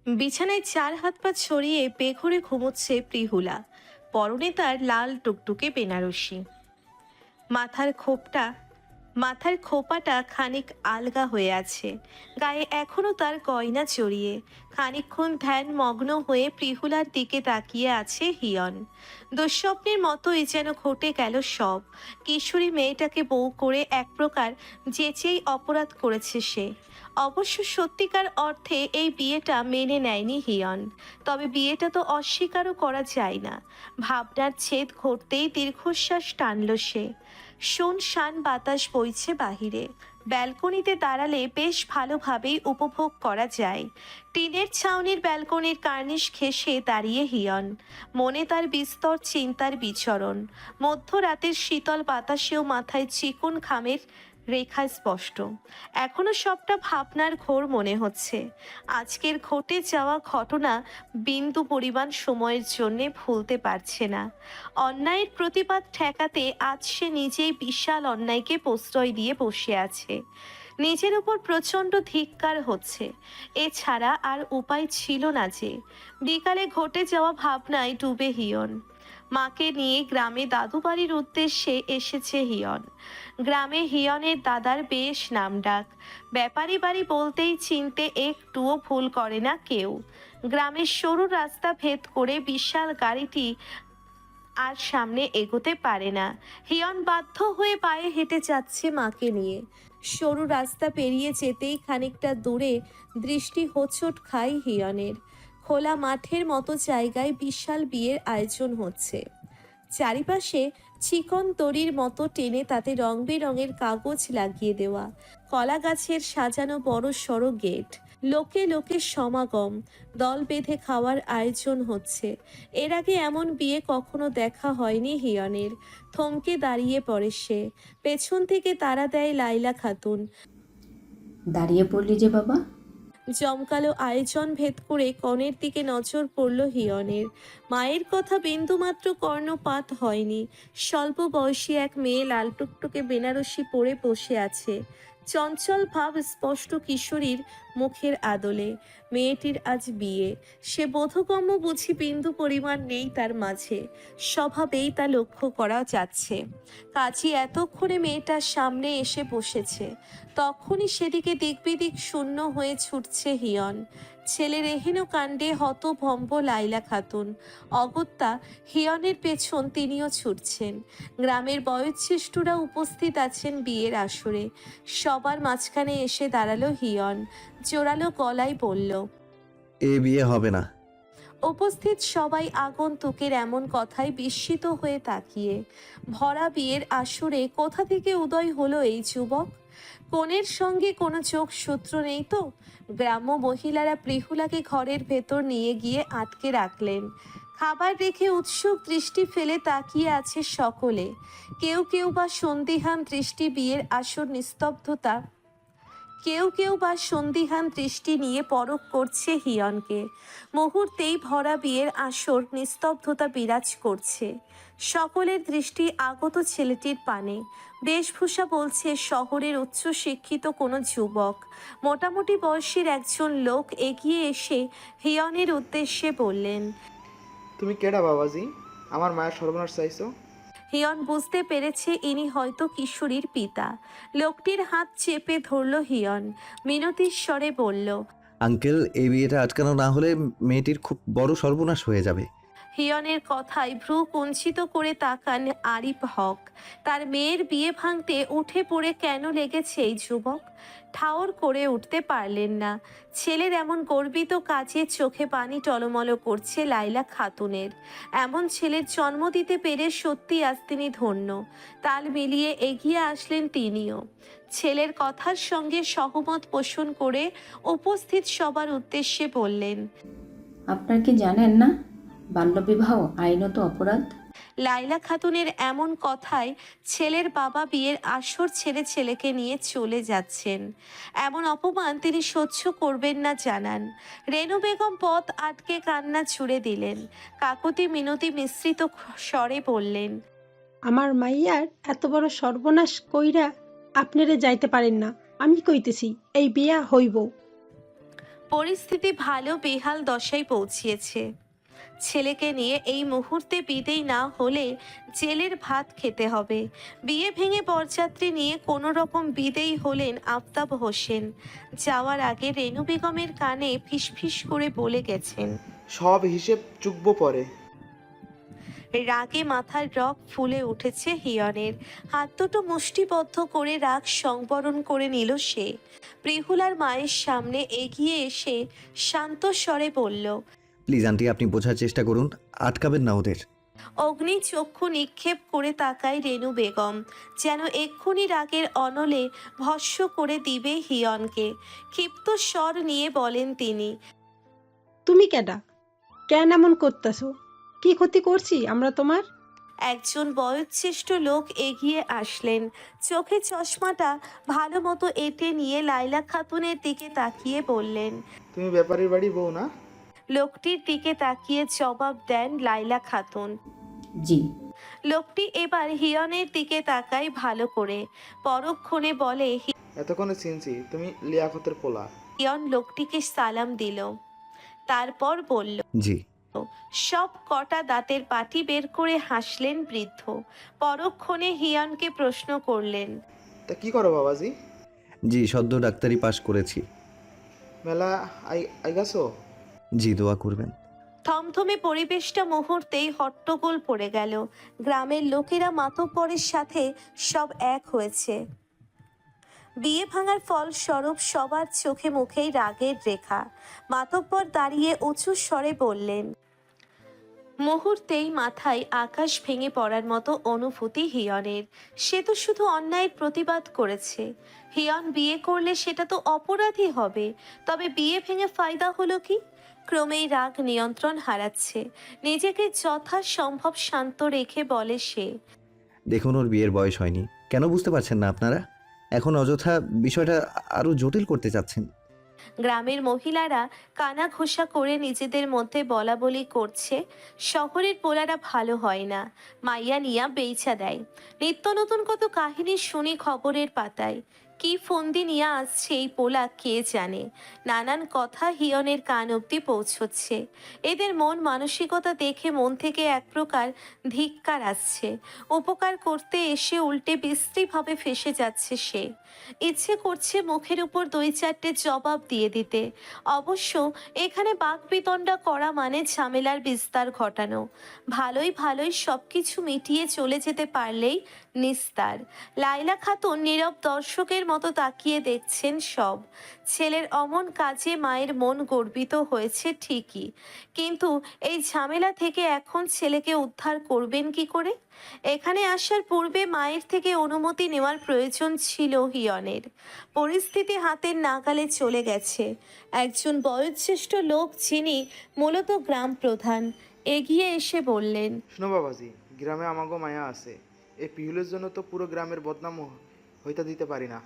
বিছানায় চার হাত পা ছড়িয়ে বেঘরে ঘুমোচ্ছে প্রিহুলা। পরনে তার লাল টুকটুকে বেনারসি। মাথার খোপটা মাথার খোপাটা খানিক আলগা হয়ে আছে। গায়ে এখনো তার গয়না জড়িয়ে। খানিকক্ষণ ধ্যান মগ্ন হয়ে প্রিহুলার দিকে তাকিয়ে আছে হিয়ন। দুঃস্বপ্নের মতোই যেন ঘটে গেল সব। কিশোরী মেয়েটাকে বউ করে এক প্রকার যেচেই অপরাধ করেছে সে। অবশ্য সত্যিকার অর্থে এই বিয়েটা মেনে নেয়নি হিয়ন। তবে বিয়েটা তো অস্বীকারও করা যায় না। ভাবনার ছেদ ঘটতেই দীর্ঘশ্বাস টানল সে। শুনশান বাতাস বইছে বাহিরে। ব্যালকনিতে দাঁড়ালে বেশ ভালোভাবেই উপভোগ করা যায়। টিনের ছাউনির ব্যালকনির কার্নিশ ঘেঁষে দাঁড়িয়ে হিয়ন। মনে তার বিস্তর চিন্তার বিচরণ। মধ্যরাতের শীতল বাতাসেও মাথায় চিকন ঘামের রেখা স্পষ্ট। এখনো সবটা ভাবনার ঘোর মনে হচ্ছে। আজকের ঘটে যাওয়া ঘটনা বিন্দু পরিমাণ সময়ের জন্যে ভুলতে পারছে না। অন্যায়ের প্রতিবাদ ঠেকাতে আজ সে নিজেই বিশাল অন্যায়কে প্রশ্রয় দিয়ে বসে আছে। নিজের উপর প্রচণ্ড ধিক্কার হচ্ছে। এছাড়া আর উপায় ছিল না যে। বিকালে ঘটে যাওয়া ভাবনায় ডুবে হিয়ন। মাকে নিয়ে গ্রামে দাদু বাড়ির উদ্দেশ্যে এসেছে হিয়ন। গ্রামে হিয়নের দাদার বেশ নামডাক। ব্যাপারী বাড়ি বলতেই চিনতে একটুও ভুল করে না কেউ। গ্রামের সরু রাস্তা ভেদ করে বিশাল গাড়িটি আর সামনে এগোতে পারে না। হিয়ন বাধ্য হয়ে পায়ে হেঁটে যাচ্ছে মাকে নিয়ে। সরু রাস্তা পেরিয়ে যেতেই খানিকটা দূরে দৃষ্টি হোঁচট খায় হিয়নের। খোলা মাঠের মতো জায়গায় বিশাল বিয়ের আয়োজন হচ্ছে। চারিপাশে চিকন দড়ির মতো টেনে তাতে রং বেরঙের কাগজ লাগিয়ে দেওয়া। কলা গাছের সাজানো বড় সড়ো গেট। লোকে লোকে সমাগম। দল বেঁধে খাওয়ার আয়োজন হচ্ছে। এর আগে এমন বিয়ে কখনো দেখা হয়নি হিয়নের। থমকে দাঁড়িয়ে পড়ে সে। পেছন থেকে তাড়া দেয় লাইলা খাতুন। দাঁড়িয়ে পড়লি যে বাবা? জমকালো আয়োজন ভেদ করে কনের দিকে নজর পড়ল হিয়নের। মায়ের কথা বিন্দুমাত্র কর্ণপাত হয়নি। স্বল্প বয়সী এক মেয়ে লাল টুকটুকে বেনারসি পরে বসে আছে। চঞ্চল ভাব স্পষ্ট কিশোরীর মুখের আদলে। মেয়েটির আজ বিয়ে। সে বোধগম্য বুঝি বিন্দু পরিমাণ নেই তার মাঝে। স্বভাবেই তা লক্ষ্য করা যাচ্ছে। কাজী এতক্ষণে মেয়েটার সামনে এসে বসেছে। তখনই সেদিকে দিকবিদিক শূন্য হয়ে ছুটছে হিয়ন। ছেলের এহেন কাণ্ডে হতভম্ব লাইলা খাতুন। অগত্যা হিয়নের পেছন তিনিও ছুটছেন। গ্রামের বয়োজ্যেষ্ঠরা উপস্থিত আছেন বিয়ের আসরে। সবার মাঝখানে এসে দাঁড়ালো হিয়ন। জোরালো গলায় বলল, এ বিয়ে হবে না। উপস্থিত সবাই আগন্তুকের এমন কথায় বিস্মিত হয়ে তাকিয়ে। ভরা বিয়ের আসরে কোথা থেকে উদয় হলো এই যুবক? কনের সঙ্গে কোনো যোগসূত্র নেই তো? গ্রাম্য মহিলারা প্রিহুলাকে ঘরের ভেতর নিয়ে গিয়ে আটকে রাখলেন। খাবার রেখে উৎসুক দৃষ্টি ফেলে তাকিয়ে আছে সকলে। কেউ কেউ বা সন্দিহান দৃষ্টি বিয়ের আসর নিস্তব্ধতা কেউ কেউ বা সন্দিহান দৃষ্টি নিয়ে পরখ করছে হিয়নকে। মুহূর্তেই ভরা বিয়ের আসর নিস্তব্ধতা বিরাজ করছে। সকলের দৃষ্টি আগত ছেলেটির পানে। বেশভূষা বলছে শহরের উচ্চ শিক্ষিত কোনো যুবক। মোটামুটি বয়সের একজন লোক এগিয়ে এসে হিয়নের উদ্দেশ্যে বললেন, তুমি কেডা বাবাজি? আমার মায়ের সর্বনাশ চাইছো? হিয়ন বুঝতে পেরেছে ইনি হয়তো কিশোরীর পিতা। লোকটির হাত চেপে ধরল হিয়ন। মিনতির স্বরে বলল, আঙ্কেল, এই বিয়েটা আটকানো না হলে মেয়েটির খুব বড় সর্বনাশ হয়ে যাবে। হিয়নের কথায় ভ্রু কুঞ্চিত করে তাকান আরিফ হক। তার মেয়ের বিয়ে ভাঙতে উঠে পড়ে কেন লেগেছে এই যুবক? ঠাওর করে উঠতে পারলেন না। ছেলের এমন গর্বিত কাজে চোখে পানি টলমল করছে লাইলা খাতুনের। এমন ছেলের জন্ম দিতে পেরে সত্যি আজ তিনি ধন্য। তাল মিলিয়ে এগিয়ে আসলেন তিনিও। ছেলের কথার সঙ্গে সহমত পোষণ করে উপস্থিত সবার উদ্দেশ্যে বললেন, আপনার কি জানেন না বাল্যবিবাহ আইনত অপরাধ? লাইলা খাতুনের এমন কথায় ছেলের বাবা বিয়ের আসর ছেড়ে ছেলেকে নিয়ে চলে যাচ্ছেন। এমন অপমান তিনি সহ্য করবেন না জানান। রেনু বেগম পথ আটকে কান্না ছুড়ে দিলেন। কাকুতি মিনতি মিশ্রিত স্বরে বললেন, আমার মাইয়ার এত বড় সর্বনাশ কইরা আপনারে যাইতে পারেন না। আমি কইতেছি এই বিয়া হইব। পরিস্থিতি ভালো বেহাল দশায় পৌঁছিয়েছে। ছেলেকে নিয়ে এই মুহূর্তে বিদেয় না হলে জেলের ভাত খেতে হবে। বিয়ে ভেঙে বরযাত্রী নিয়ে কোনো রকম বিদেয় হলেন আফতাব হোসেন। যাওয়ার আগে রেনু বেগমের কানে ফিসফিস করে বলে গেছেন। সব হিসেব চুকবো পরে। রাগে মাথার রগ ফুলে উঠেছে হিয়নের। হাত দুটো মুষ্টিবদ্ধ করে রাগ সংবরণ করে নিল সে। প্রিহুলার মায়ের সামনে এগিয়ে এসে শান্ত স্বরে বলল, প্লিজ আন্টি, আপনি বোঝার চেষ্টা করুন, আটকাবেন না ওদের। অগ্নি চক্ষু নিক্ষেপ করে তাকায় রেনু বেগম, যেন এক্ষুনি রাগের অনলে ভস্ম করে দিবে হিয়নকে। ক্ষিপ্ত স্বর নিয়ে বলেন তিনি। তুমি কেডা? কেন এমন করতেছো? কি ক্ষতি করছি আমরা তোমার? একজন বয়োজ্যেষ্ঠ লোক এগিয়ে আসলেন। চোখে চশমাটা ভালো মতো এঁটে নিয়ে লাইলা খাতুনের দিকে তাকিয়ে বললেন। তুমি ব্যাপারীর বাড়ি বউ না? লোকটির দিকে তাকিয়ে জবাব দেন লাইলা খাতুন। জি। লোকটি এবার হিয়নের দিকে তাকায় ভালো করে, পরক্ষণে বলে। এতক্ষণে চিনছি, তুমি লিয়াকতের পোলা। হিয়ন লোকটিকে সালাম দিল, তারপর বলল, জি। সব কটা দাঁতের পাটি বের করে হাসলেন বৃদ্ধ। পরক্ষণে হিয়নকে প্রশ্ন করলেন, তা কি করো বাবাজি? জি, সদ্য ডাক্তারি পাশ করেছি। মেলা আইগাছো? জি, দোয়া করবেন। থমথমে পরিবেশটা মুহূর্তেই হট্টগোল পড়ে গেল। গ্রামের লোকেরা মাতব্বরের সাথে সব এক হয়েছে। বিয়ে ভাঙার ফলস্বরূপ সবার চোখে মুখেই রাগের রেখা। মাতব্বর দাঁড়িয়ে উঁচু স্বরে বললেন। মুহূর্তেই মাথায় আকাশ ভেঙে পড়ার মতো অনুভূতি হিয়নের। সে তো শুধু অন্যায়ের প্রতিবাদ করেছে। হিয়ন বিয়ে করলে সেটা তো অপরাধী হবে। তবে বিয়ে ভেঙে ফায়দা হলো কি? ক্রমেই রাগ নিয়ন্ত্রণ হারাচ্ছে। নিজেকে যথাসম্ভব শান্ত রেখে বলে সে। দেখুন, ওর বিয়ের বয়স হয়নি, কেন বুঝতে পারছেন না আপনারা? এখন অযথা বিষয়টা আরো জটিল করতে চাচ্ছেন। গ্রামের মহিলারা কানা ঘোষা করে নিজেদের মধ্যে বলা বলি করছে, শহরের পোলারা ভালো হয় না, মাইয়া নিয়া বেইচা দেয়। নিত্য নতুন কত কাহিনী শুনি খবরের পাতায়। কি ফন্দি নিয়ে আসছে এই পোলা কে জানে। নানান কথা হিয়নের কান অব্দি পৌঁছচ্ছে। এদের মন মানসিকতা দেখে মন থেকে এক প্রকার ধিক্কার আসছে। উপকার করতে এসে উল্টে বিশ্রীভাবে ফেসে যাচ্ছে সে। ইচ্ছে করছে মুখের উপর 2-4টে জবাব দিয়ে দিতে। অবশ্য এখানে বাকবিতণ্ডা করা মানে ঝামেলার বিস্তার ঘটানো। ভালোই ভালোই সব কিছু মিটিয়ে চলে যেতে পারলেই নিস্তার। লাইলা খাতুন নীরব দর্শকের মতো তাকিয়ে দেখছেন সব। ছেলের অমন কাজে মায়ের মন গর্বিত হয়েছে ঠিকই, কিন্তু এই ঝামেলা থেকে এখন ছেলেকে উদ্ধার করবেন কি করে? এখানে আসার পূর্বে মায়ের থেকে অনুমতি নেওয়ার প্রয়োজন ছিল হিয়নের। পরিস্থিতি হাতের নাগালে চলে গেছে। একজন বয়োজ্যেষ্ঠ লোক, যিনি মূলত গ্রাম প্রধান, এগিয়ে এসে বললেন। শোনো বাবাজি, গ্রামে আমাগো মায়া আছে। এই পিহুলের জন্য তো পুরো গ্রামের বদনাম হইতে দিতে পারি না।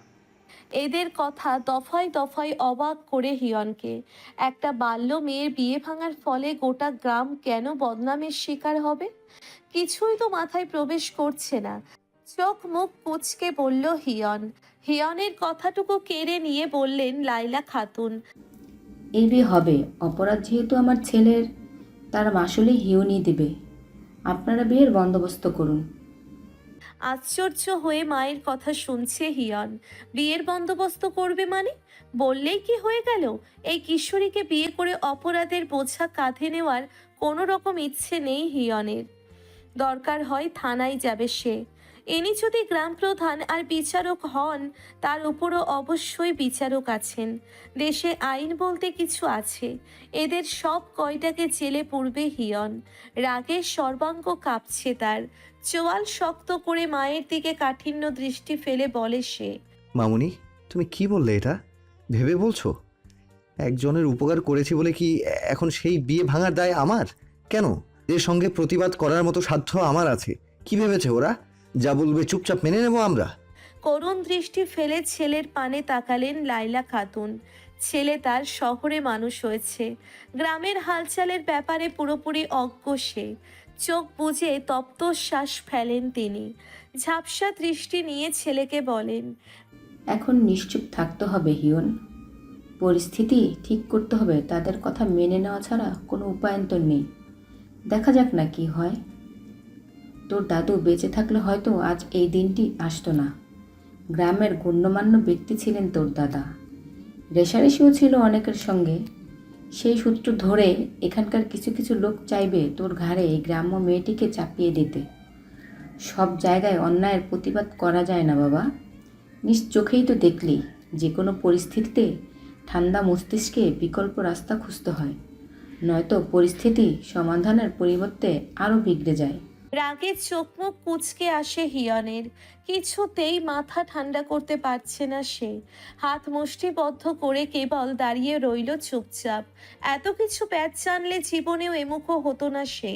এদের কথা দফায় দফায় অবাক করে হিয়নকে। একটা বাল্য মেয়ের বিয়ে ভাঙার ফলে গোটা গ্রাম কেন বদনামের শিকার হবে? কিছুই তো মাথায় প্রবেশ করছে না। চোখ মুখ কুঁচকে বলল হিয়ন। হিয়নের কথাটুকু কেড়ে নিয়ে বললেন লাইলা খাতুন। এই বিয়ে হবে, অপরাধ যেহেতু আমার ছেলের, তার মাসুলে হিউনি দেবে। আপনারা বিয়ের বন্দোবস্ত করুন। আশ্চর্য হয়ে মায়ের কথা শুনছে হিয়ন। বিয়ের বন্দোবস্ত করবে মানে? বললেই কি হয়ে গেল? এই কিশোরীকে বিয়ে করে অপরাধের বোঝা কাঁধে নেওয়ার কোনো রকম ইচ্ছে নেই হিয়নের। দরকার হয় থানায় যাবে সে। ইনি যদি গ্রাম প্রধান আর বিচারক হন, তার উপরও অবশ্যই বিচারক আছেন। দেশে আইন বলতে কিছু আছে। এদের সব কয়টাকে জেলে পুরবে হিয়ন। রাগে সর্বাঙ্গ কাঁপছে তার। চোয়াল শক্ত করে মায়ের দিকে কাঠিন্য দৃষ্টি ফেলে বলে সে। মামুনি, তুমি কি বললে? এটা ভেবে বলছো? একজনের উপকার করেছি বলে কি এখন সেই বিয়ে ভাঙার দায় আমার? কেন? এর সঙ্গে প্রতিবাদ করার মতো সাধ্য আমার আছে। কি ভেবেছে ওরা? যা বলবে চুপচাপ মেনে নেব আমরা? করুণ দৃষ্টি ফেলে ছেলের পানে তাকালেন লাইলা খাতুন। ছেলে তার শহরে মানুষ হয়েছে, গ্রামের হালচালের ব্যাপারে পুরোপুরি অজ্ঞ সে। চোখ বুজে তপ্ত শ্বাস ফেলেন তিনি। ঝাপসা দৃষ্টি নিয়ে ছেলেকে বলেন। এখন নিশ্চুপ থাকতে হবে হিউন। পরিস্থিতি ঠিক করতে হবে, তাদের কথা মেনে নেওয়া ছাড়া কোনো উপায়ন্তর নেই। দেখা যাক না কি হয়। তোর দাদু বেঁচে থাকলে হয়তো আজ এই দিনটি আসতো না। গ্রামের গণ্যমান্য ব্যক্তি ছিলেন তোর দাদা, রেষারেষিও ছিল অনেকের সঙ্গে। সেই সূত্র ধরে এখানকার কিছু কিছু লোক চাইবে তোর ঘাড়ে এই গ্রাম্য মেয়েটিকে চাপিয়ে দিতে। সব জায়গায় অন্যায়ের প্রতিবাদ করা যায় না বাবা। নিজ চোখেই তো দেখলি, যে কোনো পরিস্থিতিতে ঠান্ডা মস্তিষ্কে বিকল্প রাস্তা খুঁজতে হয়, নয়তো পরিস্থিতি সমাধানের পরিবর্তে আরও বিগড়ে যায়। রাগে চোখ মুখ কুঁচকে আসে হিয়নের। কিছুতেই মাথা ঠান্ডা করতে পারছে না সে। হাত মুষ্টিবদ্ধ করে কেবল দাঁড়িয়ে রইল চুপচাপ। এত কিছু প্যাচ জানলে জীবনেও এমুখো হতো না সে।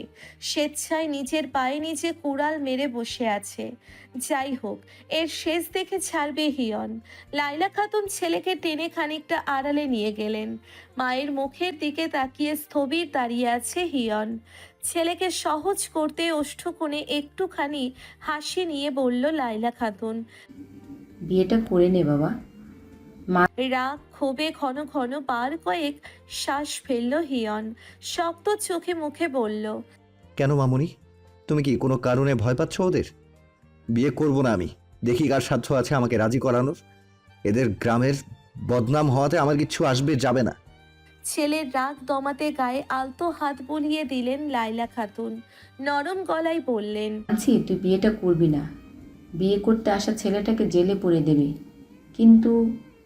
স্বেচ্ছায় নিজের পায়ে নিজে কুড়াল মেরে বসে আছে। যাই হোক, এর শেষ দেখে ছাড়বে হিয়ন। লাইলা খাতুন ছেলেকে টেনে খানিকটা আড়ালে নিয়ে গেলেন। মায়ের মুখের দিকে তাকিয়ে স্থবির দাঁড়িয়ে আছে হিয়ন। ছেলেকে সহজ করতে ওষ্ঠকোণে একটুখানি হাসি নিয়ে বলল লাইলা খাতুন। বিয়েটা করে নে বাবা। রাগ ক্ষোভে ঘন ঘন বার কয়েক শ্বাস ফেলল হিয়ন। শক্ত চোখে মুখে বলল, কেন মামুনি, তুমি কি কোনো কারণে ভয় পাচ্ছ ওদের? বিয়ে করব না আমি। দেখি কার সাধ্য আছে আমাকে রাজি করানোর। এদের গ্রামের বদনাম হওয়াতে আমার কিচ্ছু আসবে যাবে না। ছেলের রাগ দমাতে গায়ে আলতো হাত বুলিয়ে দিলেন লাইলা খাতুন। নরম গলায় বললেন, আছি তুই বিয়েটা করবি না। বিয়ে করতে আসা ছেলেটাকে জেলে পুরে দেবে, কিন্তু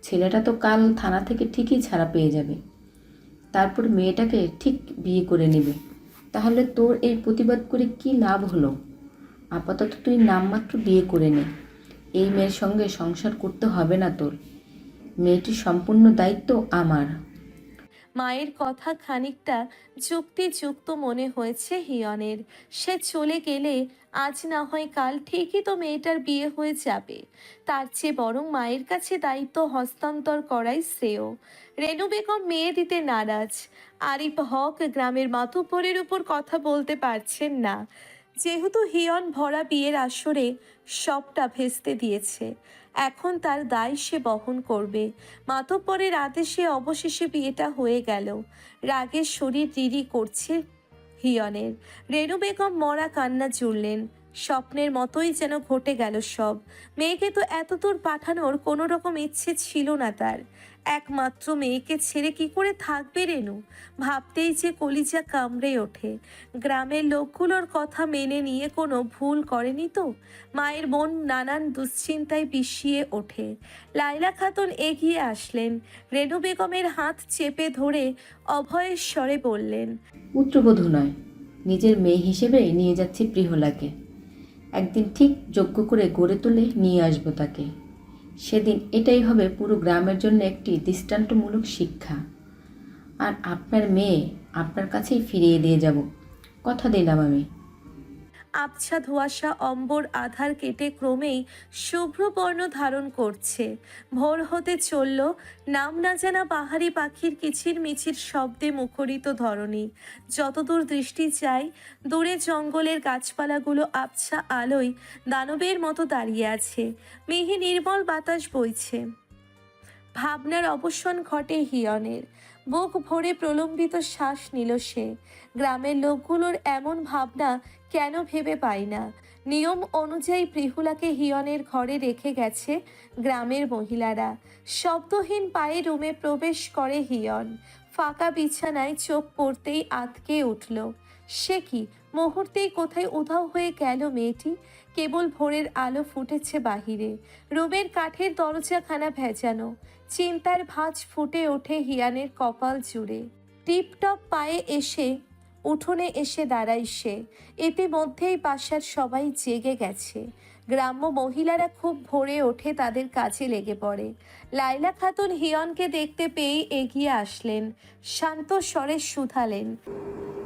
ছেলেটা তো কাল থানা থেকে ঠিকই ছাড়া পেয়ে যাবে। তারপর মেয়েটাকে ঠিক বিয়ে করে নেবে। তাহলে তোর এই প্রতিবাদ করে কি লাভ হলো? আপাতত তুই নামমাত্র বিয়ে করে নে। এই মেয়ের সঙ্গে সংসার করতে হবে না তোর। মেয়েটির সম্পূর্ণ দায়িত্ব আমার। মায়ের কথা খানিকটা যুক্তিযুক্ত মনে হয়েছে হিয়নের। সে চলে গেলে আজ না হয় কাল ঠিকই তো মেয়েটার বিয়ে হয়ে যাবে। তার চেয়ে বরং মায়ের কাছে দায়িত্ব হস্তান্তর করাই শ্রেয়। রেনু বেগম মেয়ে দিতে নারাজ। আরিফ হক গ্রামের মাতুব্বরের উপর কথা বলতে পারছেন না, যেহেতু হিয়ন ভরা বিয়ের আসরে সবটা ভেস্তে দিয়েছে। এখন তার দায় সে বহন করবে। মাতব্বরের আদেশে অবশেষে বিয়েটা হয়ে গেল। রাগের শরীর রিরি করছে হিয়নের। রেনু বেগম মরা কান্না জুড়লেন। স্বপ্নের মতোই যেন ঘটে গেল সব। মেয়েকে তো এতদূর পাঠানোর কোনো রকম ইচ্ছে ছিল না তার। একমাত্র মেয়েকে ছেড়ে কি করে থাকবে রেনু? ভাবতেই যে কলিজা কামড়ে ওঠে। গ্রামের লোকগুলোর কথা মেনে নিয়ে কোনো ভুল করেনি তো? মায়ের মন নানান দুশ্চিন্তায় বিষিয়ে ওঠে। লাইলা খাতুন এগিয়ে আসলেন। রেনু বেগমের হাত চেপে ধরে অভয়ের স্বরে বললেন, পুত্রবধূ নয়, নিজের মেয়ে হিসেবে নিয়ে যাচ্ছি প্রিহলাকে। একদিন ঠিক যোগ্য করে গড়ে তুলে নিয়ে আসবো তাকে। সেদিন এটাই হবে পুরো গ্রামের জন্য একটি দৃষ্টান্তমূলক শিক্ষা। আর আপনার মেয়ে আপনার কাছেই ফিরিয়ে দিয়ে যাব, কথা দিলাম আমি। আবছা ধোঁয়াশা অম্বর আধার কেটে ক্রমেই শুভ্রবর্ণ ধারণ করছে। ভোর হতে চলল। নাম না জানা পাহাড়ি পাখির কিচির মিচির শব্দে মুখরিত ধরণী। যতদূর দৃষ্টি যায়, দূরে জঙ্গলের গাছপালাগুলো আবছা আলোয় দানবের মতো দাঁড়িয়ে আছে। মিহি নির্মল বাতাস বইছে। ভাবনার অবসান ঘটে হিয়নের। বুক ভরে প্রলম্বিত শ্বাস নিল সে। গ্রামের লোকগুলোর এমন ভাবনা কেন ভেবে পায় না? নিয়ম অনুযায়ী প্রিহুলাকে হিয়নের ঘরে রেখে গেছে গ্রামের মহিলারা। শব্দহীন পায়ে রুমে প্রবেশ করে হিয়ন। ফাঁকা বিছানায় চোখ পড়তেই আঁতকে উঠল। সে কি মুহূর্তেই কোথায় উধাও হয়ে গেল মেয়েটি? কেবল ভোরের আলো ফুটেছে বাহিরে। রুমের কাঠের দরজাখানা ভেজানো। চিন্তার ভাঁজ ফুটে ওঠে হিয়ানের কপাল জুড়ে। টিপটপ পায়ে এসে উঠোনে এসে দাঁড়ায় সে। ইতিমধ্যেই বাসার সবাই জেগে গেছে। গ্রাম্য মহিলারা খুব ভোরে ওঠে তাদের কাজে লেগে পড়ে। লাইলা খাতুন হিয়নকে দেখতে পেয়েই এগিয়ে আসলেন। শান্ত স্বরে শুধালেন,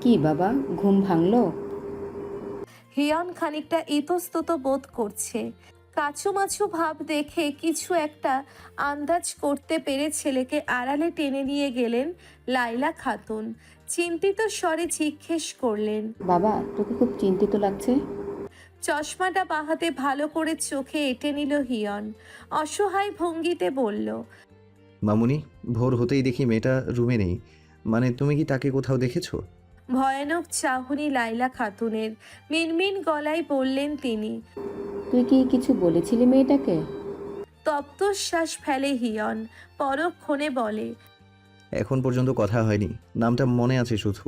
কি বাবা, ঘুম ভাঙলো? হিয়ন খানিকটা ইতস্তত বোধ করছে। কাছুমাছু ভাব দেখে কিছু একটা আন্দাজ করতে পেরে ছেলেকে আড়ালে টেনে নিয়ে গেলেন লাইলা খাতুন। চিন্তিত স্বরে জিজ্ঞেস করলেন, বাবা, তোকে খুব চিন্তিত লাগছে। চশমাটা বাহাতে ভালো করে চোখে এঁটে নিল হিয়ন। অসহায় ভঙ্গিতে বলল, মামুনি, ভোর হতেই দেখি মেয়েটা রুমে নেই। মানে তুমি কি তাকে কোথাও দেখেছো? ভয়ানক চাহনি লাইলা খাতুনের। মিনমিন গলায় বললেন তিনি। তুই কি কিছু বলেছিলি মেয়েটাকে? তপ্ত শ্বাস ফেলে হিয়ন, পরক্ষণে বলে। এখন পর্যন্ত কথা হয়নি, নামটা মনে আছে শুধু।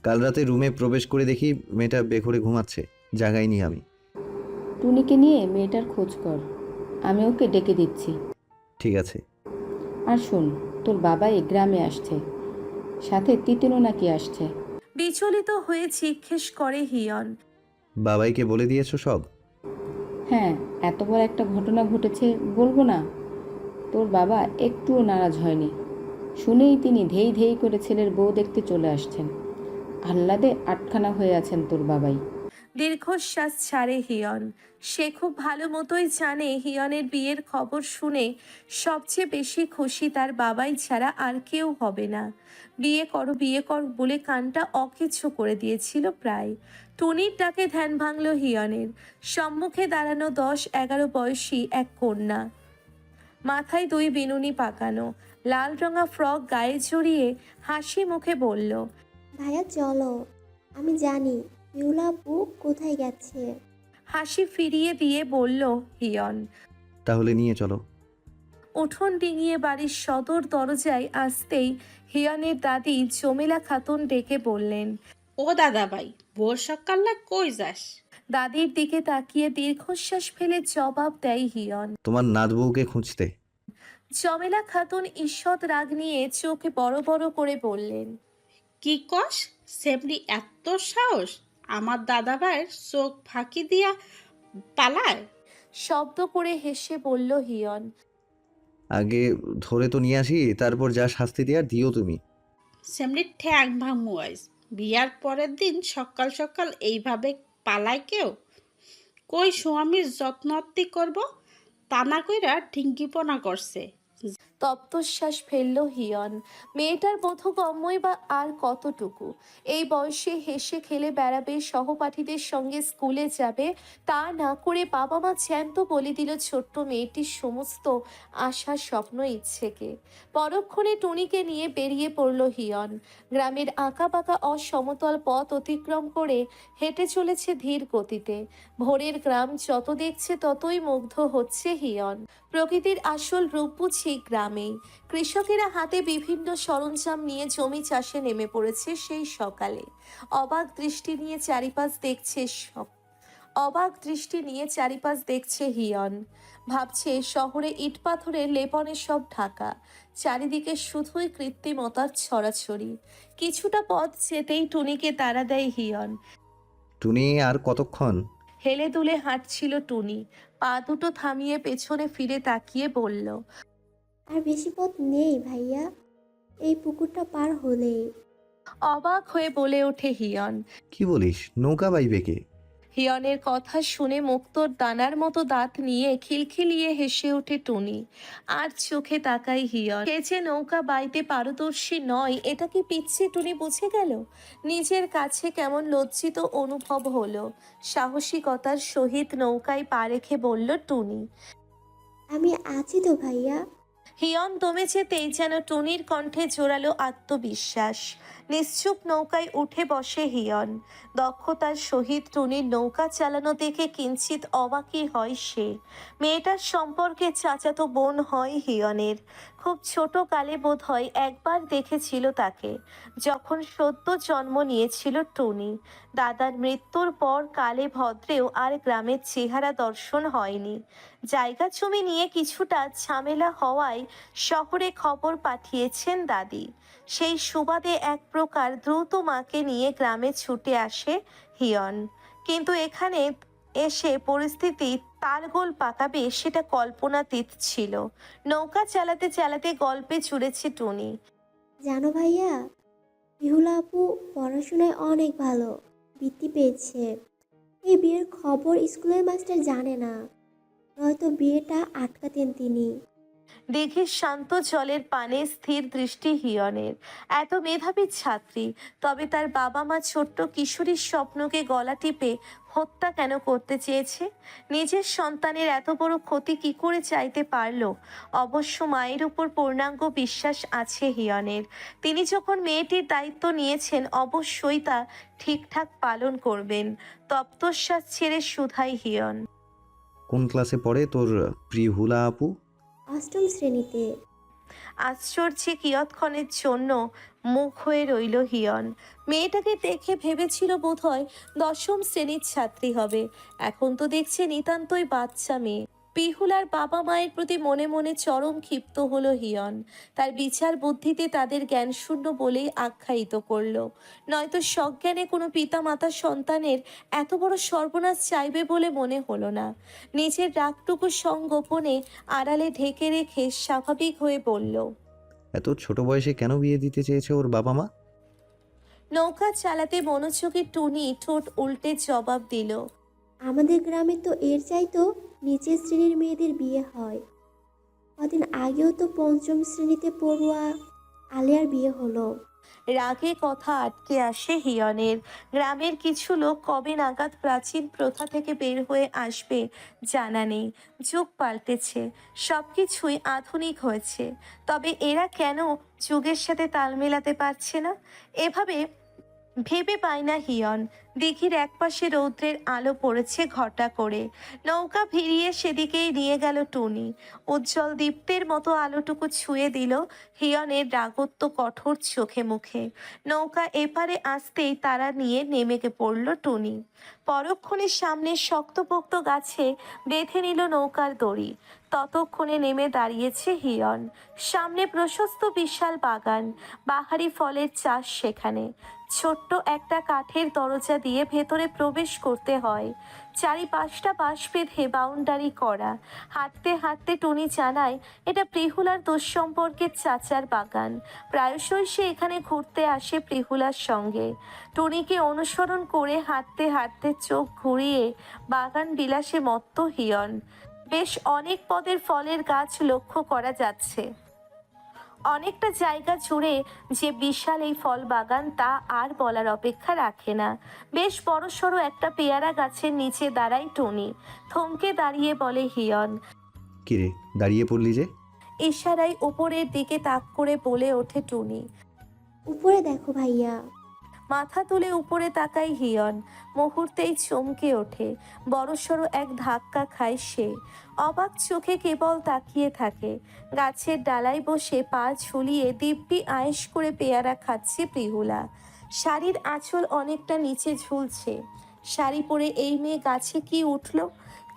কাল রাতে রুমে প্রবেশ করে দেখি মেয়েটা বেঘরে ঘুমাচ্ছে, জাগাইনি আমি। টুনিকে নিয়ে মেয়েটার খোঁজ কর, আমি ওকে ডেকে দিচ্ছি। ঠিক আছে। আর শোন, তোর বাবা এই গ্রামে আসছে, সাথে তিতিনও নাকি আসছে। বিচলিত হয়ে জিজ্ঞেস করে হিয়ন। বাবাইকে বলে দিয়েছো সব? হ্যাঁ, এত বড় একটা ঘটনা ঘটেছে, বলবো না? তোর বাবা একটুও নারাজ হয়নি, শুনেই তিনি ধেই ধেই করে ছেলের বউ দেখতে চলে আসছেন। আহ্লাদে আটখানা হয়ে আছেন তোর বাবাই। দীর্ঘশ্বাস ছাড়ে হিয়ন। সে খুব ভালো মতোই জানে হিয়নের বিয়ের খবর শুনে সবচেয়ে বেশি খুশি তার বাবাই ছাড়া আর কেউ হবে না। বিয়ে কর বলে কানটা অকেচ্ছো করে দিয়েছিল প্রায়। টুনির ডাকে ধ্যান ভাঙল হিয়নের। সম্মুখে দাঁড়ানো 10-11 বয়সী এক কন্যা, মাথায় 2 বিনুনি পাকানো, লাল রঙা ফ্রক গায়ে জড়িয়ে হাসি মুখে বলল। ভাইয়া চলো, আমি জানি পিউলা আপু কোথায় গেছে। হাসি ফিরিয়ে দিয়ে বলল হিয়ন। তাহলে নিয়ে চলো। উঠোন ডিঙিয়ে বাড়ির সদর দরজায় আসতেই হিয়নের দাদি জমিলা খাতুন ডেকে বললেন। ও দাদা ভাই, ভোর সকালে কই যাস? দাদির দিকে তাকিয়ে দীর্ঘশ্বাস ফেলে জবাব দেয় হিয়ন। তোমার নাত বউকে খুঁজতে। জমেলা খাতুন ঈষৎ রাগ নিয়ে চোখে বড় বড় করে বললেন। কি কস? সেমনি এত সাহস? আমার দাদা ভাইয়ের চোখ ফাঁকি দিয়া পালায়? শব্দ করে হেসে বলল হিয়ন। আগে ধরে তো নিয়ে আসি, তারপর যা শাস্তি দেওয়ার দিও তুমি। সেমনি ঠ্যাং ভাঙমু আইস। বিয়ার পরের দিন সকাল সকাল এইভাবে পালায় কেউ? কই স্বামীর যত্নআত্তি করব, তা না কইরা ঢিঙ্গিপনা করছে। তপ্তশ্বাস ফেলল হিয়ন। মেয়েটার বোধগম্যই বা আর কতটুকু? এই বয়সে হেসে খেলে বেড়াবে, সহপাঠীদের সঙ্গে স্কুলে যাবে, তা না করে বাবা মা জ্যান্ত বলে দিল ছোট্ট মেয়েটির সমস্ত আশা, স্বপ্ন, ইচ্ছেকে। পরক্ষণে টুনিকে নিয়ে বেরিয়ে পড়ল হিয়ন। গ্রামের আঁকাবাঁকা অসমতল পথ অতিক্রম করে হেঁটে চলেছে ধীর গতিতে। ভোরের গ্রাম যত দেখছে ততই মুগ্ধ হচ্ছে হিয়ন। প্রকৃতির আসল রূপ বুঝি গ্রামেই। কৃষকেরা হাতে বিভিন্ন সরঞ্জাম নিয়ে জমি চাষে নেমে পড়েছে সেই সকালে। অবাক দৃষ্টি নিয়ে চারিপাশ দেখছে হিয়ন। ভাবছে শহরে ইট পাথরের লেপনে সব ঢাকা, চারিদিকে শুধুই কৃত্রিমতার ছড়াছড়ি। কিছুটা পথ যেতেই টুনিকে তাড়া দেয় হিয়ন। টুনি, আর কতক্ষণ? হেলে দুলে হাঁটছিল টুনি, পা দুটো থামিয়ে পেছনে ফিরে তাকিয়ে বলল। আর বেশি পথ নেই ভাইয়া, এই পুকুরটা পার হলেই। অবাক হয়ে বলে ওঠে হিয়ন। কি বলিস? নৌকা বাইবে কে? হিয়নের কথা শুনে মুক্তোর দানার মতো দাঁত নিয়ে খিলখিলিয়ে হেসে ওঠে টুনি। আর চোখে তাকায় হিয়ন। সে যে নৌকা বাইতে পারদর্শী নয় এটা কি পিচ্ছি টুনি বুঝে গেল? নিজের কাছে কেমন লজ্জিত অনুভব হলো। সাহসিকতার সহিত নৌকায় পা রেখে বলল টুনি। আমি আছি তো ভাইয়া। হিয়ন দমে যেতেই যেন টুনির কণ্ঠে জোরালো আত্মবিশ্বাস। নিশ্চুপ নৌকায় উঠে বসে হিয়ন। দক্ষতার সহিত টুনির নৌকা চালানো দেখে কিঞ্চিত অবাকই হয় সে। মেয়েটার সম্পর্কে চাচাতো বোন হয় হিয়নের। খুব ছোট কালে বোধ হয় একবার দেখেছিল তাকে, যখন সদ্য জন্ম নিয়েছিল টুনি। দাদার মৃত্যুর পর কালে ভদ্রেও আর গ্রামের চেহারা দর্শন হয়নি। জায়গা জমি নিয়ে কিছুটা ঝামেলা হওয়ায় শহরে খবর পাঠিয়েছেন দাদি। সেই সুবাদে এক প্রকার দ্রুত মাকে নিয়ে গ্রামে ছুটে আসে হিয়ন। কিন্তু এখানে এসে পরিস্থিতি তালগোল পাকাবে সেটা কল্পনাতীত ছিল। নৌকা চালাতে চালাতে গল্পে জুড়েছে টুনি। জানো ভাইয়া, পিহুলা আপু পড়াশোনায় অনেক ভালো, বৃত্তি পেয়েছে। এই বিয়ের খবর স্কুলের মাস্টার জানে না, নয়তো বিয়েটা আটকাতেন তিনি। দিঘির শান্ত জলের পানে স্থির দৃষ্টি হিয়নের। এত মেধাবী ছাত্রী, তবে তার বাবা মা ছোট্ট কিশোরীর স্বপ্নকে গলা টিপে হত্যা কেন করতে চেয়েছে? নিজের সন্তানের এত বড় ক্ষতি কি করে চাইতে পারলো? অবশ্য মায়ের উপর পূর্ণাঙ্গ বিশ্বাস আছে হিয়নের। তিনি যখন মেয়েটির দায়িত্ব নিয়েছেন অবশ্যই তা ঠিকঠাক পালন করবেন। তপ্তশ্বাস ছেড়ে শুধাই হিয়ন। কোন ক্লাসে পড়ে তোর প্রিহুলা আপু? 8ম শ্রেণীতে। আশ্চর্যে কিয়ৎক্ষণের জন্য মুখ হয়ে রইল হিয়ন। মেয়েটাকে দেখে ভেবেছিল বোধহয় 10ম শ্রেণীর ছাত্রী হবে, এখন তো দেখছে নিতান্তই বাচ্চা মেয়ে। পিহুলার বাবা মায়ের প্রতি মনে মনে চরম ক্ষিপ্ত হলো হিয়ন। তার বিচার বুদ্ধিতে তাদের জ্ঞানশূন্য বলেই আখ্যায়িত করলো, নয়তো সজ্ঞানে কোনো পিতা মাতা সন্তানের এত বড় সর্বনাশ চাইবে বলে মনে হলো না। নিজের রাগটুকু সংগোপনে আড়ালে ঢেকে রেখে স্বাভাবিক হয়ে বলল, এত ছোট বয়সে কেন বিয়ে দিতে চেয়েছে ওর বাবা মা? নৌকা চালাতে মনোযোগী টুনি ঠোঁট উল্টে জবাব দিল, আমাদের গ্রামে তো এর চাইতেও নিচের শ্রেণীর মেয়েদের বিয়ে হয়। কদিন আগেও তো 5ম শ্রেণীতে পড়ুয়া আলিয়ার বিয়ে হলো। রাগে কথা আটকে আসে হিয়নের। গ্রামের কিছু লোক কবে নাগাদ প্রাচীন প্রথা থেকে বের হয়ে আসবে জানা নেই। যুগ পাল্টেছে, সবকিছুই আধুনিক হয়েছে, তবে এরা কেন যুগের সাথে তাল মেলাতে পারছে না? এভাবে ভেবে পায় না হিয়ন। দিঘির একপাশে রৌদ্রের আলো পড়েছে ঘটা করে। নৌকা ভিড়িয়ে সেদিকেই নিয়ে গেল টুনি। উজ্জ্বল দীপ্তের মতো আলোটুকু ছুঁয়ে দিল হিয়নের রাগত্ব কঠোর চোখে মুখে। নৌকা এপারে আসতেই তারা নিয়ে নেমে পড়ল টুনি। পরক্ষণে সামনে শক্তপোক্ত গাছে বেঁধে নিল নৌকার দড়ি। ততক্ষণে নেমে দাঁড়িয়েছে হিয়ন। সামনে প্রশস্ত বিশাল বাগান, বাহারি ফলের চাষ সেখানে। ছোট্ট একটা কাঠের দরজা দিয়ে ভেতরে প্রবেশ করতে হয়। চারিপাশটা বাঁশ বেঁধে বাউন্ডারি করা। হাঁটতে হাঁটতে টুনি জানায় এটা প্রিহুলার দুঃসম্পর্কের চাচার বাগান। প্রায়শই সে এখানে ঘুরতে আসে প্রিহুলার সঙ্গে। টুনিকে অনুসরণ করে হাঁটতে হাঁটতে চোখ ঘুরিয়ে বাগান বিলাসে মত্ত হিয়ন। বেশ অনেক পদের ফলের গাছ লক্ষ্য করা যাচ্ছে। অনেকটা জায়গা জুড়ে যে বিশাল এই ফল বাগান তা আর বলার অপেক্ষা রাখে না। বেশ বড়সড় একটা পেয়ারা গাছের নিচে দাঁড়ায় টুনি। থমকে দাঁড়িয়ে বলে হিয়ন। কিরে, দাঁড়িয়ে পড়লি যে? ইশারায় উপরের দিকে তাক করে বলে ওঠে টুনি। উপরে দেখো ভাইয়া। মাথা তুলে উপরে তাকায় হিয়ন। মুহূর্তেই চমকে ওঠে। বড়সড় এক ধাক্কা খায় সে। অবাক চোখে কেবল তাকিয়ে থাকে। গাছের ডালায় বসে পা ঝুলিয়ে দিব্যি আয়েশ করে পেয়ারা খাচ্ছে প্রিহুলা। শাড়ির আঁচল অনেকটা নিচে ঝুলছে। শাড়ি পরে এই মেয়ে গাছে কি উঠল?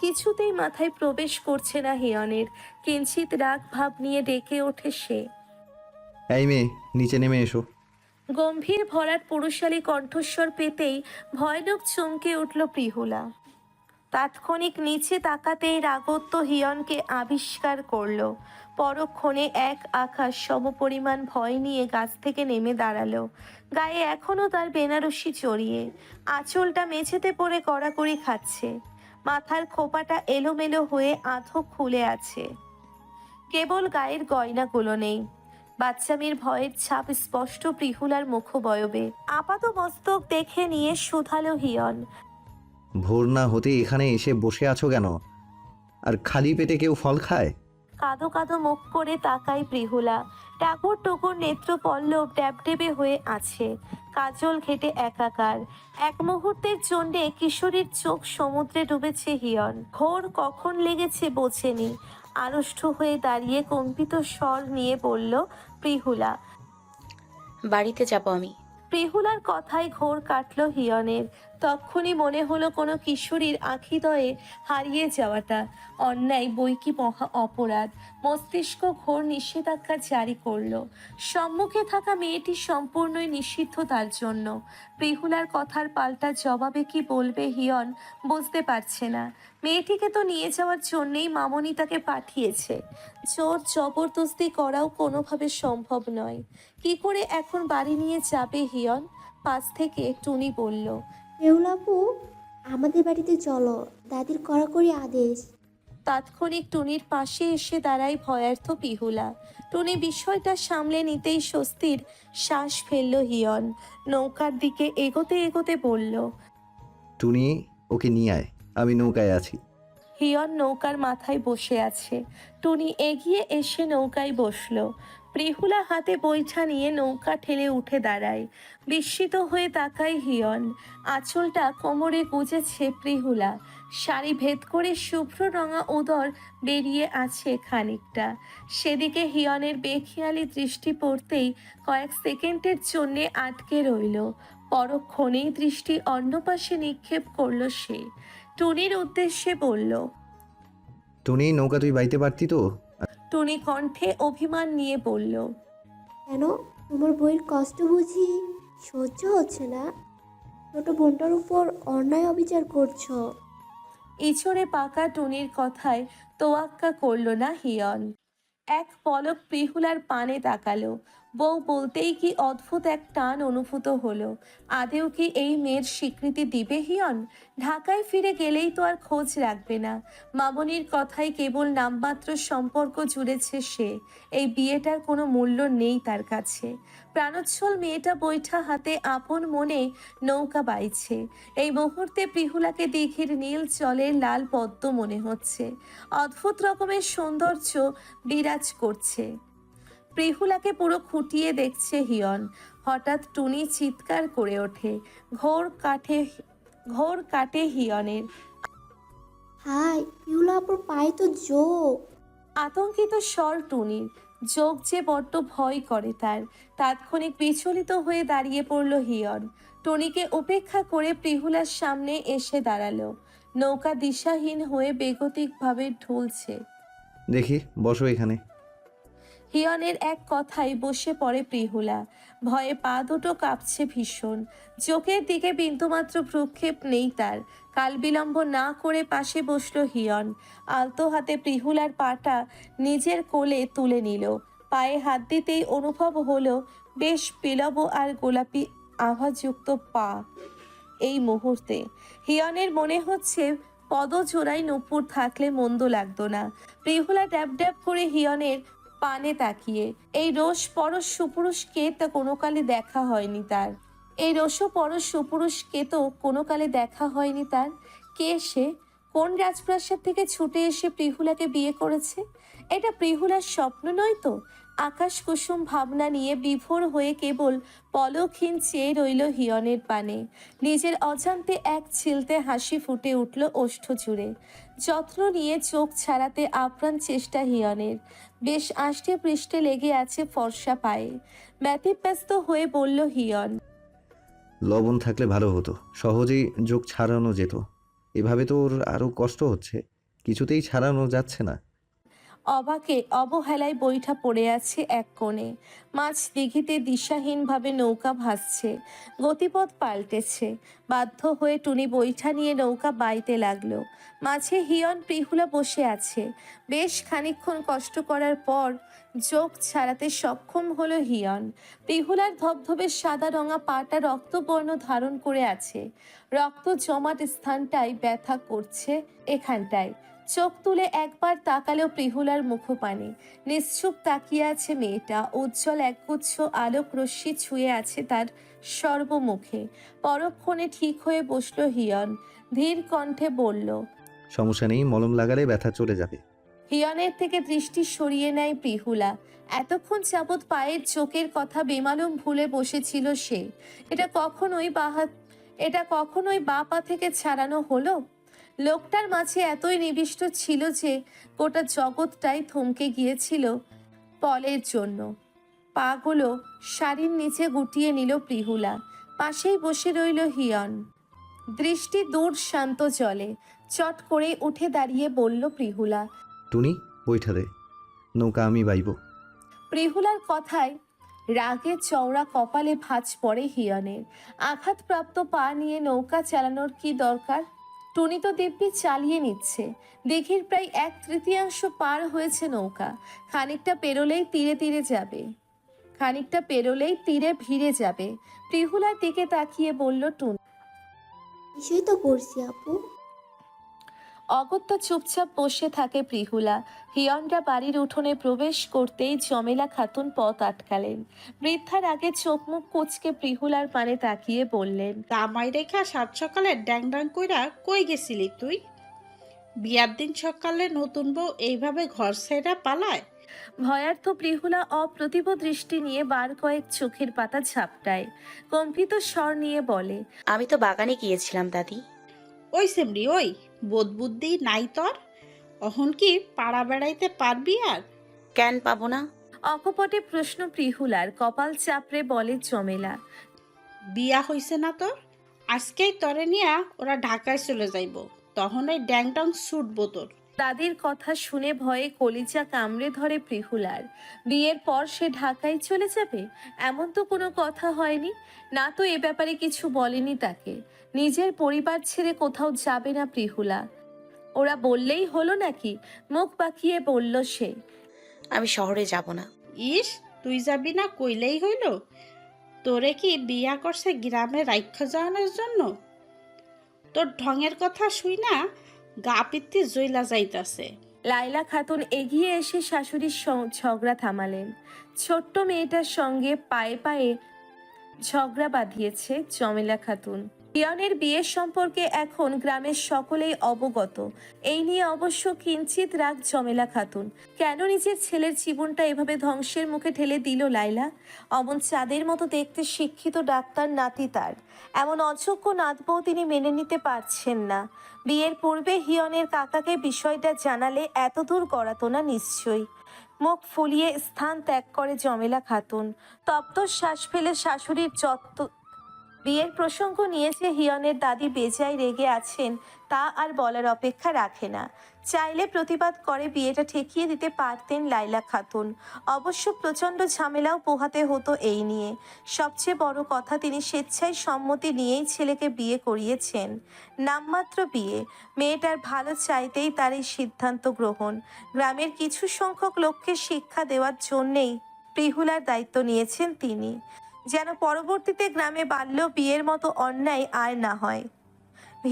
কিছুতেই মাথায় প্রবেশ করছে না হিয়নের। কিঞ্চিত রাগ ভাব নিয়ে ডেকে ওঠে সে। এই মেয়ে, নিচে নেমে এসো। গম্ভীর ভরাট পুরুষালী কণ্ঠস্বর পেতেই ভয়ানক চমকে উঠল প্রিহুলা। তাৎক্ষণিক নিচে তাকাতেই রাগত্ব হিয়নকে আবিষ্কার করলো। পরক্ষণে এক আকাশ সমপরিমাণ ভয় নিয়ে গাছ থেকে নেমে দাঁড়ালো। গায়ে এখনো তার বেনারসি জড়িয়ে, আঁচলটা মেঝেতে পড়ে কড়াকড়ি খাচ্ছে। মাথার খোপাটা এলোমেলো হয়ে আধো খুলে আছে, কেবল গায়ের গয়নাগুলো নেই। বাচ্চা মেয়ের ভয়ের ছাপ স্পষ্ট প্রিহুলার মুখবয়বে। আপাত মস্তক দেখে নিয়ে শুধালো হিয়ন। ভোর না হতে এখানে এসে বসে আছো কেন? আর খালি পেটে কেউ ফল খায়? কাঁদো কাঁদো মুখ করে তাকায় প্রিহুলা। টাকুর টুকুর নেত্র পল্লব ড্যাবডেবে হয়ে আছে, কাজল ঘেটে একাকার। এক মুহূর্তের জন্যে কিশোরীর চোখ সমুদ্রে ডুবেছে হিয়ন। ঘোর কখন লেগেছে বোঝেনি। আড়ষ্ট হয়ে দাঁড়িয়ে কম্পিত স্বর নিয়ে বলল প্রিহুলা। বাড়িতে যাব আমি। প্রিহুলার কথায় ঘোর কাটল হিয়নের। তক্ষুনি মনে হলো কোনো কিশোরীর আখিদয়ে হারিয়ে যাওয়াটা অন্যায়, বই কি মহা অপরাধ। মস্তিষ্ক ঘোর নিষেধাজ্ঞা জারি করলো। সম্মুখে থাকা মেয়েটি সম্পূর্ণই নিষিদ্ধ তার জন্য। প্রিহুলার কথার পাল্টা জবাবে কি বলবে হিয়ন বুঝতে পারছে না। মেয়েটিকে তো নিয়ে যাওয়ার জন্যেই মামনি তাকে পাঠিয়েছে। জোর জবরদস্তি করাও কোনোভাবে সম্ভব নয়। কি করে এখন বাড়ি নিয়ে যাবে হিয়ন? পাশ থেকে টুনি বলল, বেহুলাপু, আমাদের বাড়িতে চলো, দাদির কড়াকড়ি আদেশ। তাৎক্ষণিক টুনির পাশে এসে দাঁড়ায় ভয়ার্থ পিহুলা। টুনি বিষয়টা সামলে নিতেই স্বস্তির শ্বাস ফেলল হিয়ন। নৌকার দিকে এগোতে এগোতে বলল, টুনি, ওকে নিয়ে আয়, আমি নৌকায় আছি। হিয়ন নৌকার মাথায় বসে আছে। টুনি এগিয়ে এসে নৌকায় বসলো। প্রিহুলা হাতে বৈঠা নিয়ে নৌকা ঠেলে উঠে দাঁড়ায়। বিস্মিত হয়ে তাকায় হিয়ন। আঁচলটা কোমরে গুজেছে প্রিহুলা। শাড়ি ভেদ করে শুভ্র রঙা উদর বেরিয়ে আছে খানিকটা। সেদিকে হিয়নের বেখেয়ালি দৃষ্টি পড়তেই কয়েক সেকেন্ডের জন্যে আটকে রইল। পরক্ষণেই দৃষ্টি অন্য পাশে নিক্ষেপ করল সে। টুনির উদ্দেশ্যে বলল, টুনি, নৌকা তুই বাইতে পারতি তো? টুনি কণ্ঠে অভিমান নিয়ে বলল, কেন, তোমার বইয়ের কষ্ট বুঝি সহ্য হচ্ছে না? ছোট বোনটার উপর অন্যায় অবিচার করছো। ইছড়ে পাকা টুনির কথায় তোয়াক্কা করল না হিয়ন। এক পলক প্রিহুলার পানে তাকালো। বউ বলতেই কি অদ্ভুত এক টান অনুভূত হলো। আদেও কি এই মেয়ের স্বীকৃতি দিবে হিয়ন? ঢাকায় ফিরে গেলেই তো আর খোঁজ রাখবে না। মামনির কথায় কেবল নামমাত্র সম্পর্ক জুড়েছে সে। এই বিয়েটার কোনো মূল্য নেই তার কাছে। প্রাণোচ্ছল মেয়েটা বৈঠা হাতে আপন মনে নৌকা বাইছে। এই মুহূর্তে প্রিহুলাকে দিঘির নীল জলের লাল পদ্ম মনে হচ্ছে। অদ্ভুত রকমের সৌন্দর্য বিরাজ করছে। প্রিহুলাকে পুরো খুঁটিয়ে দেখছে হিয়ন। হঠাৎ টুনি চিৎকার করে ওঠে। ঘোর কাটে হিয়নের। হাই, পিউলা আপুর পায়ে তো যোগ। আতঙ্কিত স্বর টুনির। চোখ যে বড্ড ভয় করে তার। তাৎক্ষণিক বিচলিত হয়ে দাঁড়িয়ে পড়ল হিয়ন। টনিকে উপেক্ষা করে প্রিহুলার সামনে এসে দাঁড়ালো। নৌকা দিশাহীন হয়ে বেগতিকভাবে ঢুলছে। দেখি, বসো এখানে। হিয়নের এক কথায় বসে পড়ে প্রিহুলা। ভয়ে পা দুটো কাঁপছে ভীষণ। চোখের দিকে বিন্দুমাত্র ভ্রুক্ষেপ নেই তার। কাল বিলম্ব না করে পাশে বসলো হিয়ন। আলতো হাতে প্রিহুলার পাটা নিজের কোলে তুলে নিল। পায়ে হাত দিতেই অনুভব হলো বেশ পিলব আর গোলাপি আভাযুক্ত পা। এই মুহূর্তে হিয়নের মনে হচ্ছে পদজোড়ায় নূপুর থাকলে মন্দ লাগতো না। প্রিহুলা ড্যাব ড্যাব করে হিয়নের পানে তাকিয়ে। এই রোষ পরশ সুপুরুষকে তা কোনো কালে দেখা হয়নি তার। এই রোষ পরশ সুপুরুষকে তো কোনো কালে দেখা হয়নি তার। কে সে? কোন রাজপ্রাসাদ থেকে ছুটে এসে প্রিহুলাকে বিয়ে করেছে? এটা প্রিহুলার স্বপ্ন নয় তো? আকাশ কুসুম ভাবনা নিয়ে বিভোর হয়ে কেবল পলকহীন চেয়ে রইল হিয়নের পানে। নিজের অজান্তে এক ছিলতে হাসি ফুটে উঠল ওষ্ঠ জুড়ে। যত্ন নিয়ে চোখ ছাড়াতে আপ্রাণ চেষ্টা হিয়নের। বেশ আষ্টে পৃষ্ঠে লেগে আছে ফর্সা পায়ে। ব্যতিব্যস্ত হয়ে বলল হিয়ন, লবণ থাকলে ভালো হতো, সহজেই যোগ ছাড়ানো যেত। এভাবে তো ওর আরও কষ্ট হচ্ছে, কিছুতেই ছাড়ানো যাচ্ছে না। অবাকে অবহেলায় বৈঠা পড়ে আছে এক কোণে। মাছ দিঘিতে দিশাহীনভাবে নৌকা ভাসছে। গতিপথ পাল্টেছে। বাধ্য হয়ে টুনি বৈঠা নিয়ে নৌকা বাইতে লাগলো। মাঝে হিয়ন প্রিহুলা বসে আছে। বেশ খানিকক্ষণ কষ্ট করার পর যোগ ছাড়াতে সক্ষম হলো হিয়ন। প্রিহুলার ধবধবে সাদা রঙা পাটা রক্তবর্ণ ধারণ করে আছে। রক্ত জমাট স্থানটায় ব্যথা করছে এখানটায়। চোখ তুলে একবার তাকালো প্রিহুলার মুখপানে। নিশ্চুপ তাকিয়ে আছে মেয়েটা। উজ্জ্বল একগুচ্ছ আলোক রশ্মি ছুঁয়ে আছে তার সর্বমুখে। পরক্ষণে ঠিক হয়ে বসলো হিয়ন। ধীর কণ্ঠে বলল, সমস্যা নেই, মলম লাগালে ব্যথা চলে যাবে। হিয়নের থেকে দৃষ্টি সরিয়ে নেয় প্রিহুলা। এতক্ষণ যাবৎ পায়ের চোখের কথা বেমালুম ভুলে বসেছিল সে। এটা কখনোই বা পা থেকে ছাড়ানো হলো। লোকটার মাঝে এতই নিবিষ্ট ছিল যে গোটা জগৎটাই থমকে গিয়েছিল পলের জন্য। পাগুলো শাড়ির নিচে গুটিয়ে নিল প্রিহুলা। পাশেই বসে রইল হিয়ন। দৃষ্টি দূর শান্ত জলে। চট করে উঠে দাঁড়িয়ে বলল প্রিহুলা। টুনি, বৈঠা দে, নৌকা আমি বাইব। প্রিহুলার কথায় রাগে চওড়া কপালে ভাঁজ পড়ে হিয়নের। আঘাতপ্রাপ্ত পা নিয়ে নৌকা চালানোর কি দরকার? টুনি তো দিব্যি চালিয়ে নিচ্ছে। দিঘির প্রায় 1/3 পার হয়েছে নৌকা। খানিকটা পেরোলেই তীরে ভিড়ে যাবে। প্রিহুলার দিকে তাকিয়ে বলল টুনি। কিছুই তো করছি আপু। অগত্যা চুপচাপ বসে থাকে প্রিহুলা। হিয়নরা বাড়ির উঠোনে প্রবেশ করতেই জমেলা খাতুন পথ আটকালেন। বৃদ্ধার আগে চোখ মুখ কুচকে প্রিহুলার পানে তাকিয়ে বললেন, জামাই রেখা সাত সকালে ড্যাং ড্যাং কইরা কই গেছিলি তুই? বিয়ার দিন সকালে নতুন বউ এইভাবে ঘর ছেড়া পালায়? ভয়ার্থ প্রিহুলা অপ্রতিভ দৃষ্টি নিয়ে বার কয়েক চোখের পাতা ঝাপটায়। কম্পিত স্বর নিয়ে বলে, আমি তো বাগানে গিয়েছিলাম দাদি। ওই সেমরি ওই, বোধ বুদ্ধি নাই তোর? অহন কি পাড়া বেড়াইতে পারবি আর? কেন পাবো না? অকপটে প্রশ্ন প্রিহুলার। কপাল চাপড়ে বলে জমেলা, বিয়া হইছে না তোর? আজকেই তরে নিয়া ওরা ঢাকায় চলে যাইব, তখন ওই ড্যাং ড্যাং ছুটবো তোর। দাদির কথা শুনে ভয়ে কলিজা কামড়ে ধরে প্রিহুলার। বিয়ের পর সে ঢাকায় চলে যাবে? এমন তো কোনো কথা হয়নি। না তো এ ব্যাপারে কিছু বলেনি তাকে। নিজের পরিবার ছেড়ে কোথাও যাবে না প্রিহুলা। ওরা বললেই হলো নাকি? মুখ বাঁকিয়ে বলল সে। আমি শহরে যাব না। ইস, তুই যাবি না কইলেই হইল? তোরে কি বিয়া করছে গ্রামে রাইখা যাওয়ানোর জন্য? তোর ঢঙের কথা শুই না গা পিত্তি জইলা যাইতাছে। লাইলা খাতুন এগিয়ে এসে শাশুড়ির ঝগড়া থামালেন। ছোট্ট মেয়েটার সঙ্গে পায়ে পায়ে ঝগড়া বাঁধিয়েছে জমেলা খাতুন। পিয়নের বিয়ের সম্পর্কে এখন গ্রামের সকলেই অবগত। এই নিয়ে অবশ্য কিঞ্চিত রাগ জমেলা খাতুন। কেন নিজের ছেলের জীবনটা এভাবে ধ্বংসের মুখে ঠেলে দিল লাইলা? অমন চাঁদের মতো দেখতে শিক্ষিত ডাক্তার নাতি তার, এমন অযোগ্য নাতবউ তিনি মেনে নিতে পারছেন না। বিয়ের পূর্বে হিয়নের কাকাকে বিষয়টা জানালে এত দূর গড়াতো না নিশ্চয়ই। মুখ ফুলিয়ে স্থান ত্যাগ করে জমেলা খাতুন। তপ্ত শ্বাস ফেলে শাশুড়ির বিয়ের প্রসঙ্গ নিয়ে যে হিয়নের দাদি বেজায় রেগে আছেন তা আর বলার অপেক্ষা রাখে না। চাইলে প্রতিবাদ করে বিয়েটা ঠেকিয়ে দিতে পারতেন লাইলা খাতুন। অবশ্য প্রচণ্ড ঝামেলাও পোহাতে হতো এই নিয়ে। সবচেয়ে বড় কথা, তিনি স্বেচ্ছায় সম্মতি নিয়েই ছেলেকে বিয়ে করিয়েছেন। নামমাত্র বিয়ে, মেয়েটার ভালো চাইতেই তার এই সিদ্ধান্ত গ্রহণ। গ্রামের কিছু সংখ্যক লোককে শিক্ষা দেওয়ার জন্যেই প্রিহুলার দায়িত্ব নিয়েছেন তিনি, যেন পরবর্তীতে গ্রামে বাল্য বিয়ের মতো অন্যায় আর না হয়।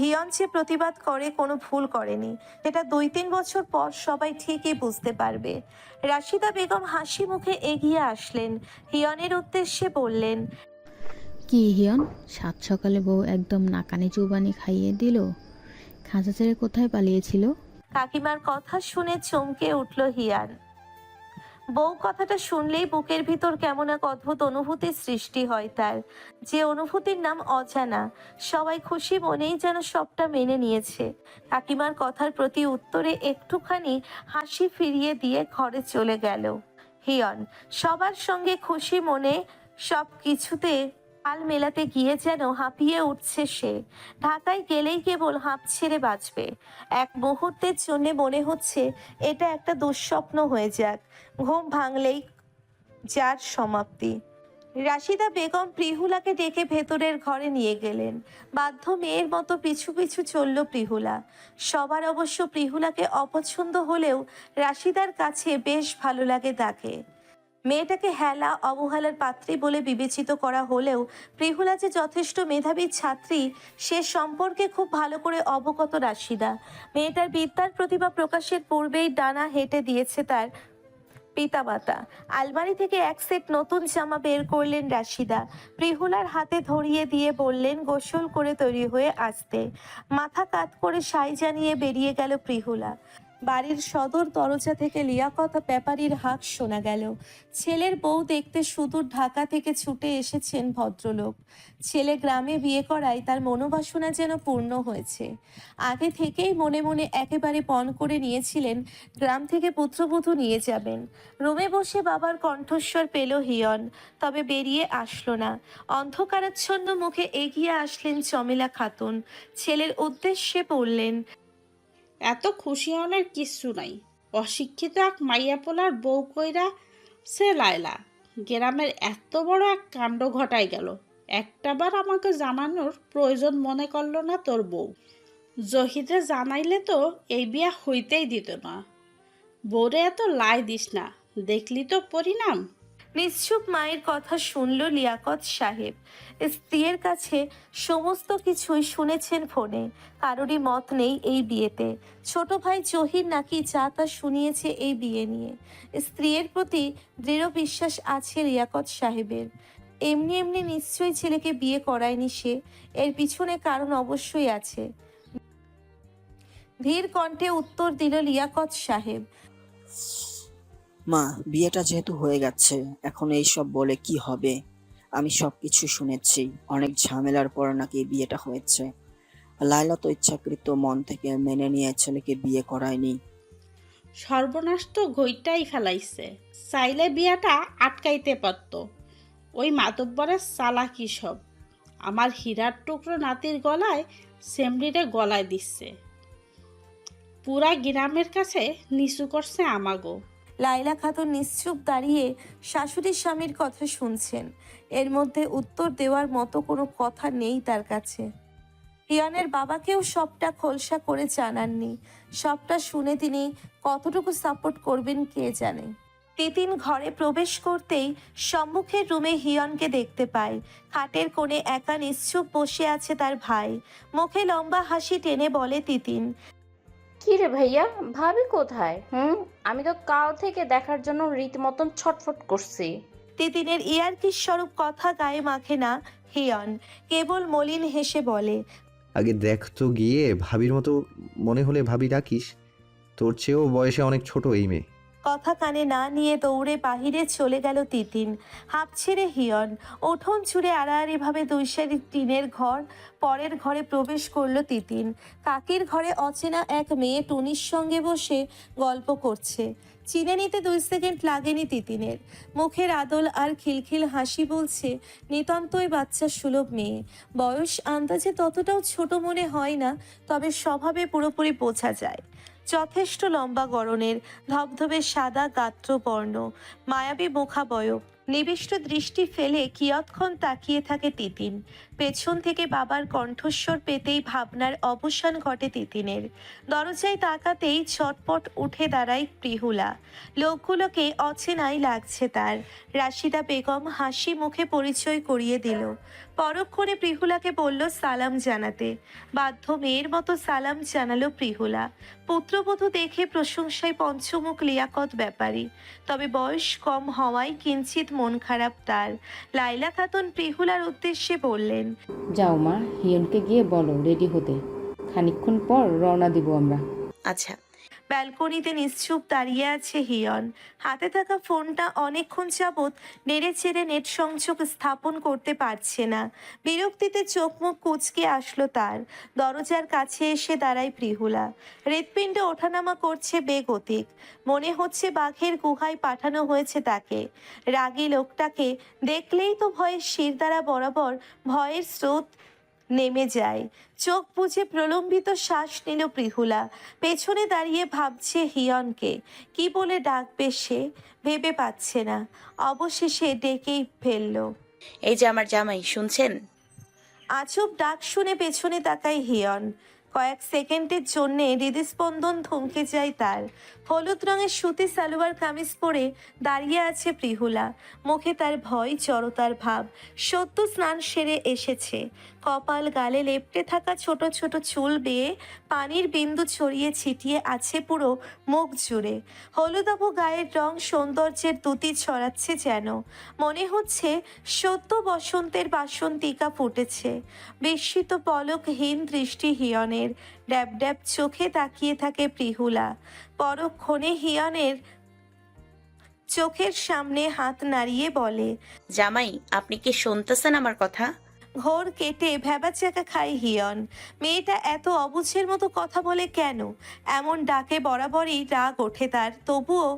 হিয়ন যে প্রতিবাদ করে কোনো ভুল করেনি, এটা 2-3 বছর পর সবাই ঠিকই বুঝতে পারবে। রাশিদা বেগম হাসি মুখে এগিয়ে আসলেন, হিয়নের উদ্দেশ্যে বললেন, কি হিয়ন, সাত সকালে বউ একদম নাকানি চুবানি খাইয়ে দিল? খাঁচা ছেড়ে কোথায় পালিয়েছিল? কাকিমার কথা শুনে চমকে উঠল হিয়ান। বউ কথাটা শুনলেই বুকের ভিতর কেমন এক অদ্ভুত অনুভূতির সৃষ্টি হয় তার, যে অনুভূতির নাম অজানা। সবাই খুশি মনেই যেন সবটা মেনে নিয়েছে। কাকিমার কথার প্রতি উত্তরে একটুখানি হাসি ফিরিয়ে দিয়ে ঘরে চলে গেল হিয়ন। সবার সঙ্গে খুশি মনে সব কিছুতে হাল মেলাতে গিয়ে যেন হাঁপিয়ে উঠছে সে। ঢাকায় গেলেই কেবল হাঁপ ছেড়ে বাঁচবে। এক মুহূর্তের জন্য মনে হচ্ছে এটা একটা দুঃস্বপ্ন হয়ে যাক, ঘুম ভাঙলেই যার সমাপ্তি। রাশিদা বেগম প্রিহুলাকে ডেকে ভেতরের ঘরে নিয়ে গেলেন। বাধ্য মেয়ের মতো পিছু পিছু চলল প্রিহুলা। সবার অবশ্য প্রিহুলাকে অপছন্দ হলেও রাশিদার কাছে বেশ ভালো লাগে তাকে। মেয়েটাকে হেলা অবহেলার পাত্রী বলে বিবেচিত করা হলেও প্রিহুলা যে যথেষ্ট মেধাবী ছাত্রী সে সম্পর্কে খুব ভালো করে অবগত রাশিদা। মেয়েটার বিদ্যার প্রতিভা প্রকাশের পূর্বেই ডানা হেঁটে দিয়েছে তার পিতামাতা। আলমারি থেকে এক সেট নতুন জামা বের করলেন রাশিদা। প্রিহুলার হাতে ধরিয়ে দিয়ে বললেন গোসল করে তৈরি হয়ে আসতে। মাথা কাত করে সাই জানিয়ে বেরিয়ে গেল প্রিহুলা। বাড়ির সদর দরজা থেকে লিয়াকত ব্যাপারীর হাঁক শোনা গেল। ছেলের বউ দেখতে সুদূর ঢাকা থেকে ছুটে এসেছেন ভদ্রলোক। ছেলে গ্রামে বিয়ে করায় তার মনোবাসনা যেন পূর্ণ হয়েছে। আগে থেকেই মনে মনে একেবারে পণ করে নিয়েছিলেন গ্রাম থেকে পুত্রবধূ নিয়ে যাবেন। রুমে বসে বাবার কণ্ঠস্বর পেল হিয়ন, তবে বেরিয়ে আসলো না। অন্ধকারাচ্ছন্ন মুখে এগিয়ে আসলেন চমেলা খাতুন। ছেলের উদ্দেশ্যে বললেন, এত খুশি হওয়ার কিচ্ছু নাই। অশিক্ষিত এক মাইয়া পোলার বউ কইরা সে লাইলা গ্রামের এত বড় এক কাণ্ড ঘটাই গেল। একটাবার আমাকে জানানোর প্রয়োজন মনে করলো না তোর বউ? জহিদে জানাইলে তো এই বিয়া হইতেই দিত না। বউরে এত লাই দিস না, দেখলি তো পরিণাম। নিশ্চুপ মায়ের কথা শুনল লিয়াকত সাহেব। স্ত্রীর কাছে সমস্ত কিছুই শুনেছেন ফোনে। কারোরই মত নেই এই বিয়েতে। ছোট ভাই জহির নাকি যা তা শুনিয়েছে এই বিয়ে নিয়ে। স্ত্রীর প্রতি দৃঢ় বিশ্বাস আছে লিয়াকত সাহেবের। এমনি এমনি নিশ্চয়ই ছেলেকে বিয়ে করায়নি সে, এর পিছনে কারণ অবশ্যই আছে। ধীর কণ্ঠে উত্তর দিল লিয়াকত সাহেব। মা, বিয়েটা যেহেতু হয়ে গেছে, এখন এইসব বলে কি হবে? আমি সবকিছু শুনেছি। অনেক ঝামেলার পর নাকি বিয়েটা হয়েছে। লায়লা তো ইচ্ছাকৃত মন থেকে মেনে নিয়ে ছেলেকে বিয়ে করায়নি। সর্বনাশ তো ঘইটাই ফেলাইছে। চাইলে বিয়াটা আটকাইতে পারত। ওই মাতব্বরের চালাকি সব। আমার হীরার টুকরো নাতির গলায় সেমরিরে গলায় দিচ্ছে। পুরা গ্রামের কাছে নিচু করছে আমাগো। লায়লা খাতুন নিশ্চুপ দাঁড়িয়ে শাশুড়ি স্বামীর কথা শুনছেন। এর মধ্যে উত্তর দেওয়ার মতো কোনো কথা নেই তার কাছে। হিয়ানের বাবাকেও সবটা খোলসা করে জানাননি। সবটা শুনে তিনি কতটুকু সাপোর্ট করবেন কে জানে। তিতিন ঘরে প্রবেশ করতেই সম্মুখের রুমে হিয়নকে দেখতে পায়। খাটের কোণে একা নিশ্চুপ বসে আছে তার ভাই। মুখে লম্বা হাসি টেনে বলে তিতিন, কি রে ভাইয়া, ভাবি কোথায়? আমি তো কাল থেকে দেখার জন্য রীতিমতন ছটফট করছি। তিতিনের ইয়ার্কির স্বরূপ কথা গায়ে মাখে না হিয়ন, কেবল মলিন হেসে বলে, আগে দেখ তো গিয়ে, ভাবির মতো মনে হলে ভাবি ডাকিস। তোর চেয়েও বয়সে অনেক ছোট এই মেয়ে। কথা কানে না নিয়ে দৌড়ে বাহিরে চলে গেল তিতিন। হাঁপ ছেড়ে হিয়ন উঠোন ছুঁড়ে আড়াআড়িভাবে দুই সারি টিনের ঘর পরের ঘরে প্রবেশ করলো তিতিন। কাকির ঘরে অচেনা এক মেয়ে টুনির সঙ্গে বসে গল্প করছে। চিনে নিতে 2 সেকেন্ড লাগেনি তিতিনের। মুখের আদল আর খিলখিল হাসি বলছে নিতান্তই বাচ্চা সুলভ মেয়ে। বয়স আন্দাজে ততটাও ছোট মনে হয় না, তবে স্বভাবে পুরোপুরি বোঝা যায়। যথেষ্ট লম্বা গড়নের, ধবধবে সাদা গাত্রবর্ণ, মায়াবী মুখাবয়ব। নিবিষ্ট দৃষ্টি ফেলে কিয়ৎক্ষণ তাকিয়ে থাকে তিতিন। পেছন থেকে বাবার কণ্ঠস্বর পেতেই ভাবনার অবসান ঘটে তিতিনের। দরজায় তাকাতেই ছটপট উঠে দাঁড়ায় প্রিহুলা। লোকগুলোকে অচেনাই লাগছে তার। রাশিদা বেগম হাসি মুখে পরিচয় করিয়ে দিল। পরক্ষণে প্রিহুলাকে বলল সালাম জানাতে। বাধ্য মেয়ের মতো সালাম জানালো প্রিহুলা। পুত্রবধূ দেখে প্রশংসায় পঞ্চমুখ লিয়াকত ব্যাপারী, তবে বয়স কম হওয়ায় কিঞ্চিত মন খারাপ তার। লায়লা খাতুন প্রিহুলার উদ্দেশ্যে বললেন, যাও মা, হিয়নকে গিয়ে বলো রেডি হতে। খানিকক্ষণ পর রওনা দিব আমরা। আচ্ছা। ব্যালকনিতে নিশ্চুপ দাঁড়িয়ে আছে হিয়ন। হাতে থাকা ফোনটা অনেকক্ষণ যাবৎ নেড়ে চেড়ে নেট সংযোগ স্থাপন করতে পারছে না। বিরক্তিতে চোখ মুখ কুঁচকে আসলো তার। দরজার কাছে এসে দাঁড়ায় প্রিহুলা। হৃৎপিণ্ডে ওঠানামা করছে বেগতিক। মনে হচ্ছে বাঘের গুহায় পাঠানো হয়েছে তাকে। রাগী লোকটাকে দেখলেই তো ভয়ে শিরদাঁড়া বরাবর ভয়ের স্রোত নেমে যায়। চোখ বুজে প্রলম্বিত শ্বাস নিল প্রিহুলা। পেছনে দাঁড়িয়ে ভাবছে হিয়নকে কি বলে ডাকবে সে, ভেবে পাচ্ছে না। অবশেষে ডেকেই ফেলল, এই যে আমার জামাই, শুনছেন? আজব ডাক শুনে পেছনে তাকায় হিয়ন। কয়েক সেকেন্ডের জন্যে হৃদস্পন্দন থমকে যায় তার। হলুদ রঙের সুতি সালোয়ার কামিজ পরে দাঁড়িয়ে আছে প্রিহুলা। মুখে তার ভয়, জড়তার ভাব। সদ্য স্নান সেরে এসেছে। কপাল গালে লেপ্টে থাকা ছোট ছোট চুল বেয়ে পানির বিন্দু ছড়িয়ে ছিটিয়ে আছে পুরো মুখ জুড়ে। হলুদাভ গায়ের রং সৌন্দর্যের দ্যুতি ছড়াচ্ছে যেন। মনে হচ্ছে সদ্য বসন্তের বাসন্তিকা ফুটেছে। বিস্মিত পলকহীন দৃষ্টি হিয়নের। ড্যাব ড্যাব চোখে তাকিয়ে থাকে প্রিহুলা। পরক্ষণে হিয়নের চোখের সামনে হাত নাড়িয়ে বলে, জামাই, আপনি কি শুনতেছেন আমার কথা? ঘোর কেটে ভ্যাবাচ্যাকা খায় হিয়ন। মেয়েটা এত অবুঝের মতো কথা বলে কেন? এমন ডাকে বরাবরই রাগ ওঠে তার, তবুও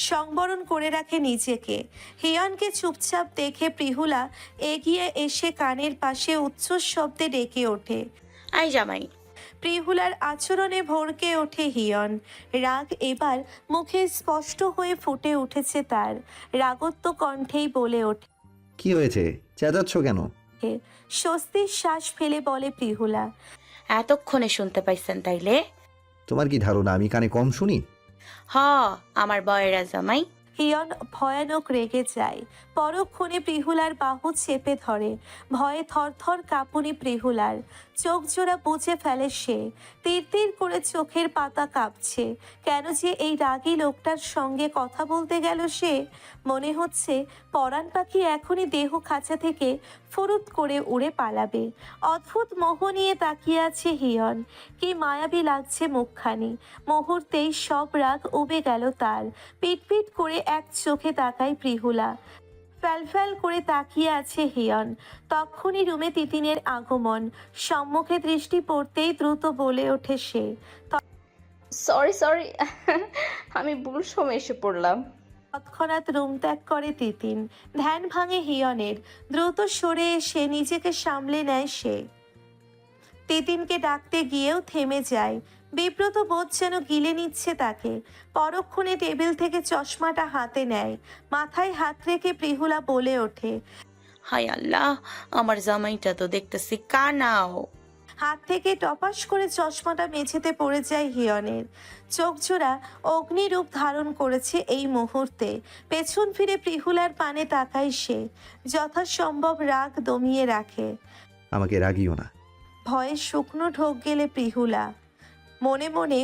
সংবরণ করে রাখে নিজেকে। হিয়নকে চুপচাপ দেখে প্রিহুলা এগিয়ে এসে কানের পাশে উচ্চ শব্দে ডেকে ওঠে, আই জামাই। প্রিহুলার আচরণে ভড়কে ওঠে হিয়ন। রাগ এবার মুখে স্পষ্ট হয়ে ফুটে উঠেছে তার। রাগত্ব কণ্ঠেই বলে ওঠে, কি হয়েছে, চেঁচাচ্ছ কেন? স্বস্তির শ্বাস ফেলে বলে প্রিহুলা, এতক্ষণে শুনতে পাইছেন তাইলে? তোমার কি ধারণা আমি কানে কম শুনি? হ, আমার বয়েরা জামাই। হিয়ন ভয়ানক রেগে যায়। পরক্ষণে প্রিহুলার বাহু চেপে ধরে। ভয়ে থরথর কাঁপুনি প্রিহুলার। চোখ জোড়া বুজে ফেলে সে। তীর তীর করে চোখের পাতা কাঁপছে। কেন যে এই রাগী লোকটার সঙ্গে কথা বলতে গেল সে? মনে হচ্ছে পরাণ পাখি এখনই দেহ খাঁচা থেকে ফুরুত করে উড়ে পালাবে। অদ্ভুত মোহ নিয়ে তাকিয়ে আছে হিয়ন। কি মায়াবী লাগছে মুখখানি। মুহূর্তেই সব রাগ উবে গেল তার। পিটপিট করে এক চোখে তাকায় প্রিহুলা। ফ্যালফ্যাল করে তাকিয়ে আছে হিয়ন। তক্ষুনি রুমে তিতিনের আগমন। সম্মুখে দৃষ্টি পড়তেই দ্রুত বলে ওঠে সে। সরি সরি আমি ভুল সময় এসে পড়লাম। তৎক্ষণাৎ রুম ত্যাগ করে তিতিন। ধ্যান ভাঙে হিয়নের। দ্রুত সরে এসে নিজেকে সামলে নেয় সে। তিতিনকে ডাকতে গিয়েও থেমে যায়। বিব্রত বোধ যেন গিলে নিচ্ছে তাকে। পরক্ষণে টেবিল থেকে চশমাটা হাতে নেয়। মাথায় হাত রেখে প্রিহুলা বলে ওঠে। হায় আল্লাহ, আমার জামাইটা তো দেখতেছি কানাও। হাত থেকে টপাস করে চশমাটা মেঝেতে পড়ে যায় হিয়নের। চোখ জোড়া অগ্নিরূপ ধারণ করেছে এই মুহূর্তে। পেছন ফিরে প্রিহুলার পানে তাকায় সে। যথাসম্ভব রাগ দমিয়ে রাখে। আমাকে রাগিও না। ভয়ে শুকনো ঢোক গেলে প্রিহুলা মনে মনে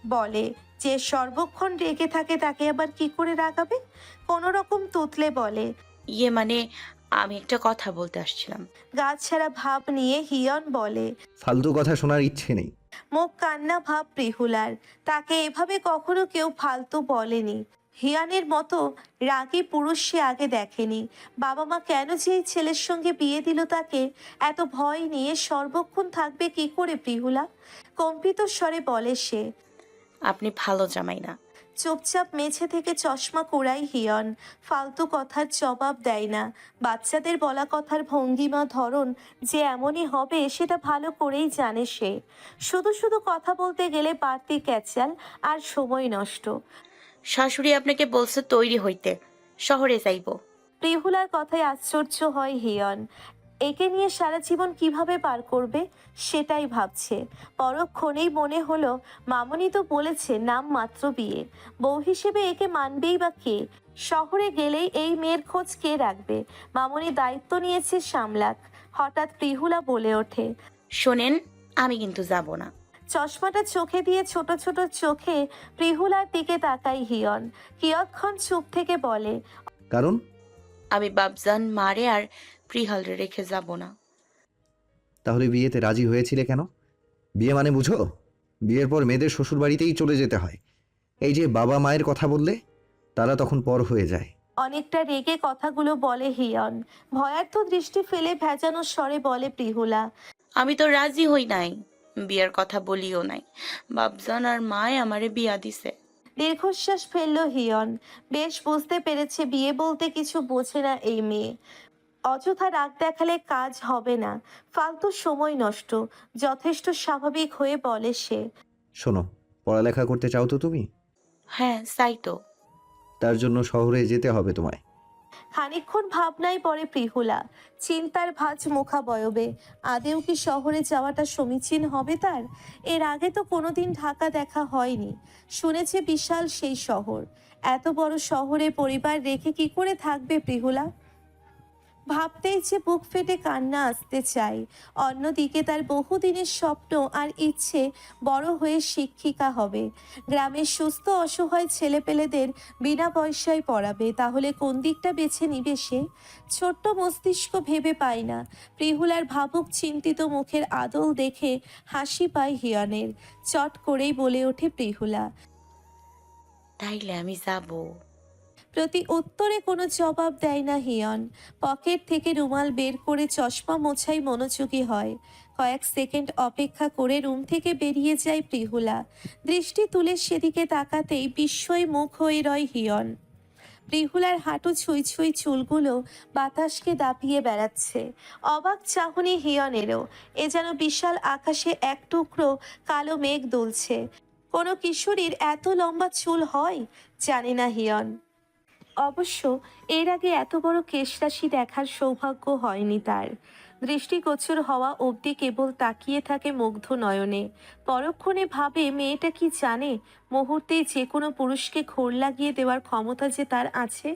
বলে যে সর্বক্ষণ রেগে থাকে তাকে আবার কি করে রাগাবে। কোনো রকম তুতলে বলে, ইয়ে মানে আমি একটা কথা বলতে আসছিলাম। গা ছাড়া ভাব নিয়ে হিয়ন বলে। ফালতু কথা শোনার ইচ্ছে নেই। মুখ কান্না ভাব প্রিহুলার। তাকে এভাবে কখনো কেউ ফালতু বলেনি। হিয়ানের মতো রাগী পুরুষ সে আগে দেখেনি। বাবা মা কেন যে এই ছেলের সঙ্গে বিয়ে দিল তাকে? এত ভয় নিয়ে সর্বক্ষণ থাকবে কি করে প্রিহুলা? কম্পিত স্বরে বলে সে। আপনি ভালো জামাই না। চুপচাপ মেঝে থেকে চশমা কুড়াই হিয়ন। ফালতু কথার জবাব দেয় না। বাচ্চাদের বলা কথার ভঙ্গিমা ধরন যে এমনই হবে সেটা ভালো করেই জানে সে। শুধু শুধু কথা বলতে গেলে বাড়তি ক্যাচাল আর সময় নষ্ট। শাশুড়ি আপনাকে বলছে তৈরি হইতে, শহরে যাইব। প্রিহুলার কথায় আশ্চর্য হয় হিয়ন। একে নিয়ে সারা জীবন কিভাবে পার করবে সেটাই ভাবছে। পরক্ষণেই মনে হলো মামনি তো বলেছে নাম মাত্র বিয়ে, বউ হিসেবে একে মানবেই বা কে? শহরে গেলেই এই মেয়ের খোঁজ কে রাখবে? মামনি দায়িত্ব নিয়েছে সামলাক। হঠাৎ প্রিহুলা বলে ওঠে। শোনেন, আমি কিন্তু যাব না। চশমাটা চোখে দিয়ে ছোট ছোট চোখে প্রিহুলার দিকে তাকাই হিয়ন। কিয়ৎক্ষণ চুপ থেকে বলে, কারণ? আমি বাবজান মারে আর প্রিহালরে রেখে যাব না। তাহলে বিয়েতে রাজি হয়েছিলে কেন? বিয়ে মানে বুঝো? বিয়ের পর মেয়েদের শ্বশুর বাড়িতেই চলে যেতে হয়। এই যে বাবা মায়ের কথা বললে, তারা তখন পর হয়ে যায়। অনেকটা রেগে কথাগুলো বলে হিয়ন। ভয়ার্থ দৃষ্টি ফেলে ভেজানো স্বরে বলে প্রিহুলা। আমি তো রাজি হই নাই, বিয়ের কথা বলিও নাই। বাবজান আর মায় আমারে বিয়া দিছে। দীর্ঘশ্বাস ফেললো হিয়ন। বেশ বুঝতে পেরেছে বিয়ে বলতে কিছু বোঝে না এই মেয়ে। অযথা রাগ দেখালে কাজ হবে না। ফালতু সময় নষ্ট। যথেষ্ট স্বাভাবিক হয়ে বলে সে। শোনো, পড়ালেখা করতে চাও তো তুমি? হ্যাঁ চাই তো। তার জন্য শহরে যেতে হবে তোমায়। খানিকক্ষণ ভাবনায় পড়ে প্রিহুলা। চিন্তার ভাঁজ মুখাবয়বে। আদেও কি শহরে যাওয়াটা সমীচীন হবে তার? এর আগে তো কোনোদিন ঢাকা দেখা হয়নি। শুনেছে বিশাল সেই শহর। এত বড় শহরে পরিবার রেখে কি করে থাকবে প্রিহুলা? ভাবতেই যে বুক ফেটে কান্না আসতে চায়। অন্যদিকে তার বহুদিনের স্বপ্ন আর ইচ্ছে বড় হয়ে শিক্ষিকা হবে। গ্রামের সুস্থ অসহায় ছেলেপেলেদের বিনা পয়সায় পড়াবে। তাহলে কোন দিকটা বেছে নিবে সে? ছোট্ট মস্তিষ্ক ভেবে পায় না। প্রিহুলার ভাবুক চিন্তিত মুখের আদল দেখে হাসি পায় হিয়নের। চট করেই বলে ওঠে প্রিহুলা। তাইলে আমি যাব। প্রতি উত্তরে কোনো জবাব দেয় না হিয়ন। পকেট থেকে রুমাল বের করে চশমা মোছাই মনোযোগী হয়। কয়েক সেকেন্ড অপেক্ষা করে রুম থেকে বেরিয়ে যায় প্রিহুলা। দৃষ্টি তুলে সেদিকে তাকাতেই বিস্ময় মুখ হয়ে রয় হিয়ন। প্রিহুলার হাঁটু ছুঁই ছুঁই চুলগুলো বাতাসকে দাপিয়ে বেড়াচ্ছে। অবাক চাহনি হিয়নেরও। এ যেন বিশাল আকাশে এক টুকরো কালো মেঘ দুলছে। কোনো কিশোরীর এত লম্বা চুল হয় জানে না হিয়ন। অবশ্য এর আগে এত বড় কেশরাশি দেখার সৌভাগ্য হয়নি তার। দৃষ্টিগোচর হওয়া অবধি কেবল তাকিয়ে থাকে মুগ্ধ নয়নে। পরক্ষণে ভাবে মেয়েটা কি জানে মুহূর্তেই যে কোনো পুরুষকে ঘোর লাগিয়ে দেওয়ার ক্ষমতা যে তার আছে।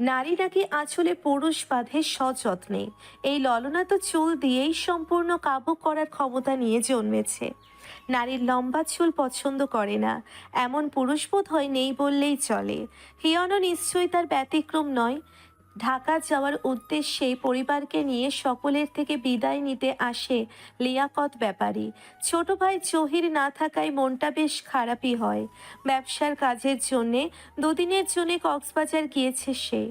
নারী নাকি আঁচলে পুরুষ বাঁধে সযত্নে, এই ললনা তো চুল দিয়েই সম্পূর্ণ কাবু করার ক্ষমতা নিয়ে জন্মেছে। নারীর লম্বা চুল পছন্দ করে না এমন পুরুষ বোধ হয় নেই বললেই চলে। হিয়নও নিশ্চয়ই তার ব্যতিক্রম নয়। ঢাকা যাওয়ার উদ্দেশ্যে পরিবারকে নিয়ে সকলের থেকে বিদায় নিতে আসে লিয়াকত ব্যাপারী। ছোট ভাই জহির না থাকায় মনটা বেশ খারাপই হয়। ব্যবসার কাজের জন্যে দুদিনের জন্য কক্সবাজার গিয়েছে সে।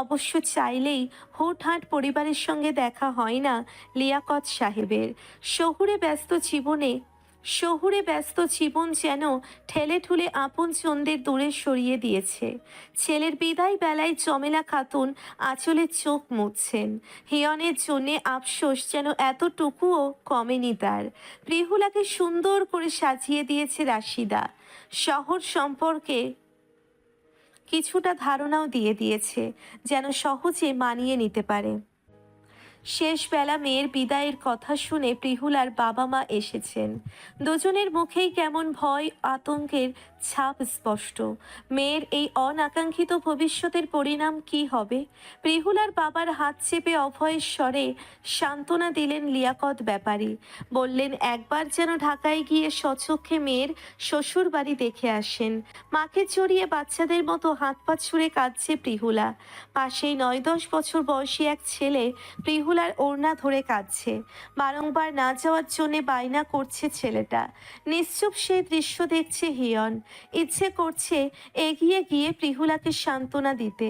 অবশ্য চাইলেই হুটহাট পরিবারের সঙ্গে দেখা হয় না লিয়াকত সাহেবের। শহুরে ব্যস্ত জীবন যেন ঠেলে ঠুলে আপনজনদের দূরে সরিয়ে দিয়েছে। ছেলের বিদায় বেলায় চমেলা খাতুন আঁচলে চোখ মুছছেন। হিয়নের জন্যে আফসোস যেন এতটুকুও কমেনি তার। প্রিহুলাকে সুন্দর করে সাজিয়ে দিয়েছে রাশিদা। শহর সম্পর্কে কিছুটা ধারণাও দিয়ে দিয়েছে যেন সহজে মানিয়ে নিতে পারে। শেষ বেলা মেয়ের বিদায়ের কথা শুনে প্রিহুলার বাবা মা এসেছেন। দুজনের মুখেই কেমন ভয় আতঙ্কের ছাপ স্পষ্ট। মেয়ের এই অনাকাঙ্ক্ষিত ভবিষ্যতের পরিণাম কি হবে? প্রিহুলার বাবার হাত চেপে অভয়ের স্বরে সান্ত্বনা দিলেন লিয়াকত ব্যাপারী। বললেন একবার যেন ঢাকায় গিয়ে স্বচক্ষে মেয়ের শ্বশুর বাড়ি দেখে আসেন। মাকে জড়িয়ে বাচ্চাদের মতো হাত পা ছুঁড়ে কাঁদছে প্রিহুলা। পাশেই 9-10 বছর বয়সী এক ছেলে প্রিহুলার ওড়না ধরে কাঁদছে। বারংবার না যাওয়ার জন্য বায়না করছে ছেলেটা। নিশ্চুপ সেই দৃশ্য দেখছে হিয়ন। ইচ্ছে করছে এগিয়ে গিয়ে প্রিহুলাকে সান্ত্বনা দিতে।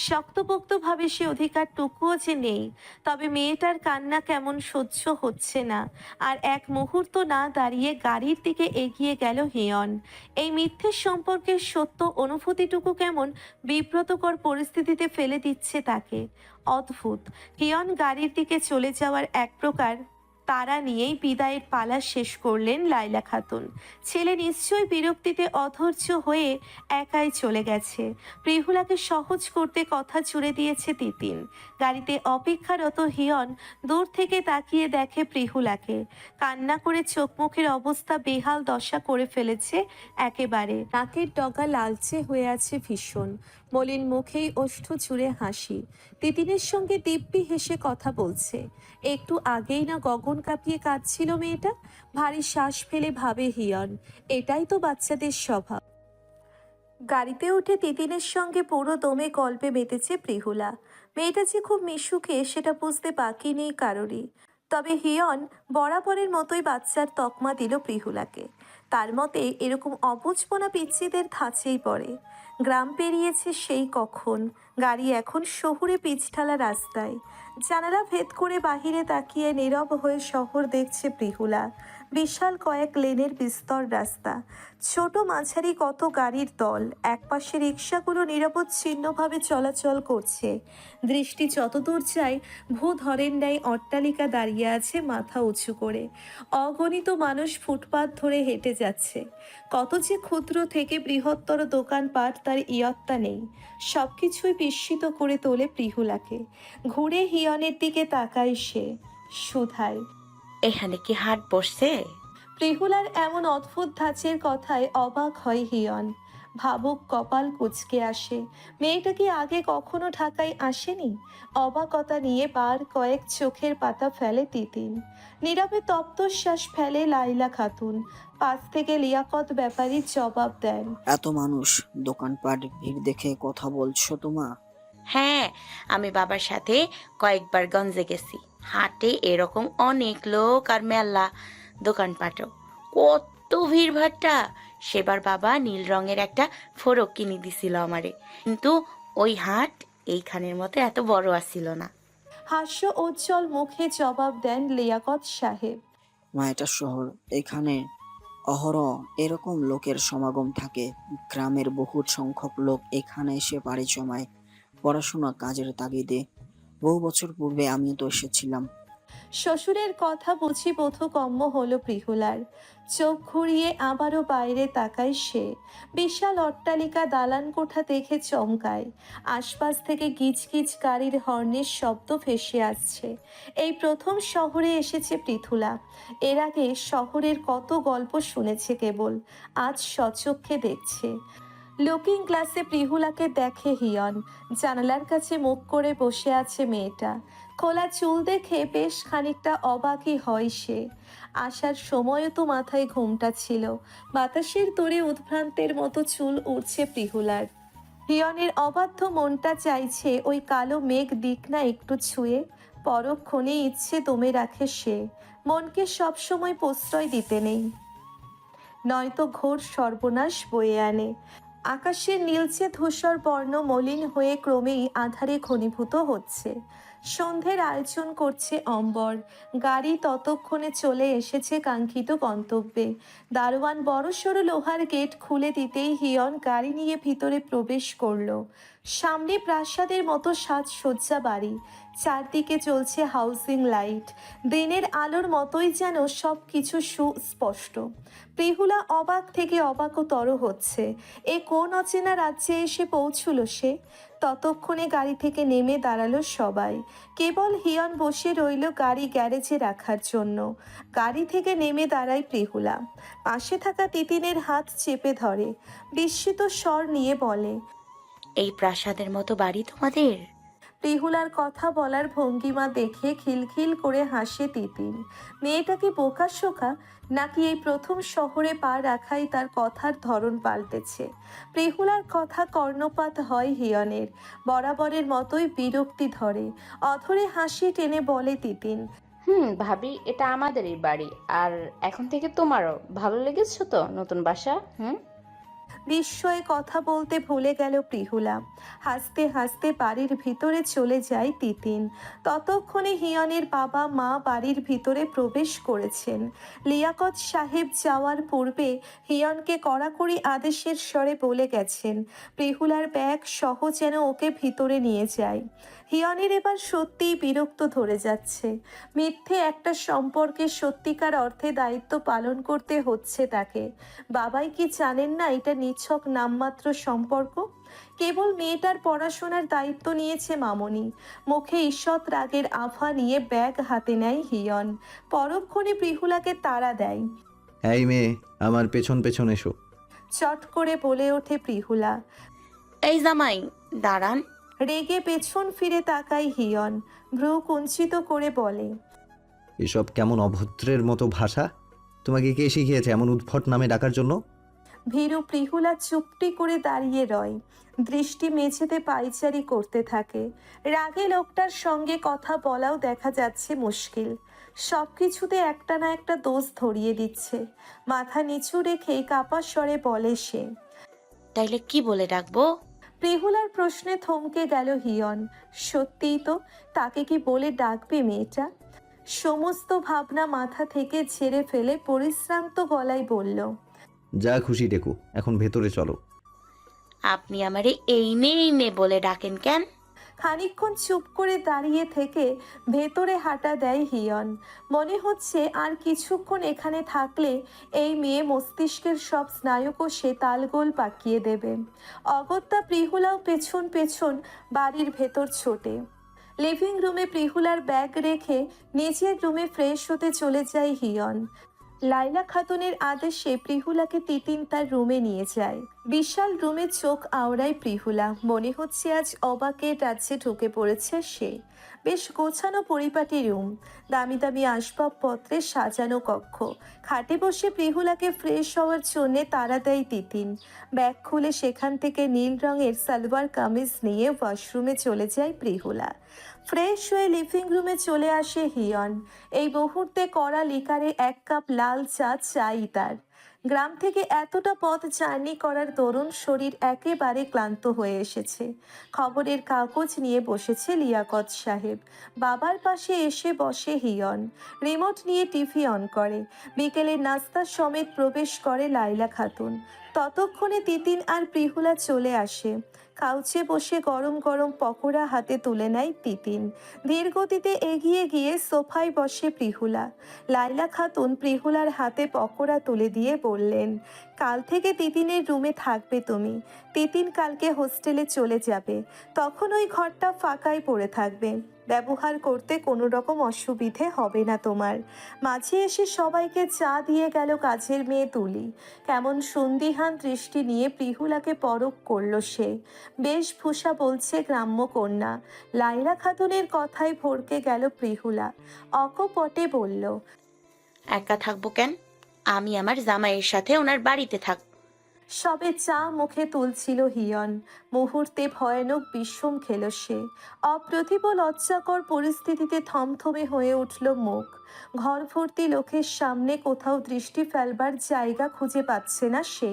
শক্তপোক্তভাবে সে অধিকারটুকুও যে নেই। তবে মেয়েটার কান্না কেমন সহ্য হচ্ছে না। আর এক মুহূর্ত না দাঁড়িয়ে গাড়ির দিকে এগিয়ে গেল হিয়ন। এই মিথ্যে সম্পর্কের সত্য অনুভূতিটুকু কেমন বিব্রতকর পরিস্থিতিতে ফেলে দিচ্ছে তাকে। অদ্ভুত। হিয়ন গাড়ির দিকে চলে যাওয়ার এক প্রকার তারা নিয়েই বিদায়ের পালা শেষ করলেন লাইলা খাতুন। ছেলে নিশ্চয়ই বিরক্তিতে অধৈর্য হয়ে একাই চলে গেছে। প্রিহুলাকে সহজ করতে কথা জুড়ে দিয়েছে তিতিন। গাড়িতে অপেক্ষারত হিয়ন দূর থেকে তাকিয়ে দেখে প্রিহুলাকে। কান্না করে চোখ মুখের অবস্থা বেহাল দশা করে ফেলেছে একেবারে। নাকের ডগা লালচে হয়ে আছে ভীষণ। মলিন মুখেই ওষ্ঠ জুড়ে হাসি। তিতিনের সঙ্গে দিব্যি হেসে কথা বলছে। একটু আগেই না গগন কাঁপিয়ে কাঁদছিল মেয়েটা। ভারী শ্বাস ফেলে ভাবে হিয়ন, এটাই তো বাচ্চাদের স্বভাব। গাড়িতে উঠে তিতিনের সঙ্গে পুরো দমে গল্পে মেতেছে প্রিহুলা। মেয়েটা যে খুব মিশুকে সেটা বুঝতে বাকি নেই কারোরই। তবে হিয়ন বরাবরের মতোই বাচ্চার তকমা দিল প্রিহুলাকে। তার মতে এরকম অবুঝপনা পিচ্চিদের ধাঁচেই পড়ে। গ্রাম পেরিয়েছে সেই কখন, গাড়ি এখন শহুরে পিচঢালা রাস্তায়। জানালা ভেদ করে বাহিরে তাকিয়ে নীরব হয়ে শহর দেখছে প্রিহুলা। বিশাল কয়েক লেনের বিস্তর রাস্তা, ছোট মাঝারি কত গাড়ির দল। একপাশে রিক্সাগুলো নিরবচ্ছিন্নভাবে চলাচল করছে। দৃষ্টি যতদূর যায় ভূধরের ন্যায় অট্টালিকা দাঁড়িয়ে আছে মাথা উঁচু করে। অগণিত মানুষ ফুটপাত ধরে হেঁটে যাচ্ছে। কত যে ক্ষুদ্র থেকে বৃহত্তর দোকানপাট তার ইয়ত্তা নেই। সবকিছুই বিস্মিত করে তোলে প্রিহুলাকে। ঘুরে হিয়নের দিকে তাকায় সে, সুধায়, এখানে কি হাট বসছে? প্রিহুলার এমন অদ্ভুত ধাঁচের কথায় অবাক হয় হিয়ন। ভাবুক কপাল কুঁচকে আসে। মেয়েটা কি আগে কখনো ঢাকায় আসেনি? অবাকতা নিয়ে বার কয়েক চোখের পাতা ফেলে তিতিন। নীরবে তপ্তশ্বাস ফেলে লাইলা খাতুন। পাশ থেকে লিয়াকত ব্যাপারী জবাব দেন, এত মানুষ, দোকানপাট, ভিড় দেখে কথা বলছো তোমা? হ্যাঁ, আমি বাবার সাথে কয়েকবার গঞ্জে গেছি। হাটে এরকম অনেক লোক আর মেলা দোকানপাটও। কত ভিড় ভাট্টা। সেবার বাবা নীল রঙের একটা ফোরক কিনে দিছিল আমারে, কিন্তু ওই হাট এইখানের মতো এত বড় আসছিল না। হাস্য উজ্জ্বল মুখে জবাব দেন লিয়াকত সাহেব, মা, এটা শহর, এখানে অহরহ এরকম লোকের সমাগম থাকে। গ্রামের বহু সংখ্যক লোক এখানে এসে পাড়ি জমায় পড়াশোনা কাজের তাগিদে। বহু বছর পূর্বে আমিও তো এসেছিলাম। শ্বশুরের কথা বুঝি বোধগম্য হলো প্রিহুলার। চোখ ঘুরিয়ে আবারও বাইরে তাকায় সে। বিশাল অট্টালিকা দালান কোঠা দেখে চমকায়। আশপাশ থেকে গিজগিজ গাড়ির হর্নের শব্দ ভেসে আসছে। এই প্রথম শহরে এসেছে পৃথুলা। এর আগে শহরের কত গল্প শুনেছে কেবল, আজ স্বচক্ষে দেখছে। লুকিং গ্লাসে প্রিহুলাকে দেখে হিয়ন। জানালার কাছে মুখ করে বসে আছে মেয়েটা। খোলা চুল দেখে বেশ খানিকটা অবাকই হয় সে। আসার সময়ও তো মাথায় ঘোমটা ছিল। বাতাসের তোড়ে উদ্ভ্রান্তের মতো চুল উড়ছে প্রিহুলার। হিয়নের অবাধ্য মনটা চাইছে ওই কালো মেঘ দিক না একটু ছুঁয়ে। পরক্ষণে ইচ্ছে দমে রাখে সে। মনকে সবসময় প্রশ্রয় দিতে নেই, নয়তো ঘোর সর্বনাশ বয়ে আনে। আকাশের নীলচে ধূসর বর্ণ মলিন হয়ে ক্রমেই আধারে ঘনীভূত হচ্ছে। সন্ধ্যের আয়োজন করছে অম্বর। গাড়ি ততক্ষণে চলে এসেছে কাঙ্ক্ষিত গন্তব্যে। দারোয়ান বড়সড় লোহার গেট খুলে দিতেই হিয়ন গাড়ি নিয়ে ভিতরে প্রবেশ করলো। সামনে প্রাসাদের মতো সাজসজ্জা বাড়ি। চারদিকে চলছে হাউজিং লাইট। দিনের আলোর মতোই যেন সব কিছু সুস্পষ্ট। প্রিহুলা অবাক থেকে অবাকতর হচ্ছে। এ কোন অচেনা রাজ্যে এসে পৌঁছল সে? ততক্ষণে গাড়ি থেকে নেমে দাঁড়ালো সবাই। কেবল হিয়ন বসে রইল গাড়ি গ্যারেজে রাখার জন্য। গাড়ি থেকে নেমে দাঁড়ায় প্রিহুলা। পাশে থাকা তিতিনের হাত চেপে ধরে। বিস্মিত স্বর নিয়ে বলে, এই প্রাসাদের মতো বাড়ি তোমাদের? প্রিহুলার কথা বলার ভঙ্গিমা দেখে খিলখিল করে হাসে তিতিন। মেয়েটা কি বোকা শোকা, নাকি এই প্রথম শহরে পা রাখাই তার কথার ধরন পাল্টেছে? প্রিহুলার কথা কর্ণপাত হয় হিয়নের। বরাবরের মতোই বিরক্তি ধরে। অধরে হাসি টেনে বলে তিতিন, ভাবি, এটা আমাদেরই বাড়ি। আর এখন থেকে তোমারও ভালো লেগেছে তো নতুন বাসা? বিস্ময়ে কথা বলতে ভুলে গেল প্রিহুলা। হাসতে হাসতে বাড়ির ভিতরে চলে যায় তিতিন। ততক্ষণে হিয়নের বাবা মা বাড়ির ভিতরে প্রবেশ করেছেন। লিয়াকত সাহেব যাওয়ার পূর্বে হিয়নকে কড়াকড়ি আদেশের স্বরে বলে গেছেন প্রিহুলার ব্যাগ সহ যেন ওকে ভিতরে নিয়ে যায়। হিয়নের এবার সত্যিই বিরক্ত ধরে যাচ্ছে। মিথ্যে একটা সম্পর্কে সত্যিকার অর্থে দায়িত্ব পালন করতে হচ্ছে তাকে। বাবাই কি জানেন না এটা নিছক নামমাত্র সম্পর্ক? কেবল মেয়েটার পড়াশোনার দায়িত্ব নিয়েছে মামনি। মুখে ঈষৎ রাগের আভা নিয়ে ব্যাগ হাতে নেয় হিয়ন। পরক্ষণে প্রিহুলাকে তাড়া দেয়, এই মেয়ে, আমার পেছন পেছন এসো। চট করে বলে ওঠে প্রিহুলা। এই জামাই দাঁড়ান। রেগে পেছন ফিরে তাকায় হিয়ন। ভ্রু কুঞ্চিত করে বলে, এসব কেমন অভদ্রের মতো ভাষা? তোমাকে কে শিখিয়েছে এমন উদ্ভট নামে ডাকার জন্য? ভীরু প্রিহুলা চুপটি করে দাঁড়িয়ে রয়। দৃষ্টি মেঝেতে পায়চারি করতে থাকে। রাগে লোকটার সঙ্গে কথা বলাও দেখা যাচ্ছে মুশকিল। সব কিছুতে একটা না একটা দোষ ধরিয়ে দিচ্ছে। মাথা নিচু রেখে কাপা স্বরে বলে সে, তাইলে কি বলে ডাকবো? প্রিহুলার প্রশ্নে থমকে গেল হিয়ন। সত্যিই তো, তাকে কি বলে ডাকবে মেয়েটা? সমস্ত ভাবনা মাথা থেকে ঝেড়ে ফেলে পরিশ্রান্ত গলায় বলল, যা খুশি ডেকো, এখন ভেতরে চলো। আপনি আমারে এই নে বলে ডাকেন কেন? খানিকক্ষণ চুপ করে দাঁড়িয়ে থেকে ভেতরে হাঁটা দেয় হিয়ন। মনে হচ্ছে আর কিছুক্ষণ এখানে থাকলে এই মেয়ে মস্তিষ্কের সব স্নায়ুকোষে তালগোল পাকিয়ে দেবে। অগত্যা প্রিহুলাও পেছন পেছন বাড়ির ভেতর ছোটে। লিভিং রুমে প্রিহুলার ব্যাগ রেখে নিজের রুমে ফ্রেশ হতে চলে যায় হিয়ন। লাইলা খাতুনের আদেশে প্রিহুলাকে তিতিন তার রুমে নিয়ে যায়। বিশাল রুমে চোখ আওড়ায় প্রিহুলা। মনে হচ্ছে আজ অবাকের রাজ্যে ঢুকে পড়েছে সে। বেশ গোছানো পরিপাটি রুম, দামি দামি আসবাবপত্রে সাজানো কক্ষ। খাটে বসে প্রিহুলাকে ফ্রেশ হওয়ার জন্যে তাড়া দেয় তিতিন। ব্যাগ খুলে সেখান থেকে নীল রঙের সালোয়ার কামিজ নিয়ে ওয়াশরুমে চলে যায় প্রিহুলা। ফ্রেশ হয়ে লিভিং রুমে চলে আসে হিয়ন। এই মুহূর্তে কড়া লিকারে 1 কাপ লাল চা চাই তার। গ্রাম থেকে এতটা পথ জার্নি করার দরুন শরীর একেবারে ক্লান্ত হয়ে এসেছে। খবরের কাগজ নিয়ে বসেছে লিয়াকত সাহেব। বাবার পাশে এসে বসে হিয়ন। রিমোট নিয়ে টিভি অন করে। বিকেলের নাস্তা সমেত প্রবেশ করে লাইলা খাতুন। ততক্ষণে তিতিন আর প্রিহুলা চলে আসে। কাউচে বসে গরম গরম পকোড়া হাতে তুলে নেয় তিতিন। ধীর গতিতে এগিয়ে গিয়ে সোফায় বসে প্রিহুলা। লাইলা খাতুন প্রিহুলার হাতে পকোড়া তুলে দিয়ে বললেন, কাল থেকে তিতিনের রুমে থাকবে তুমি। তিতিন কালকে হোস্টেলে চলে যাবে। তখন ওই ঘরটা ফাঁকাই পড়ে থাকবে। ব্যবহার করতে কোনো রকম অসুবিধে হবে না তোমার। মাঝে এসে সবাইকে চা দিয়ে গেল কাজের মেয়ে তুলি। কেমন সন্দিহান দৃষ্টি নিয়ে প্রিহুলাকে পরখ করলো সে। বেশভূষা বলছে গ্রাম্য কন্যা। লাইলা খাতুনের কথায় ভড়কে গেল প্রিহুলা। অকপটে বলল, একা থাকবো কেন? আমি আমার জামাইয়ের সাথে ওনার বাড়িতে থাকবো। সবে চা মুখে তুলছিল হিয়ন, মুহূর্তে ভয়ানক বিষম খেল সে। অপ্রতিভ লজ্জাকর পরিস্থিতিতে থমথমে হয়ে উঠল মুখ। ঘর ভর্তি লোকের সামনে কোথাও দৃষ্টি ফেলবার জায়গা খুঁজে পাচ্ছে না সে।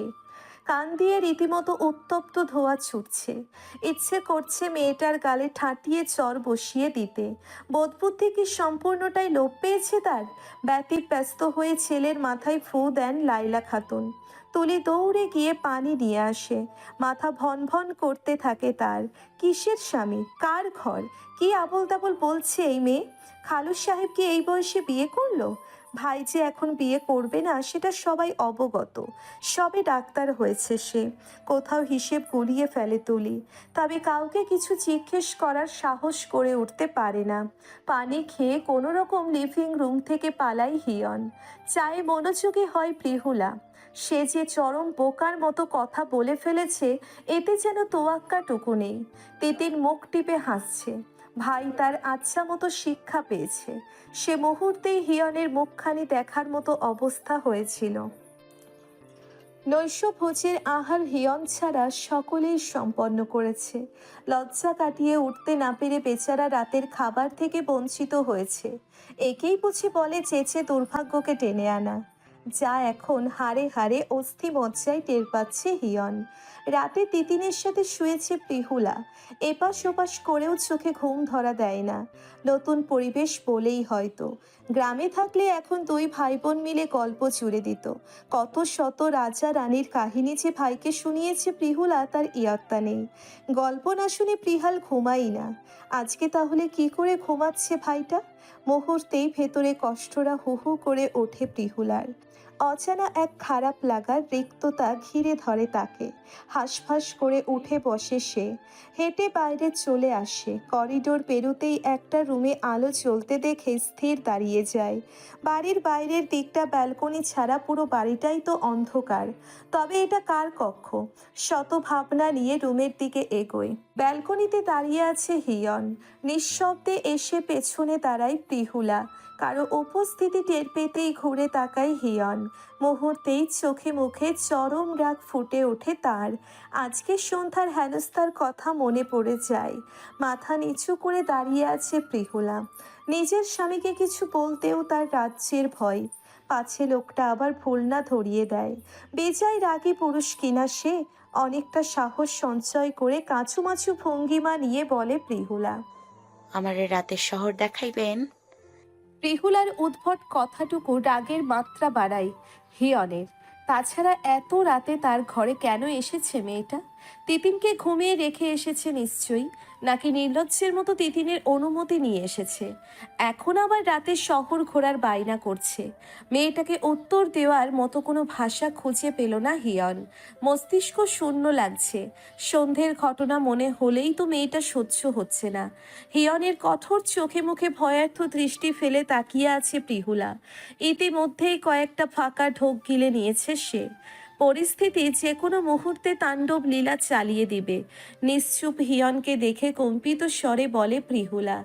কান দিয়ে রীতিমতো উত্তপ্ত ধোঁয়া ছুটছে। ইচ্ছে করছে মেয়েটার গালে ঠাঁটিয়ে চর বসিয়ে দিতে। বোধবুদ্ধি কি সম্পূর্ণটাই লোপ পেয়েছে তার? ব্যতিব্যস্ত হয়ে ছেলের মাথায় ফু দেন লাইলা খাতুন। তুলি দৌড়ে গিয়ে পানি নিয়ে আসে। মাথা ভন ভন করতে থাকে তার। কিসের স্বামী? কার ঘর? কি আবোল তাবোল বলছে এই মেয়ে? খালুস সাহেব কি এই বয়সে বিয়ে করলো? ভাই যে এখন বিয়ে করবে না সেটা সবাই অবগত। সবে ডাক্তার হয়েছে সে। কোথাও হিসেব গুলিয়ে ফেলে তুলি। তবে কাউকে কিছু জিজ্ঞেস করার সাহস করে উঠতে পারে না। পানি খেয়ে কোনো রকম লিভিং রুম থেকে পালাই হিয়ন। চায়ে মনোযোগী হয় প্রিহুলা। সে যে চরম বোকার মতো কথা বলে ফেলেছে এতে যেন তোয়াক্কাটুকু নেই। তিতির মুখ টিপে হাসছে। ভাই তার আচ্ছা মতো শিক্ষা পেয়েছে। সে মুহূর্তেই হিয়নের মুখখানি দেখার মতো অবস্থা হয়েছিল। নৈশভোজের আহার হিয়ন ছাড়া সকলেই সম্পন্ন করেছে। লজ্জা কাটিয়ে উঠতে না পেরে বেচারা রাতের খাবার থেকে বঞ্চিত হয়েছে। একেই বুঝি বলে চেঁচে দুর্ভাগ্যকে টেনে আনা। যা এখন হাড়ে হাড়ে অস্থি মজ্জায় টের পাচ্ছে হিয়ন। রাতে তিতিনের সাথে শুয়েছে প্রিহুলা। এপাশ ওপাশ করেও চোখে ঘুম ধরা দেয় না। নতুন পরিবেশ বলেই হয়তো। গ্রামে থাকলে এখন দুই ভাই বোন মিলে গল্প জুড়ে দিত। কত শত রাজা রানীর কাহিনী যে ভাইকে শুনিয়েছে প্রিহুলা তার ইয়ত্তা নেই। গল্প না শুনে প্রিহাল ঘুমাই না। আজকে তাহলে কি করে ঘুমাচ্ছে ভাইটা? মুহূর্তেই ভেতরে কষ্টরা হু হু করে ওঠে প্রিহুলার। অজানা এক খারাপ লাগার রিক্ততা ঘিরে ধরে তাকে। হাঁসফাঁস করে উঠে বসে সে। হেঁটে বাইরে চলে আসে। করিডোর পেরুতেই একটা রুমে আলো জ্বলতে দেখে স্থির দাঁড়িয়ে যায়। বাড়ির বাইরের দিকটা ব্যালকনি ছাড়া পুরো বাড়িটাই তো অন্ধকার। তবে এটা কার কক্ষ? শত ভাবনা নিয়ে রুমের দিকে এগোয়। ব্যালকনিতে দাঁড়িয়ে আছে হিয়ন। নিঃশব্দে এসে পেছনে দাঁড়ায় প্রিহুলা। কারো উপস্থিতি টের পেতেই ঘুরে তাকায় হিয়ন। মুহূর্তেই চোখে মুখে চরম রাগ ফুটে ওঠে তার। আজকে সন্ধ্যার হেনস্থার কথা মনে পড়ে যায়। মাথা নিচু করে দাঁড়িয়ে আছে প্রিহুলা। নিজের স্বামীকে কিছু বলতেও তার রাজ্যের ভয়। পাছে লোকটা আবার ভুল না ধরিয়ে দেয়। বেজায় রাগী পুরুষ কিনা সে। অনেকটা সাহস সঞ্চয় করে কাঁচুমাচু ভঙ্গিমা নিয়ে বলে প্রিহুলা, আমারে রাতের শহর দেখাইবেন? প্রিহুলার উদ্ভট কথাটুকু রাগের মাত্রা বাড়ায় হিয়নের। তাছাড়া এত রাতে তার ঘরে কেন এসেছে মেয়েটা? তিতিনকে ঘুমিয়ে রেখে এসেছে নিশ্চয়ই, নাকি নির্লজ্জের মতো তিতিনের অনুমতি নিয়ে এসেছে। এখন আবার রাতে শহর ঘোরার বায়না করছে। মেয়েটাকে উত্তর দেওয়ার মতো কোনো ভাষা খুঁজে পেল না হিয়ন। মস্তিষ্ক শূন্য লাগছে। সন্ধ্যের ঘটনা মনে হলেই তো মেয়েটা সহ্য হচ্ছে না। হিয়নের কঠোর চোখে মুখে ভয়ার্থ দৃষ্টি ফেলে তাকিয়ে আছে প্রিহুলা। ইতিমধ্যেই কয়েকটা ফাঁকা ঢোক গিলে নিয়েছে সে। পরিস্থিতি যে কোনো মুহূর্তে তাণ্ডব লীলা চালিয়ে দিবে। নিশ্চুপ হিয়নকে দেখে কম্পিত স্বরে বলে প্রিহুলা,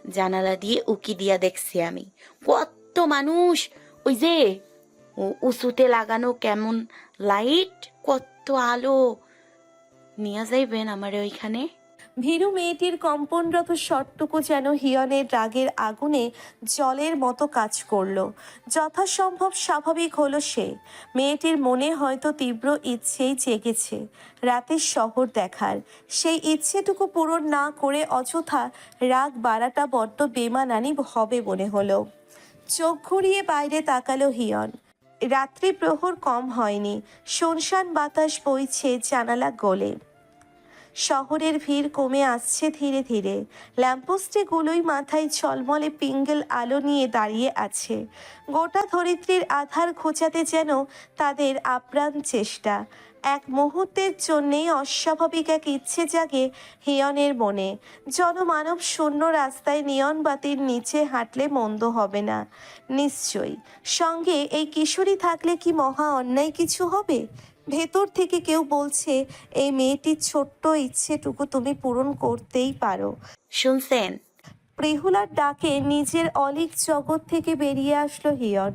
জানালা দিয়ে উকি দিয়া দেখছি আমি। কত মানুষ! ওই যে উঁচুতে লাগানো কেমন লাইট, কত আলো! নিয়ে যাইবেন আমারে ওইখানে? ভীরু মেয়েটির কম্পনরত স্বরটুকু যেন হিয়নের রাগের আগুনে জলের মতো কাজ করলো। যথাসম্ভব স্বাভাবিক হলো সে। মেয়েটির মনে হয়তো তীব্র ইচ্ছেই জেগেছে রাতের শহর দেখার। সেই ইচ্ছেটুকু পূরণ না করে অযথা রাগ বাড়াটা বড্ড বেমানানি হবে মনে হলো। চোখ ঘুরিয়ে বাইরে তাকালো হিয়ন। রাত্রি প্রহর কম হয়নি, শুনশান বাতাস বইছে জানালা গলে। শহরের ভিড় কমে আসছে ধীরে ধীরে। ল্যাম্পপোস্টেগুলোই মাথায় ঝলমলে পিঙ্গল আলো নিয়ে দাঁড়িয়ে আছে। গোটা ধরিত্রীর আধার খোঁচাতে যেন তাদের আপ্রাণ চেষ্টা। এক মুহূর্তের জন্যেই অস্বাভাবিক এক ইচ্ছে জাগে হিয়নের মনে। জনমানব শূন্য রাস্তায় নিয়ন বাতির নিচে হাঁটলে মন্দ হবে না নিশ্চয়ই। সঙ্গে এই কিশোরী থাকলে কি মহা অন্যায় কিছু হবে? ভেতর থেকে কেউ বলছে এই মেয়েটির ছোট্ট ইচ্ছেটুকু তুমি পূরণ করতেই পারো। শুনছেন? প্রিহুলার ডাকে নিজের অলিক জগৎ থেকে বেরিয়ে আসলো হিয়ন।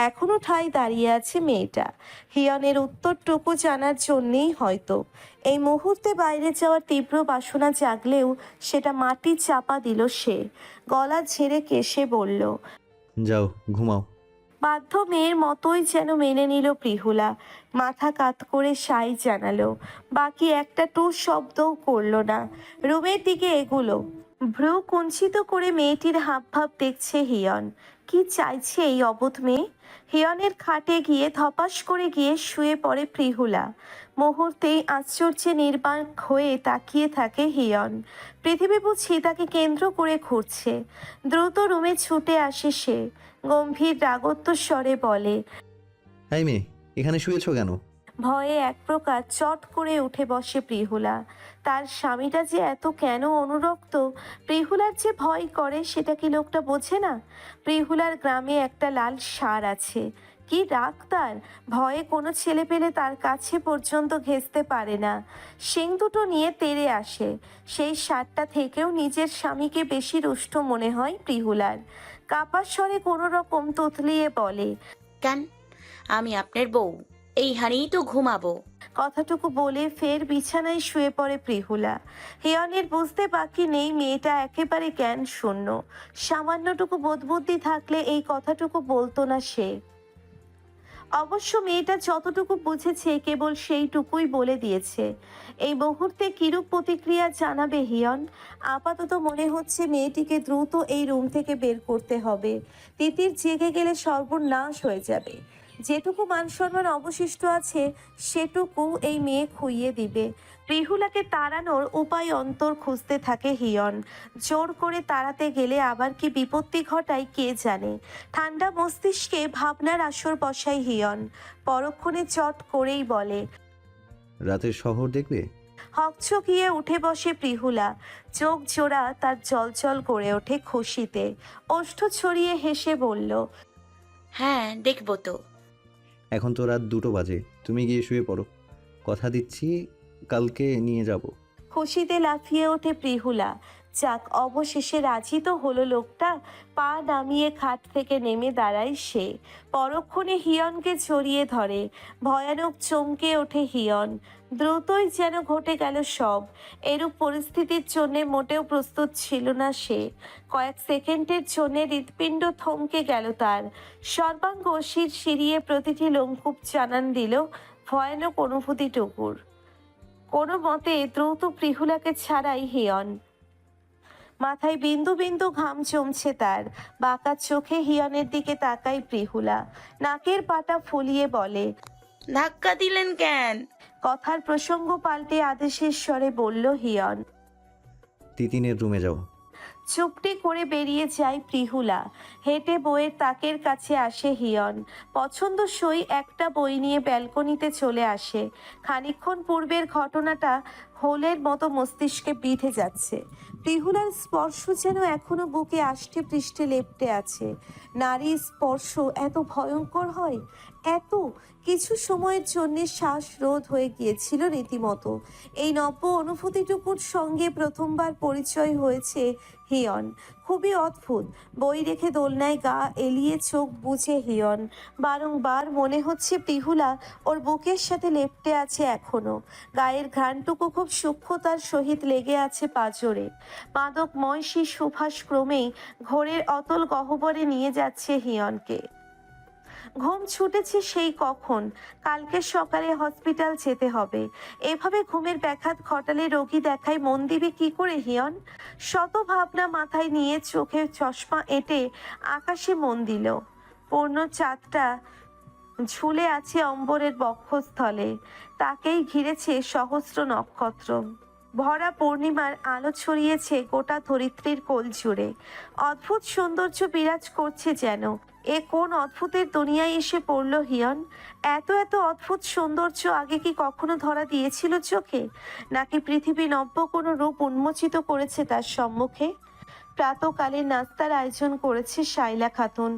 এখনো ঠায় দাঁড়িয়ে আছে মেয়েটা। হিয়নের উত্তরটুকু জানার জন্যেই হয়তো এই মুহূর্তে বাইরে যাওয়ার তীব্র বাসনা জাগলেও সেটা মাটি চাপা দিল সে। গলা ঝেড়ে কেশে বলল, যাও ঘুমাও। বাধ্য মেয়ের মতোই যেন মেনে নিল প্রিহুলা। মাথা কাত করে সাই জানালো, বাকি একটা টু শব্দও করলো না। রুমের দিকে এগুলো। ভ্রু কুঞ্চিত করে মেয়েটির হাবভাব দেখছে হিয়ন। কি চাইছে এই অবোধ মেয়ে? হিয়নের খাটে গিয়ে ধপাস করে গিয়ে শুয়ে পড়ে প্রিহুলা। মুহূর্তেই আশ্চর্যে নির্বাক হয়ে তাকিয়ে থাকে হিয়ন। পৃথিবী বুঝি তাকে কেন্দ্র করে ঘুরছে। দ্রুত রুমে ছুটে আসে সে। গম্ভীর রাগত্ব স্বরে বলে, এই মেয়ে, এখানে শুয়েছো কেন? ভয়ে এক প্রকার চট করে উঠে বসে প্রিহুলা। তার স্বামীটা যে এত কেন অনুরক্ত, প্রিহুলার যে ভয় করে সেটা কি লোকটা বোঝে না? প্রিহুলার গ্রামে একটা লাল ষাঁড় আছে। কি রাগ তার! ভয়ে কোনো ছেলে পেলে তার কাছে পর্যন্ত ঘেঁষতে পারে না। শিং দুটো নিয়ে তেড়ে আসে। সেই ষাঁড়টা থেকেও নিজের স্বামীকে বেশি রুষ্ট মনে হয় প্রিহুলার। কাপার স্বরে কোনো রকম তুতলিয়ে বলে, কেন? আমি আপনার বউ, এইখানেই তো ঘুমাবো। কথাটুকু বলে ফের বিছানায় শুয়ে পড়ে প্রিহুলা। হিয়নের বুঝতে বাকি নেই মেয়েটা একেবারে জ্ঞান শূন্য। সামান্যটুকু বোধবুদ্ধি থাকলে এই কথাটুকু বলতো না সে। অবশ্য মেয়েটা যতটুকু বুঝেছে কেবল সেইটুকুই বলে দিয়েছে। এই মুহূর্তে কিরূপ প্রতিক্রিয়া জানাবে হিয়ন? আপাতত মনে হচ্ছে মেয়েটিকে দ্রুত এই রুম থেকে বের করতে হবে। তিতির জেগে গেলে সর্বনাশ হয়ে যাবে। যেটুকু মান সম্মান অবশিষ্ট আছে সেটুকু এই মেয়ে খুইয়ে দিবে। প্রিহুলাকে তাড়ানোর উপায় অন্তর খুঁজতে থাকে হিয়ন। জোর করে তাড়াতে গেলে আবার কি বিপত্তি ঘটায় কে জানে। ঠান্ডা মস্তিষ্কে ভাবনার আসর বসায় হিয়ন। পরক্ষণে চট করেই বলে, রাতের শহর দেখবে? হকচকিয়ে উঠে বসে প্রিহুলা। চোখ জোড়া তার জলজল করে ওঠে খুশিতে। ওষ্ঠ ছড়িয়ে হেসে বলল, হ্যাঁ, দেখবো তো। এখন তো রাত 2টো বাজে, তুমি গিয়ে শুয়ে পড়ো। কথা দিচ্ছি কালকে নিয়ে যাব। খুশিতে লাফিয়ে ওঠে প্রিহুলা। যাক, অবশেষে রাজি তো হলো লোকটা। পা নামিয়ে খাট থেকে নেমে দাঁড়ায় সে। পরক্ষণে হিয়নকে জড়িয়ে ধরে। ভয়ানক চমকে ওঠে হিয়ন। দ্রুতই যেন ঘটে গেল সব। এরূপ পরিস্থিতির জন্যে মোটেও প্রস্তুত ছিল না সে। কয়েক সেকেন্ডের জন্যে হৃৎপিণ্ড থমকে গেল তার। সর্বাঙ্গ শিরশিরিয়ে প্রতিটি লোমকূপ জানান দিল ভয়ানক অনুভূতিটুকুর। কোনো মতে দ্রুত প্রিহুলাকে ছাড়াই হিয়ন। মাথায় বিন্দু বিন্দু ঘাম জমছে তার। বাঁকা চোখে হিয়নের দিকে তাকায় প্রিহুলা। নাকের পাটা ফুলিয়ে বলে, ধাক্কা দিলেন কেন? কথার প্রসঙ্গ পাল্টে আদেশের স্বরে বলল হিয়ন। তিতিনের রুমে যাও। চুপটি করে বেরিয়ে যায় প্রিহুলা। হেঁটে বইয়ের তাকের কাছে আসে হিয়ন। পছন্দসই একটা বই নিয়ে ব্যালকনিতে চলে আসে। খানিকক্ষণ পূর্বের ঘটনাটা হোলের মতো মস্তিষ্কে বিঁধে যাচ্ছে। প্রিহুলার স্পর্শ যেন এখনো বুকে আষ্টে পৃষ্ঠে লেপ্টে আছে। নারী স্পর্শ এত ভয়ঙ্কর হয়, এত! কিছু সময়ের জন্য শ্বাস রোধ হয়ে গিয়েছিল রীতিমতো। এই নব্য অনুভূতিটুকুর সঙ্গে প্রথমবার পরিচয় হয়েছে হিয়ন। খুবই অদ্ভুত। বই রেখে দোলনায় গা এলিয়ে চোখ বুজে হিয়ন। বারংবার মনে হচ্ছে প্রিহুলা ওর বুকের সাথে লেপ্টে আছে এখনো। গায়ের ঘ্রাণটুকু খুব সূক্ষ্মতার সহিত লেগে আছে পাঁজরে। মাদকময় সেই সুভাষ ক্রমেই ঘোরের অতল গহ্বরে নিয়ে যাচ্ছে হিয়নকে। ঘুম ছুটেছে সেই কখন। কালকে সকালে হসপিটাল যেতে হবে। এভাবে ঘুমের ব্যাঘাত ঘটালে রোগী দেখায় মন দিবে কি করে হিয়ন? শত ভাবনা মাথায় নিয়ে চোখে চশমা এঁটে আকাশে মন দিল। পূর্ণ চাঁদটা ঝুলে আছে অম্বরের বক্ষস্থলে, তাকেই ঘিরেছে সহস্র নক্ষত্র। ভরা পূর্ণিমার আলো ছড়িয়েছে গোটা ধরিত্রীর কোল জুড়ে। অদ্ভুত সৌন্দর্য বিরাজ করছে যেন। এ কোন অদ্ভুতের দুনিয়ায় এসে পড়ল হিয়ন? এত এত অদ্ভুত সৌন্দর্য আগে কি কখনো ধরা দিয়েছিল চোখে? নাকি পৃথিবী নব্য কোনো রূপ উন্মোচিত করেছে তার সম্মুখে? প্রাতকালের নাস্তার আয়োজন করেছে শাইলা খাতুন।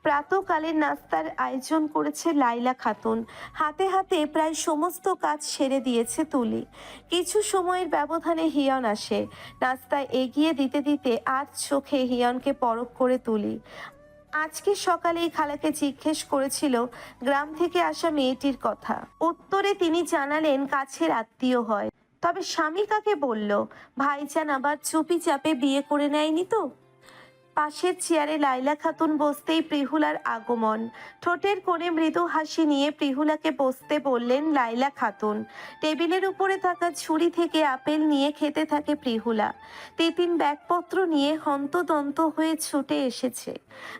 প্রাতকালের নাস্তার আয়োজন করেছে লাইলা খাতুন। হাতে হাতে প্রায় সমস্ত কাজ সেরে দিয়েছে তুলি। কিছু সময়ের ব্যবধানে হিয়ন আসে। নাস্তায় এগিয়ে দিতে দিতে আর চোখে হিয়নকে পরখ করে তুলি। আজকে সকালেই খালাকে জিজ্ঞেস করেছিল গ্রাম থেকে আসা মেয়েটির কথা। উত্তরে তিনি জানালেন কাছের আত্মীয় হয়। তবে স্বামী কাকে বলল? ভাইজান আবার চুপি চাপে বিয়ে করে নেয়নি তো? পাশের চেয়ারে লাইলা খাতুন বসতেই প্রিহুলার আগমন। ঠোঁটের কোণে মৃদু হাসি নিয়ে প্রিহুলাকে বসতে বললেন লাইলা খাতুন। টেবিলের উপরে থাকা ছুরি থেকে আপেল নিয়ে খেতে থাকে প্রিহুলা। তিতিন ব্যাগপত্র নিয়ে হন্তদন্ত হয়ে ছুটে এসেছে।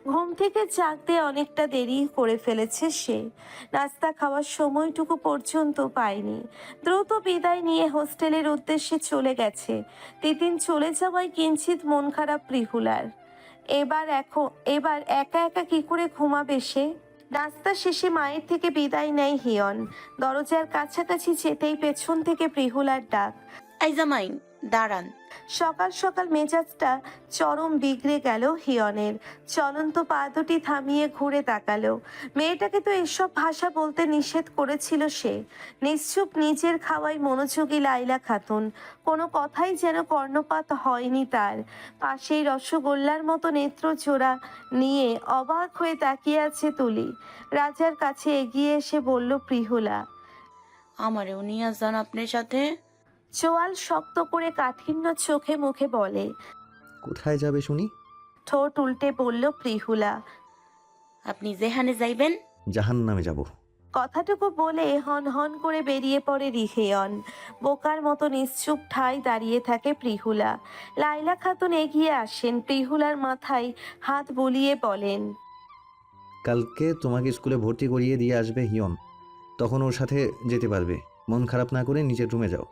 ঘুম থেকে জাগতে অনেকটা দেরি করে ফেলেছে সে। নাস্তা খাওয়ার সময়টুকু পর্যন্ত পায়নি। দ্রুত বিদায় নিয়ে হোস্টেলের উদ্দেশ্যে চলে গেছে। তিতিন চলে যাওয়ায় কিঞ্চিত মন খারাপ প্রিহুলার। এবার একা একা কি করে ঘুমাবে সে? নাস্তা শেষে মায়ের থেকে বিদায় নেয় হিয়ন। দরজার কাছাকাছি যেতেই পেছন থেকে প্রিহুলার ডাক। এই জামাই, দাঁড়ান। সকাল সকাল মেজাজটা চরম বিগড়ে গেল হিয়নের। চলন্ত পা দুটি থামিয়ে ঘুরে তাকালো। মেয়েটাকে তো এসব ভাষা বলতে নিষেধ করেছিল সে। নিশ্চুপ নিজের খাওয়ায় মনোযোগী লাইলা খাতুন। কোনো কথাই যেন কর্ণপাত হয়নি তার। পাশেই রসগোল্লার মতো নেত্র জোড়া নিয়ে অবাক হয়ে তাকিয়ে আছে তুলি। রাজার কাছে এগিয়ে এসে বলল প্রিহুলা। আমারেও নিয়ে যান আপনার সাথে। চোয়াল শক্ত করে কাঠিন্য চোখে মুখে বলে। কোথায় যাবে শুনি? ঠোঁট উল্টে বলল প্রিহুলা। আপনি যেখানে যাইবেন। জাহান্নামে যাব। কথাটুকু বলে হন হন করে বেরিয়ে পড়ে রিহেয়ন। বোকার মতো নিশ্চুপ ঠাই দাঁড়িয়ে থাকে প্রিহুলা। লাইলা খাতুন এগিয়ে আসেন, প্রিহুলার মাথায় হাত বুলিয়ে বলেন। কালকে তোমাকে স্কুলে ভর্তি করিয়ে দিয়ে আসবে হিয়ন, তখন ওর সাথে যেতে পারবে। মন খারাপ না করে নিজের রুমে যাও।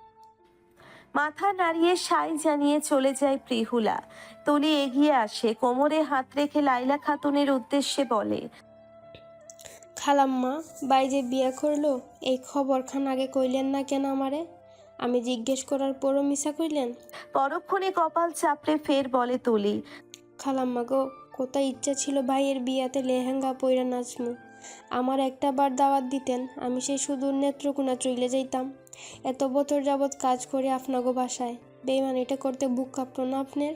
মাথা নাড়িয়ে সাই জানিয়ে চলে যায় প্রিহুলা। তুলি এগিয়ে আসে, কোমরে হাত রেখে লাইলা খাতুনের উদ্দেশ্যে বলে। খালাম্মা, বাই যে বিয়ে করলো, এই খবরখান আগে কইলেন না কেন আমারে? আমি জিজ্ঞেস করার পরও মিশা কইলেন। পরক্ষণে কপাল চাপড়ে ফের বলে তুলি। খালাম্মা গো, কোথায় ইচ্ছা ছিল ভাইয়ের বিয়াতে লেহেঙ্গা পইরা নাচমু। আমার একটা বার দাওয়াত দিতেন, আমি সেই সুদূর নেত্রকোনা চইলে যাইতাম। এত বছর যাবৎ কাজ করে আপনাগো বাসায় বেইমানিটা করতে বুক কাঁপতো না আপনার?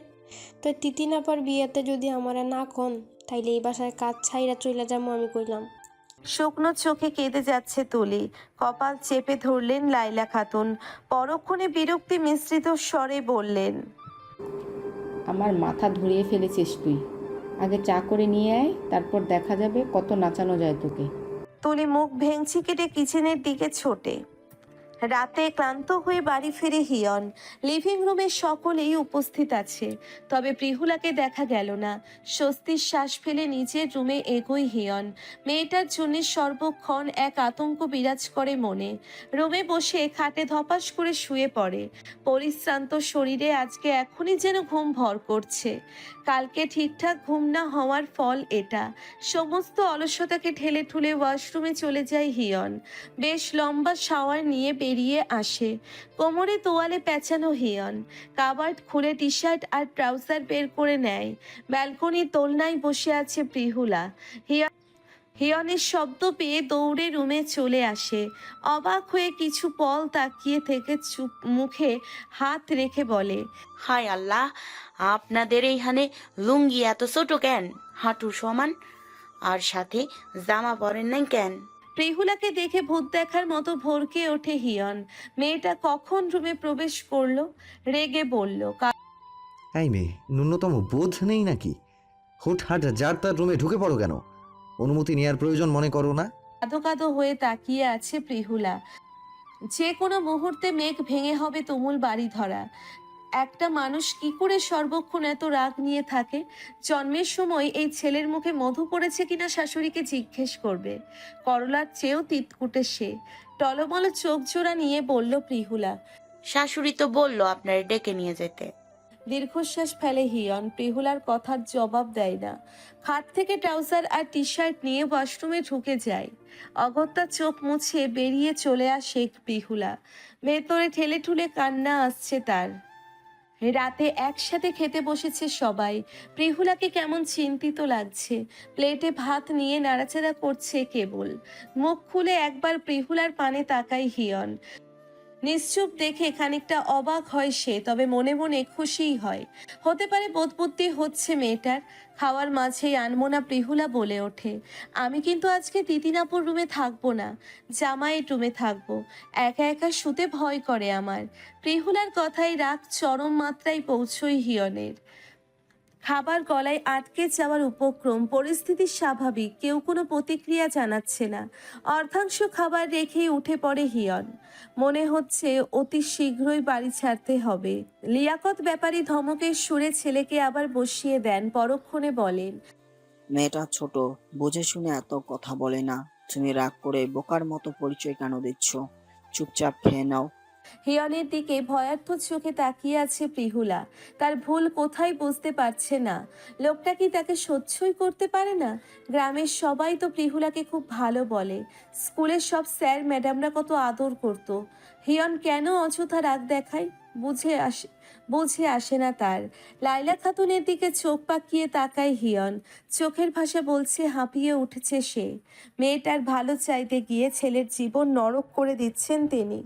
তো তিতিন আপার বিয়েতে যদি আমারে না কন, তাইলে এই বাসায় কাজ ছাইরা চইলা যাবো আমি কইলাম। শুকনো চোখে কেঁদে যাচ্ছে তুলি। কপাল চেপে ধরলেন লাইলা খাতুন। পরক্ষণে বিরক্তি মিশ্রিত স্বরে বললেন। আমার মাথা ধরিয়ে ফেলেছিস তুই। আগে চা করে নিয়ে আয়, তারপর দেখা যাবে কত নাচানো যায় তোকে। তুলি মুখ ভেঙচি কেটে কিচেনের দিকে ছোটে। রাতে ক্লান্ত হয়ে বাড়ি ফিরে হিয়ন। লিভিং রুমে সকলেই উপস্থিত আছে, তবে প্রিহুলাকে দেখা গেল না। স্বস্তির শ্বাস ফেলে নিজের রুমে এগোয় হিয়ন। মেয়েটার জন্য সর্বক্ষণ এক আতঙ্ক বিরাজ করে মনে। রুমে বসে খাটে ধপাস করে শুয়ে পড়ে। পরিশ্রান্ত শরীরে আজকে এখনই যেন ঘুম ভর করছে। কালকে ঠিকঠাক ঘুম না হওয়ার ফল এটা। সমস্ত অলসতাকে ঠেলে ঠুলে ওয়াশরুমে চলে যায় হিয়ন। বেশ লম্বা শাওয়ার নিয়ে এড়িয়ে আসে। কোমরে তোয়ালে পেঁচানো হিয়ন কাবার্ড খুলে টি শার্ট আর ট্রাউজার বের করে নেয়। ব্যালকনির দোলনায় বসে আছে প্রিহুলা। হিয়নের শব্দ পেয়ে দৌড়ে রুমে চলে আসে। অবাক হয়ে কিছু পল তাকিয়ে থেকে চুপ মুখে হাত রেখে বলে, হায় আল্লাহ, আপনাদের এইখানে লুঙ্গি এত ছোট কেন, হাঁটুর সমান? আর সাথে জামা পরেন নাই কেন? প্রিহুলাকে দেখে ভূত দেখার মতো ভরকে ওঠে হিয়ন। মেয়েটা কখন রুমে প্রবেশ করলো? রেগে বলল, এই মেয়ে, ন্যূনতম বোধ নেই নাকি? হুটহাট যার তার রুমে ঢুকে পড়ো কেন? অনুমতি নেওয়ার প্রয়োজন মনে করো না? কাঁদো কাঁদো হয়ে তাকিয়ে আছে প্রিহুলা। যে কোনো মুহূর্তে মেঘ ভেঙে হবে তুমুল বাড়ি ধরা। একটা মানুষ কি করে সর্বক্ষণ এত রাগ নিয়ে থাকে? জন্মের সময় এই ছেলের মুখে মধু পড়েছে কিনা শাশুড়িকে জিজ্ঞেস করবে। করলার চেয়েও তিতকুটে সে। টলমল চোখ জোড়া নিয়ে বলল প্রিহুলা। শাশুড়ি তো বললো আপনার ডেকে নিয়ে যেতে। দীর্ঘশ্বাস ফেলে হিয়ন। প্রিহুলার কথার জবাব দেয় না। খাট থেকে ট্রাউজার আর টি শার্ট নিয়ে ওয়াশরুমে ঢুকে যায়। অগত্যা চোখ মুছে বেরিয়ে চলে আসে প্রিহুলা। ভেতরে ঠেলে ঠুলে কান্না আসছে তার। রাতে একসাথে খেতে বসেছে সবাই। প্রিহুলাকে কেমন চিন্তিত লাগছে। প্লেটে ভাত নিয়ে নাড়াচাড়া করছে কেবল। মুখ খুলে একবার প্রিহুলার পানে তাকায় হিয়ন। নিশ্চুপ দেখে খানিকটা অবাক হয় সে, তবে মনে মনে খুশিই হয়। হতে পারে বোধবুদ্ধি হচ্ছে মেয়েটার। খাওয়ার মাঝেই আনমোনা প্রিহুলা বলে ওঠে, আমি কিন্তু আজকে তিতিনাপুর রুমে থাকবো না, জামাইয়ের রুমে থাকবো। একা একা শুতে ভয় করে আমার। প্রিহুলার কথায় রাগ চরম মাত্রায় পৌঁছয় হিয়নের। খাবার গলায় আটকে যাওয়ার উপক্রম। পরিস্থিতি স্বাভাবিক, কেউ কোনো প্রতিক্রিয়া জানাচ্ছে না। অর্ধাংশ খাবার রেখেই উঠে পড়ে হিয়ন। মনে হচ্ছে অতি শীঘ্রই বাড়ি ছাড়তে হবে। লিয়াকত ব্যাপারী ধমকের সুরে ছেলেকে আবার বসিয়ে দেন। পরক্ষণে বলেন, মেয়েটা ছোট, বুঝে শুনে এত কথা বলে না। তুমি রাগ করে বোকার মতো পরিচয় কেন দিচ্ছ? চুপচাপ খেয়ে নাও। হিয়নের দিকে ভয়ার্থ চোখে তাকিয়ে আছে প্রিহুলা। তার ভুল কোথায় বুঝতে পারছে না। লোকটা কি তাকে সহ্যই করতে পারে না? গ্রামের সবাই তো প্রিহুলাকে খুব ভালো বলে। স্কুলের সব স্যার ম্যাডামরা কত আদর করত। হিয়ন কেন অযথা রাগ দেখায়? বুঝে আসে না তার। লাইলা খাতুনের দিকে চোখ পাকিয়ে তাকায় হিয়ন। চোখের ভাষা বলছে হাঁপিয়ে উঠেছে সে। মেয়েটার ভালো চাইতে গিয়ে ছেলের জীবন নরক করে দিচ্ছেন তিনি।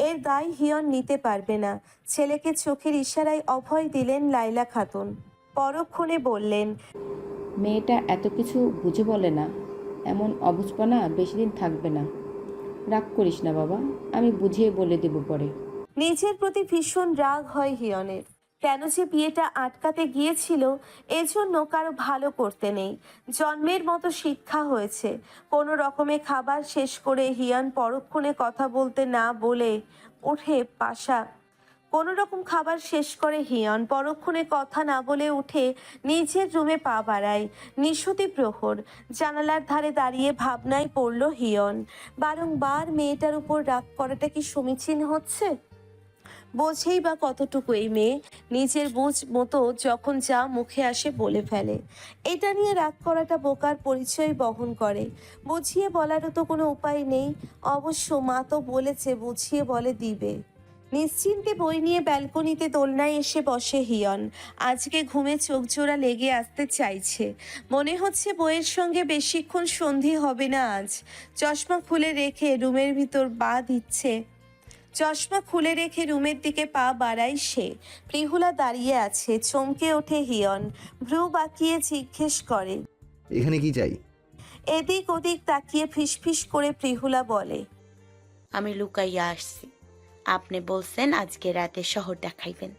এর দায় হিয়ন নিতে পারবে না। ছেলেকে চোখের ইশারায় অভয় দিলেন লাইলা খাতুন। পরক্ষণে বললেন, মেয়েটা এত কিছু বুঝে বলে না, এমন অবুঝপনা বেশি দিন থাকবে না। রাগ করিস না বাবা, আমি বুঝিয়ে বলে দেব পরে। নিজের প্রতি ভীষণ রাগ হয় হিয়নের। কেন যে বিয়েটা আটকাতে গিয়েছিল, এজন্য কারো ভালো করতে নেই। জন্মের মতো শিক্ষা হয়েছে। কোনো রকমে খাবার শেষ করে হিয়ন পরক্ষণে কথা বলতে না বলে উঠে কোনো রকম খাবার শেষ করে হিয়ন পরক্ষণে কথা না বলে উঠে নিজের রুমে পা বাড়ায়। নিশুতি প্রহর। জানালার ধারে দাঁড়িয়ে ভাবনায় পড়ল হিয়ন। বারংবার মেয়েটার উপর রাগ করাটা কি সমীচীন হচ্ছে? বোঝেই বা কতটুকু এই মেয়ে। নিজের বুঝ মতো যখন যা মুখে আসে বলে ফেলে। এটা নিয়ে রাগ করাটা বোকার পরিচয় বহন করে। বুঝিয়ে বলারও তো কোনো উপায় নেই। অবশ্য মা তো বলেছে বুঝিয়ে বলে দিবে। নিশ্চিন্তে বই নিয়ে ব্যালকনিতে দোলনায় এসে বসে হিয়ন। আজকে ঘুমে চোখ জোড়া লেগে আসতে চাইছে। মনে হচ্ছে বইয়ের সঙ্গে বেশিক্ষণ সন্ধি হবে না আজ। চশমা খুলে রেখে রুমের দিকে পা বাড়ায় সে। প্রিহুলা দাঁড়িয়ে আছে। চমকে ওঠে হিয়ন। ভ্রু বাঁকিয়ে জিজ্ঞেস করে, এখানে কি চাই? এদিক ওদিক তাকিয়ে ফিসফিস করে প্রিহুলা বলে, আমি লুকাইয়া আসছি। আপনি বলছেন আজকে রাতে শহর দেখাইবেন।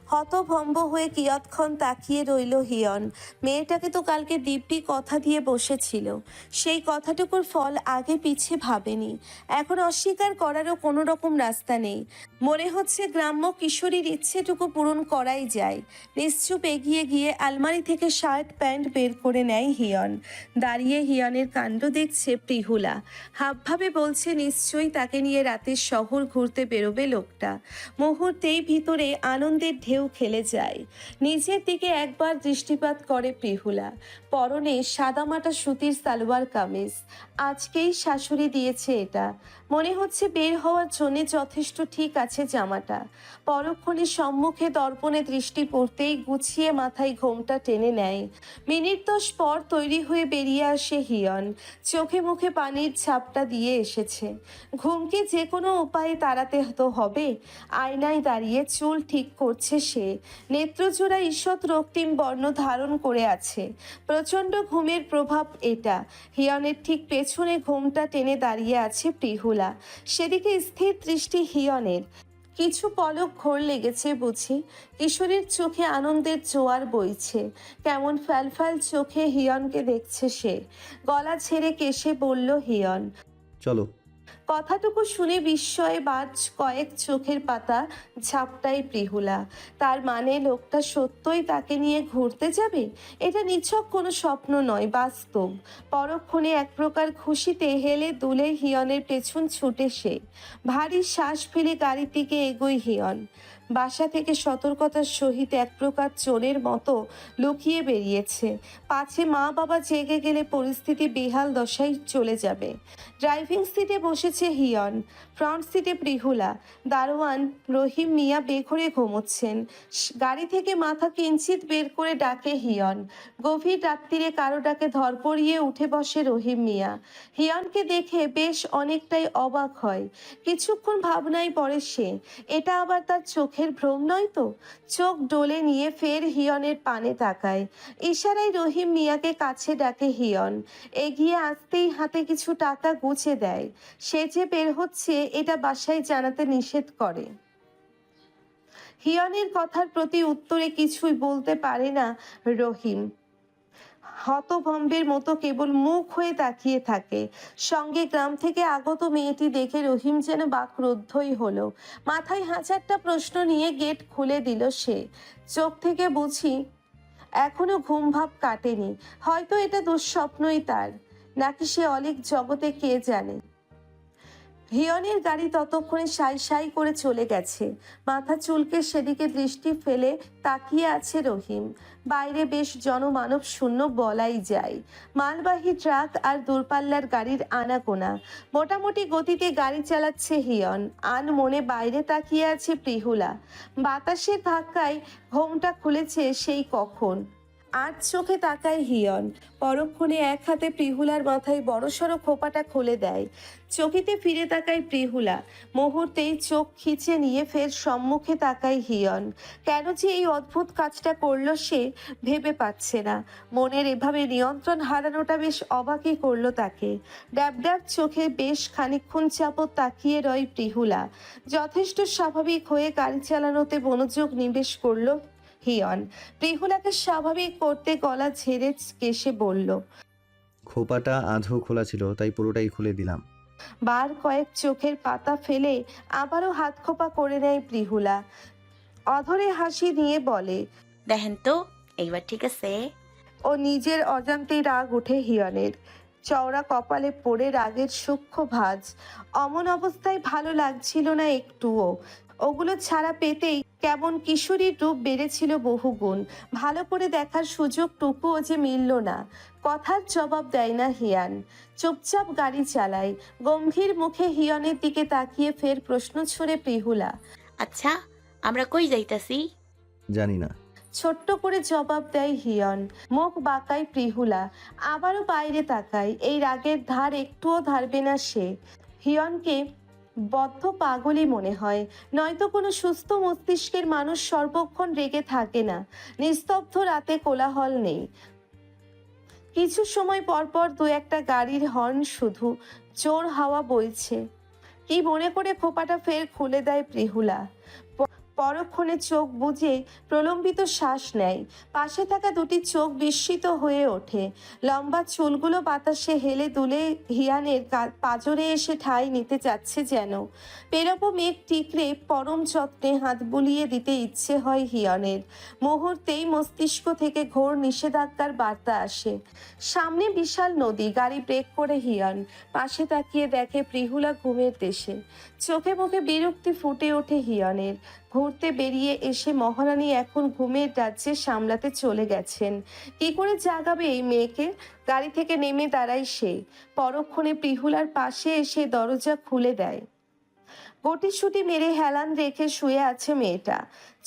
হতভম্ব হয়ে কিয়ৎক্ষণ তাকিয়ে রইল হিয়ন। মেয়েটাকে তো কালকে দিব্যি কথা দিয়ে বসেছিল। সেই কথাটুকুর ফল আগে পিছে ভাবেনি। এখন অস্বীকার করারও কোনো রকম রাস্তা নেই। মনে হচ্ছে গ্রাম্য কিশোরীর ইচ্ছেটুকু পূরণ করাই যায়। নিশ্চুপ এগিয়ে গিয়ে আলমারি থেকে শার্ট প্যান্ট বের করে নেয় হিয়ন। দাঁড়িয়ে হিয়নের কাণ্ড দেখছে প্রিহুলা। হাবভাবে বলছে নিশ্চয়ই তাকে নিয়ে রাতের শহর ঘুরতে বেরোবে লোকটা। মুহূর্তেই ভিতরে আনন্দের ঢেউ ঢেউ খেলে যায়। নিচের দিকে একবার দৃষ্টিপাত করে প্রিহুলা। পরনে সাদামাটা সুতির সালোয়ার কামিজ। আজকেই শাশুড়ি দিয়েছে এটা। মনে হচ্ছে বের হওয়ার জন্য যথেষ্ট ঠিক আছে জামাটা। পরক্ষণে সম্মুখে দর্পণে দৃষ্টি পড়তেই গুছিয়ে মাথায় ঘোমটা টেনে নেয়। মিনিট 10 পর তৈরি হয়ে বেরিয়ে আসে হিয়ন। চোখে মুখে পানির ছাপটা দিয়ে এসেছে। ঘুমকে যে কোনো উপায়ে তাড়াতে তো হবে। আয়নায় দাঁড়িয়ে চুল ঠিক করছে সে। নেত্রজোড়া ঈষৎ রক্তিম বর্ণ ধারণ করে আছে। প্রচণ্ড ঘুমের প্রভাব এটা। হিয়নের ঠিক পেছনে ঘোমটা টেনে দাঁড়িয়ে আছে প্রিহুলা। সেদিকে স্থির দৃষ্টি হিয়নের। কিছু পলক ঘোর লেগেছে বুঝি। কিশোরীর চোখে আনন্দের জোয়ার বইছে। কেমন ফ্যালফ্যাল চোখে হিয়নকে দেখছে সে। গলা ছেড়ে কেশে বলল হিয়ন। চলো। কথাটুকু শুনে বিস্ময়ে বাজ কয়েক চোখের পাতা ঝাপটায় প্রিহুলা। তার মানে লোকটা সত্যই তাকে নিয়ে ঘুরতে যাবে? এটা নিছক কোনো স্বপ্ন নয়, বাস্তব। পরক্ষণে এক প্রকার খুশিতে হেলে দুলে হিয়নের পেছন ছুটে সে। ভারী শ্বাস ফেলে গাড়ির দিকে এগোয় হিয়ন। বাসা থেকে সতর্কতার সহিত এক প্রকার চোরের মতো লুকিয়ে বেরিয়েছে। পাছে মা বাবা জেগে গেলে পরিস্থিতি বেহাল দশায় চলে যাবে। ড্রাইভিং সিটে বসেছে হিয়ন, ফ্রন্ট সিটে প্রিহুলা। দারোয়ান রহিম মিয়া বেঘরে ঘুমোচ্ছেন। গাড়ি থেকে মাথা কিঞ্চিত বের করে ডাকে হিয়ন। গভীর রাত্রিরে কারো ডাকে ধরপড়িয়ে উঠে বসে রহিম মিয়া। হিয়নকে দেখে বেশ অনেকটাই অবাক হয়। কিছুক্ষণ ভাবনায় পড়ে সে। এটা আবার তার চোখের ভ্রম নয় তো? চোখ ডোলে নিয়ে ফের হিয়নের পানে তাকায়। ইশারায় রহিম মিয়াকে কাছে ডাকে হিয়ন। এগিয়ে আসতেই হাতে কিছু টাকা গুছে দেয়। সে যে বের হচ্ছে এটা বাসায় জানাতে নিষেধ করে। হিয়নের কথার প্রতি উত্তরে কিছুই বলতে পারে না রহিম। হতভম্বের মতো কেবল মুখ হয়ে তাকিয়ে থাকে। সঙ্গে গ্রাম থেকে আগত মেয়েটি দেখে রহিম যেন বাকরুদ্ধই হলো। মাথায় হাজারটা প্রশ্ন নিয়ে গেট খুলে দিল সে। চোখ থেকে বুঝি এখনো ঘুম ভাব কাটেনি। হয়তো এটা দুঃস্বপ্নই তার, নাকি সে অলিক জগতে কে জানে। হিয়নের গাড়ি ততক্ষণে সাই সাই করে চলে গেছে। মাথা চুলকে সেদিকে দৃষ্টি ফেলে তাকিয়ে আছে রহিম। বাইরে বেশ জনমানব শূন্য বলাই যায়। মালবাহী ট্রাক আর দূরপাল্লার গাড়ির আনাগোনা। মোটামুটি গতিতে গাড়ি চালাচ্ছে হিয়ন। আন মনে বাইরে তাকিয়ে আছে প্রিহুলা। বাতাসের ধাক্কায় ঘোমটা খুলেছে সেই কখন। আজ চোখে তাকায় হিয়ন। পরক্ষণে এক হাতে প্রিহুলার মাথায় বড়সড় খোপাটা খুলে দেয়। চকিতে ফিরে তাকায় প্রিহুলা। মুহূর্তেই চোখ খিচে নিয়ে ফের সম্মুখে তাকায় হিয়ন। কেন যে এই অদ্ভুত কাজটা করলো সে ভেবে পাচ্ছে না। মনের এভাবে নিয়ন্ত্রণ হারানোটা বেশ অবাকই করলো তাকে। ড্যাব ড্যাব চোখে বেশ খানিকক্ষণ যাবৎ তাকিয়ে রয় প্রিহুলা। যথেষ্ট স্বাভাবিক হয়ে গাড়ি চালানোতে মনোযোগ নিবেশ করলো হিয়ন। প্রিহুলাকে স্বাভাবিক করতে গলা ঝেড়ে কেশে বলল। খোপাটা আধো খোলা ছিল, তাই পুরোটাই খুলে দিলাম। বার কয়েক চোখের পাতা ফেলে আবারও হাত খোপা করে নেয় প্রিহুলা। অধরে হাসি নিয়ে বলে, দেখেন তো এইবার ঠিক আছে? ও নিজের অজান্তেই রাগ ওঠে হিয়নের। চওড়া কপালে পড়ে রাগের সূক্ষ্ম ভাঁজ। অমন অবস্থায় ভালো লাগছিল না একটুও। ওগুলো ছাড়া পেতেই কেমন কিশোরীর রূপ বেড়েছিল বহুগুণ। ভালো করে দেখার সুযোগটুকুও যে মিলল না। কথার জবাব দেয় না হিয়ান। চুপচাপ গাড়ি চালায়। গম্ভীর মুখে হিয়নের দিকে তাকিয়ে ফের প্রশ্ন ছুড়ে প্রিহুলা। আচ্ছা, আমরা কই যাইতাছি? জানি না। ছোট্ট করে জবাব দেয় হিয়ন। মুখ বাঁকায় প্রিহুলা। আবারও বাইরে তাকায়। এই রাগের ধার একটুও ধারবে না সে। হিয়নকে বদ্ধ পাগলই মনে হয়। নয়তো কোনো সুস্থ মস্তিষ্কের মানুষ সর্বক্ষণ রেগে থাকে না। নিস্তব্ধ রাতে কোলাহল নেই। কিছু সময় পর পর দু একটা গাড়ির হর্ন শুধু। জোর হাওয়া বইছে। কি মনে করে খোপাটা ফের খুলে দেয় প্রিহুলা। পরক্ষণে চোখ বুজে প্রলম্বিত শ্বাস নেয়। পাশে থাকা দুটি চোখ বিস্মিত হয়ে ওঠে। লম্বা চুলগুলো বাতাসে হেলে দুলে হিয়ানের পাজরে এসে ঠাঁই নিতে যাচ্ছে যেন। পেরোবো মেঘ টিকরে পরম যত্নে হাত বুলিয়ে দিতে ইচ্ছে হয় হিয়নের। মুহূর্তেই মস্তিষ্ক থেকে ঘোর নিষেধাজ্ঞার বার্তা আসে। সামনে বিশাল নদী। গাড়ি ব্রেক করে হিয়ন পাশে তাকিয়ে দেখে প্রিহুলা ঘুমের দেশে। চোখে মুখে বিরক্তি ফুটে ওঠে হিয়নের। ঘুরতে বেরিয়ে এসে মহারানী এখন ঘুমের রাজ্যে সামলাতে চলে গেছেন। কি করে জাগাবে এই মেয়েকে? গাড়ি থেকে নেমে দাঁড়ায় সে। পরক্ষণে প্রিহুলার পাশে এসে দরজা খুলে দেয়। গটিসুটি মেরে হেলান রেখে শুয়ে আছে মেয়েটা।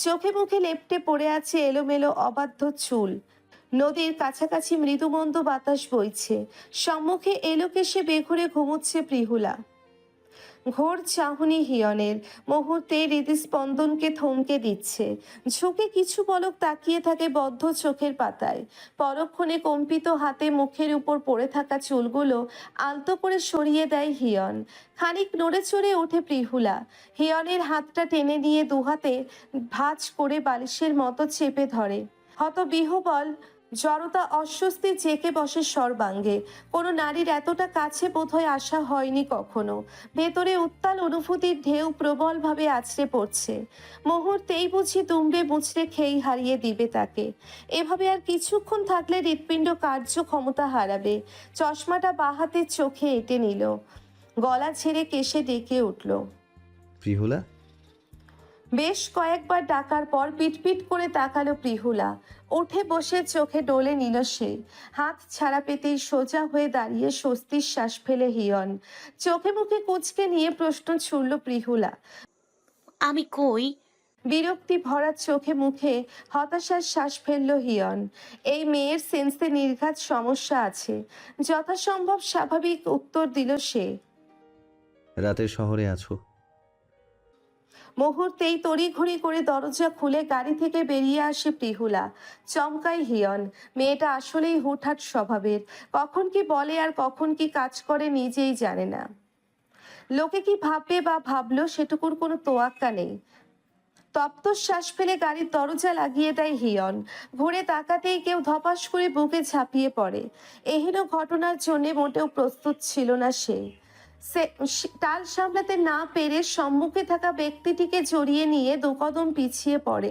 চোখে মুখে লেপ্টে পড়ে আছে এলোমেলো অবাধ্য চুল। নদীর কাছাকাছি মৃদুমন্দ বাতাস বইছে। সম্মুখে এলোকেশে বেঘুরে ঘুমোচ্ছে প্রিহুলা। ঘোর চাহনি হিয়নের মুহূর্তে হৃদস্পন্দনকে থমকে দিচ্ছে। ঝুঁকে কিছু পলক তাকিয়ে থাকে বদ্ধ চোখের পাতায়। পরক্ষণে কম্পিত হাতে মুখের উপর পড়ে থাকা চুলগুলো আলতো করে সরিয়ে দেয় হিয়ন। খানিক নড়ে চড়ে ওঠে প্রিহুলা। হিয়নের হাতটা টেনে নিয়ে দুহাতে ভাঁজ করে বালিশের মতো চেপে ধরে। হতবিহ্বল জড়তা অস্বস্তি চেকে বসে সর্বাঙ্গে। কোনো নারীর এতটা কাছে বোধহয় আসা হয়নি কখনো। ভেতরে উত্তাল অনুভূতির ঢেউ প্রবলভাবে আছড়ে পড়ছে। মুহূর্তেই বুঝি দুমড়ে মুচড়ে খেই হারিয়ে দিবে তাকে। এভাবে আর কিছুক্ষণ থাকলে হৃৎপিণ্ড কার্যক্ষমতা হারাবে। চশমাটা বাহাতে চোখে এঁটে নিল। গলা ছেড়ে কেশে ডেকে উঠল। প্রিহুলা? বেশ কয়েকবার ডাকার পর পিটপিট করে তাকালো প্রিহুলা। উঠে বসে চোখে ডলে নিল সে। হাত ছাড়া পেতেই সোজা হয়ে দাঁড়িয়ে স্বস্তির শ্বাস ফেলে হিয়ন। চোখে মুখে কুঁচকে নিয়ে প্রশ্ন ছুড়ল প্রিহুলা। আমি কই? বিরক্তি ভরা চোখে মুখে হতাশার শ্বাস ফেলল হিয়ন। এই মেয়ের সেন্সে নির্ঘাত সমস্যা আছে। যথাসম্ভব স্বাভাবিক উত্তর দিল সে। রাতের শহরে আছো? মুহূর্তেই তড়িঘড়ি করে দরজা খুলে গাড়ি থেকে বেরিয়ে আসে প্রিহুলা। চমকায় হিয়ন। মেয়েটা আসলেই হুটহাট স্বভাবের। কখন কি বলে আর কখন কি কাজ করে নিজেই জানে না। লোকে কি ভাববে বা ভাবলো সেটুকুর কোনো তোয়াক্কা নেই। তপ্ত শ্বাস ফেলে গাড়ির দরজা লাগিয়ে দেয় হিয়ন। ঘুরে তাকাতেই কেউ ধপাস করে বুকে ঝাঁপিয়ে পড়ে। এহেন ঘটনার জন্য মোটেও প্রস্তুত ছিল না সে। টাল সামলাতে না পেরে সম্মুখে থাকা ব্যক্তিটিকে জড়িয়ে নিয়ে দুকদম পিছিয়ে পড়ে।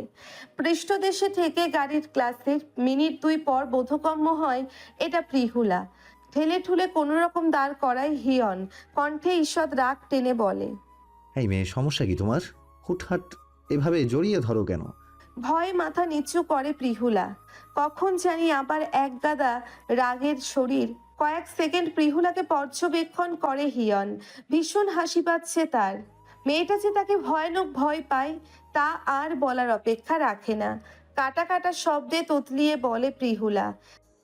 পৃষ্ঠদেশে থেকে গাড়ির ক্লাসের মিনিট 2 পর বোধগম্য হয় এটা প্রিহুলা। ঠেলে ঠুলে কোনো রকম দাঁড় করায় হিয়ন। কণ্ঠে ঈষৎ রাগ টেনে বলে, এই মেয়ে, সমস্যা কি তোমার? হুটহাট এভাবে জড়িয়ে ধরো কেন? ভয়ে মাথা নিচু করে প্রিহুলা। কখন জানি আবার একগাদা রাগের শরীর। কয়েক সেকেন্ড প্রিহুলাকে পর্যবেক্ষণ করে হিয়ন। ভীষণ হাসি পাচ্ছে তার। মেয়েটা যে তাকে ভয়ানক ভয় পায় তা আর বলার অপেক্ষা রাখে না। কাটা কাটা শব্দে তোতলিয়ে বলে প্রিহুলা।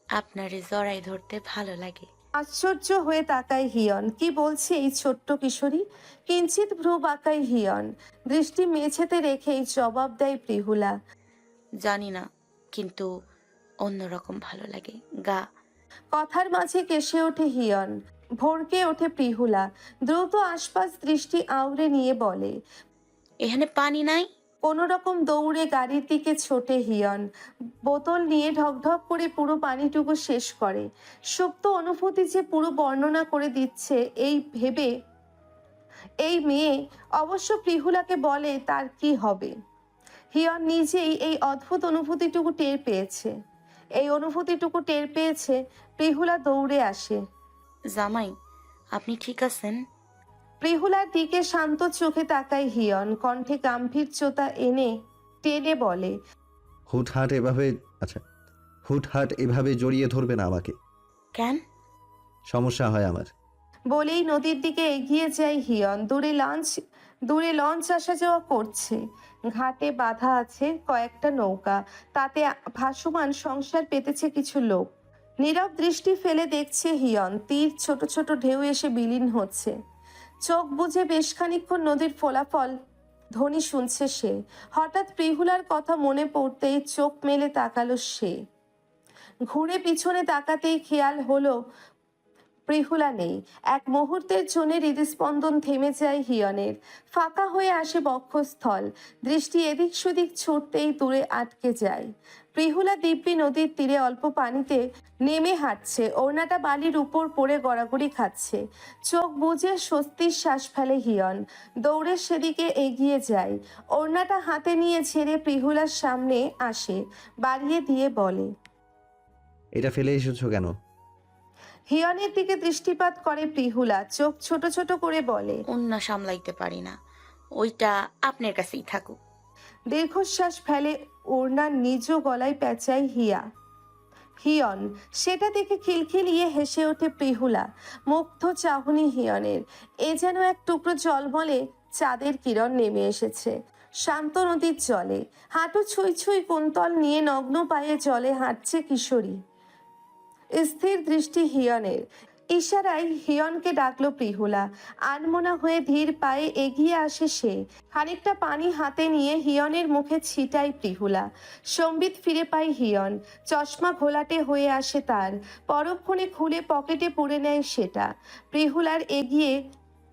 আপনারে জড়াই ধরতে ভালো লাগে। আশ্চর্য হয়ে তাকায় হিয়ন। কি বলছে এই ছোট্ট কিশোরী? কিঞ্চিত ভ্রু বাঁকায় হিয়ন। দৃষ্টি মেঝেতে রেখেই জবাব দেয় প্রিহুলা। জানি না, কিন্তু অন্যরকম ভালো লাগে। গা। কথার মাঝে কেসে ওঠে হিয়ন। ভড়কে ওঠে প্রিহুলা। দ্রুত আশপাশ দৃষ্টি আউড়ে নিয়ে বলে, এখানে পানি নাই? কোনো রকম দৌড়ে গাড়ির দিকে ছোটে হিয়ন। বোতল নিয়ে ঢকঢক করে পুরো পানিটুকু শেষ করে। সুপ্ত অনুভূতি যে পুরো বর্ণনা করে দিচ্ছে এই ভেবে এই মেয়ে অবশ্য প্রিহুলাকে বলে তার কি হবে। হিয়ন নিজেই এই অদ্ভুত অনুভূতিটুকু টের পেয়েছে। এই অনুভূতিটুকু টের পেয়েছে প্রিহুলা দৌড়ে আসে। জামাই, আপনি ঠিক আছেন? প্রিহুলার দিকে শান্ত চোখে তাকায় হিয়ন। কণ্ঠে গাম্ভীর্যতা এনে টেনে বলে, হুটহাট এভাবে জড়িয়ে ধরবে না আমাকে। কেন? সমস্যা হয় আমার। বলেই নদীর দিকে এগিয়ে যায় হিয়ন। দূরে লঞ্চ আসা যাওয়া করছে। ঘাটে বাঁধা আছে কয়েকটা নৌকা। তাতে ভাসমান সংসার পেতেছে কিছু লোক। নীরব দৃষ্টি ফেলে দেখছে হিয়ন। তীর ছোট ছোট ঢেউ এসে বিলীন হচ্ছে। চোখ বুজে বেশ খানিকক্ষণ নদীর ফলাফল ধ্বনি শুনছে সে। হঠাৎ প্রিহুলার কথা মনে পড়তেই চোখ মেলে তাকালো সে। ঘুরে পিছনে তাকাতেই খেয়াল হলো প্রিহুলা নেই। এক মুহূর্তের জন্য হৃদস্পন্দন থেমে যায় হিয়নের। ফাঁকা হয়ে আসে বক্ষস্থল। দৃষ্টি এদিক সেদিক ছুটতেই দূরে আটকে যায়। প্রিহুলা দিব্যি নদীর তীরে অল্প পানিতে নেমে হাঁটছে। ওড়নাটা বালির উপর পড়ে গড়াগড়ি খাচ্ছে। চোখ বুজে স্বস্তির শ্বাস ফেলে হিয়ন। দৌড়ে সেদিকে এগিয়ে যায়। ওড়নাটা হাতে নিয়ে ছেড়ে প্রিহুলার সামনে আসে। বাড়িয়ে দিয়ে বলে, এটা ফেলে এসেছো কেন? হিয়নের দিকে দৃষ্টিপাত করে প্রিহুলা। চোখ ছোট ছোট করে বলে, অন্য সামলাইতে পারি না, ওইটা আপনার কাছেই থাকুক। দীর্ঘশ্বাস ফেলে ওড়নার নিজ গলায় পেঁচায় হিয়ন। সেটা দেখে খিলখিলিয়ে হেসে ওঠে প্রিহুলা। মুগ্ধ চাহনি হিয়নের। এ যেন এক টুকরো জলমলে চাঁদের কিরণ নেমে এসেছে শান্ত নদীর জলে। হাঁটু ছুঁই ছুঁই কুন্তল নিয়ে নগ্ন পায়ে জলে হাঁটছে কিশোরী। স্থির দৃষ্টি হিয়নের। ইশারায় হিয়নকে ডাকলো প্রিহুলা। আনমনা হয়ে ধীর পায়ে এগিয়ে আসে সে। খানিকটা পানি হাতে নিয়ে হিয়নের মুখে ছিটায় প্রিহুলা। সম্বিত ফিরে পায় হিয়ন। চশমা ঘোলাটে হয়ে আসে তার। পরক্ষণে খুলে পকেটে পুরে নেয় সেটা। প্রিহুলার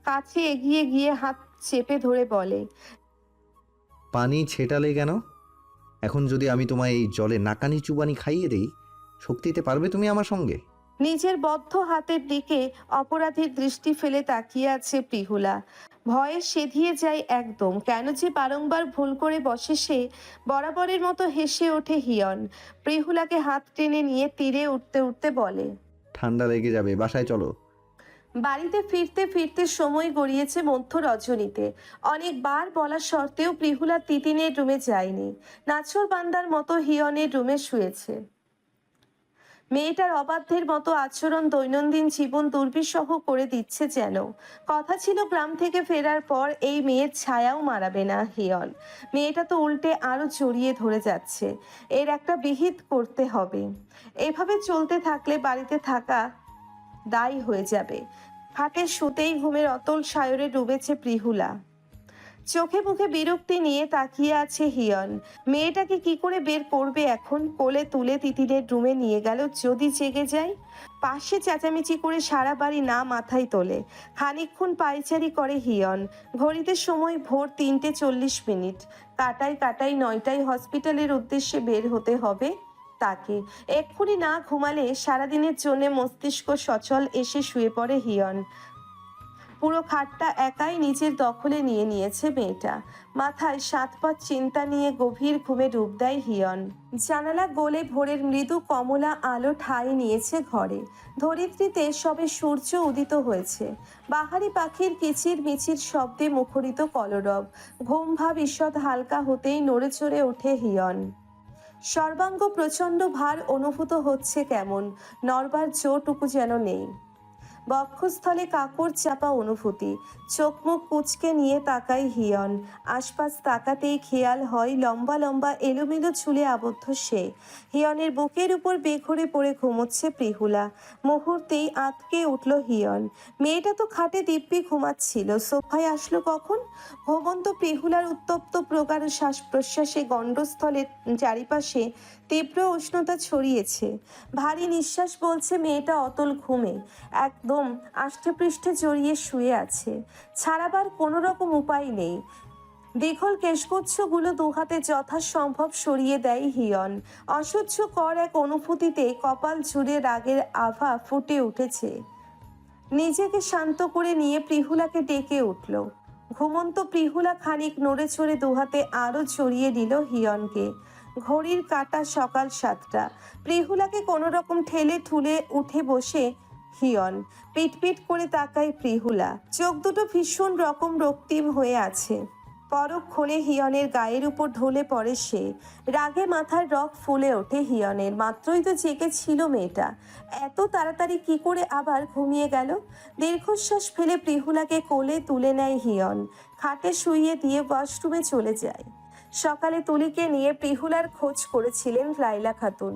কাছে এগিয়ে গিয়ে হাত চেপে ধরে বলে, পানি ছেটালে কেন? এখন যদি আমি তোমায় এই জলে নাকানি চুবানি খাইয়ে দেই, শক্তি দিতে পারবে তুমি আমার সঙ্গে? নিজের বদ্ধ হাতের দিকে অপরাধীর দৃষ্টি ফেলে তাকিয়ে আছে প্রিহুলা। ভয়ে সেধিয়ে যায় একদম। কেন যে বারংবার ভুল করে বসে সে। বরাবরের মতো হেসে ওঠে হিয়ন। প্রিহুলাকে হাত টেনে নিয়ে তীরে উঠতে উঠতে বলে, ঠান্ডা লেগে যাবে, বাসায় চলো। বাড়িতে ফিরতে ফিরতে সময় গড়িয়েছে মধ্য রজনীতে। অনেকবার বলা সত্ত্বেও প্রিহুলা তিতিনের রুমে যায়নি। নাছর বান্দার মতো হিয়নের রুমে শুয়েছে। মেয়েটার অবাধ্যের মতো আচরণ দৈনন্দিন জীবন দুর্বিষহ করে দিচ্ছে যেন। কথা ছিল গ্রাম থেকে ফেরার পর এই মেয়ের ছায়াও মারাবে না হিয়ন। মেয়েটা তো উল্টে আরো জড়িয়ে ধরে যাচ্ছে। এর একটা বিহিত করতে হবে। এভাবে চলতে থাকলে বাড়িতে থাকা দায়ী হয়ে যাবে। খাটে শুতেই ঘুমের অতল সায়রে ডুবেছে প্রিহুলা। চোখে মুখে বিরক্তি নিয়ে তাকিয়ে আছে হিয়ন। মেয়েটাকে কি করে বের করবে এখন? কোলে তুলে তিতিরের রুমে নিয়ে গেল, যদি জেগে যায়। পাশে চেঁচামেচি করে সারা বাড়ি না মাথায় তোলে। খানিকক্ষণ পায়চারি করে হিয়ন। ঘড়িতে সময় ভোর 3:40। কাটায় কাটায় 9টায় হসপিটালের উদ্দেশ্যে বের হতে হবে তাকে। এক্ষুনি না ঘুমালে সারাদিনের জন্য মস্তিষ্ক সচল এসে শুয়ে পড়ে হিয়ন। পুরো খাটটা একাই নিজের দখলে নিয়ে নিয়েছে মেয়েটা। মাথায় 7 পাঁচ চিন্তা নিয়ে গভীর ঘুমে ডুব দেয় হিয়ন। জানালা গলে ভোরের মৃদু কমলা আলো ঠাঁই নিয়েছে ঘরে। ধরিত্রীতে সবে সূর্য উদিত হয়েছে। বাহারি পাখির কিচির মিচির শব্দে মুখরিত কলরব। ঘুম ভাব ঈষৎ হালকা হতেই নড়ে চড়ে ওঠে হিয়ন। সর্বাঙ্গ প্রচণ্ড ভার অনুভূত হচ্ছে কেমন। নড়বার জোরটুকু যেন নেই। বক্ষস্থলে কাকড় চাপা অনুভূতি। চোখ মুখ কুঁচকে নিয়ে তাকায় হিয়ন। আশপাশ তাকাতেই খেয়াল হয় লম্বা লম্বা এলোমেলো চুলে আবদ্ধ সে। হিয়নের বুকের উপর বেঘরে পড়ে ঘুমোচ্ছে প্রিহুলা। মুহূর্তেই আঁতকে উঠল হিয়ন। মেয়েটা তো খাটে দিব্যি ঘুমাচ্ছিল, সোফায় আসলো কখন? ঘুমন্ত প্রিহুলার উত্তপ্ত প্রগাঢ় শ্বাস প্রশ্বাসে গণ্ডস্থলের চারিপাশে তীব্র উষ্ণতা ছড়িয়েছে। ভারী নিঃশ্বাস বলছে মেয়েটা অতল ঘুমে। একদম আষ্টেপৃষ্ঠে জড়িয়ে শুয়ে আছে। ছাড়াবার কোনো রকম উপায় নেই। দীঘল কেশগুচ্ছগুলো দুহাতে যথাসম্ভব সরিয়ে দেয় হিয়ন। অসহ্যকর এক অনুভূতিতে কপাল জুড়ে রাগের আভা ফুটে উঠেছে। নিজেকে শান্ত করে নিয়ে প্রিহুলাকে ডেকে উঠল। ঘুমন্ত প্রিহুলা খানিক নড়ে চড়ে দুহাতে আরো জড়িয়ে দিল হিয়নকে। ঘড়ির কাঁটা সকাল 7টা। প্রিহুলাকে কোনো রকম ঠেলে ঠুলে উঠে বসে হিয়ন। পিটপিট করে তাকায় প্রিহুলা। চোখ দুটো ভীষণ রকম রক্তিম হয়ে আছে। পরক্ষণে হিয়নের গায়ের উপর ঢলে পড়ে সে। রাগে মাথার রগ ফুলে ওঠে হিয়নের। মাত্রই তো জেগে ছিল মেয়েটা, এত তাড়াতাড়ি কি করে আবার ঘুমিয়ে গেল? দীর্ঘশ্বাস ফেলে প্রিহুলাকে কোলে তুলে নেয় হিয়ন। খাটে শুইয়ে দিয়ে ওয়াশরুমে চলে যায়। সকালে তুলিকে নিয়ে প্রিহুলার খোঁজ করেছিলেন লাইলা খাতুন।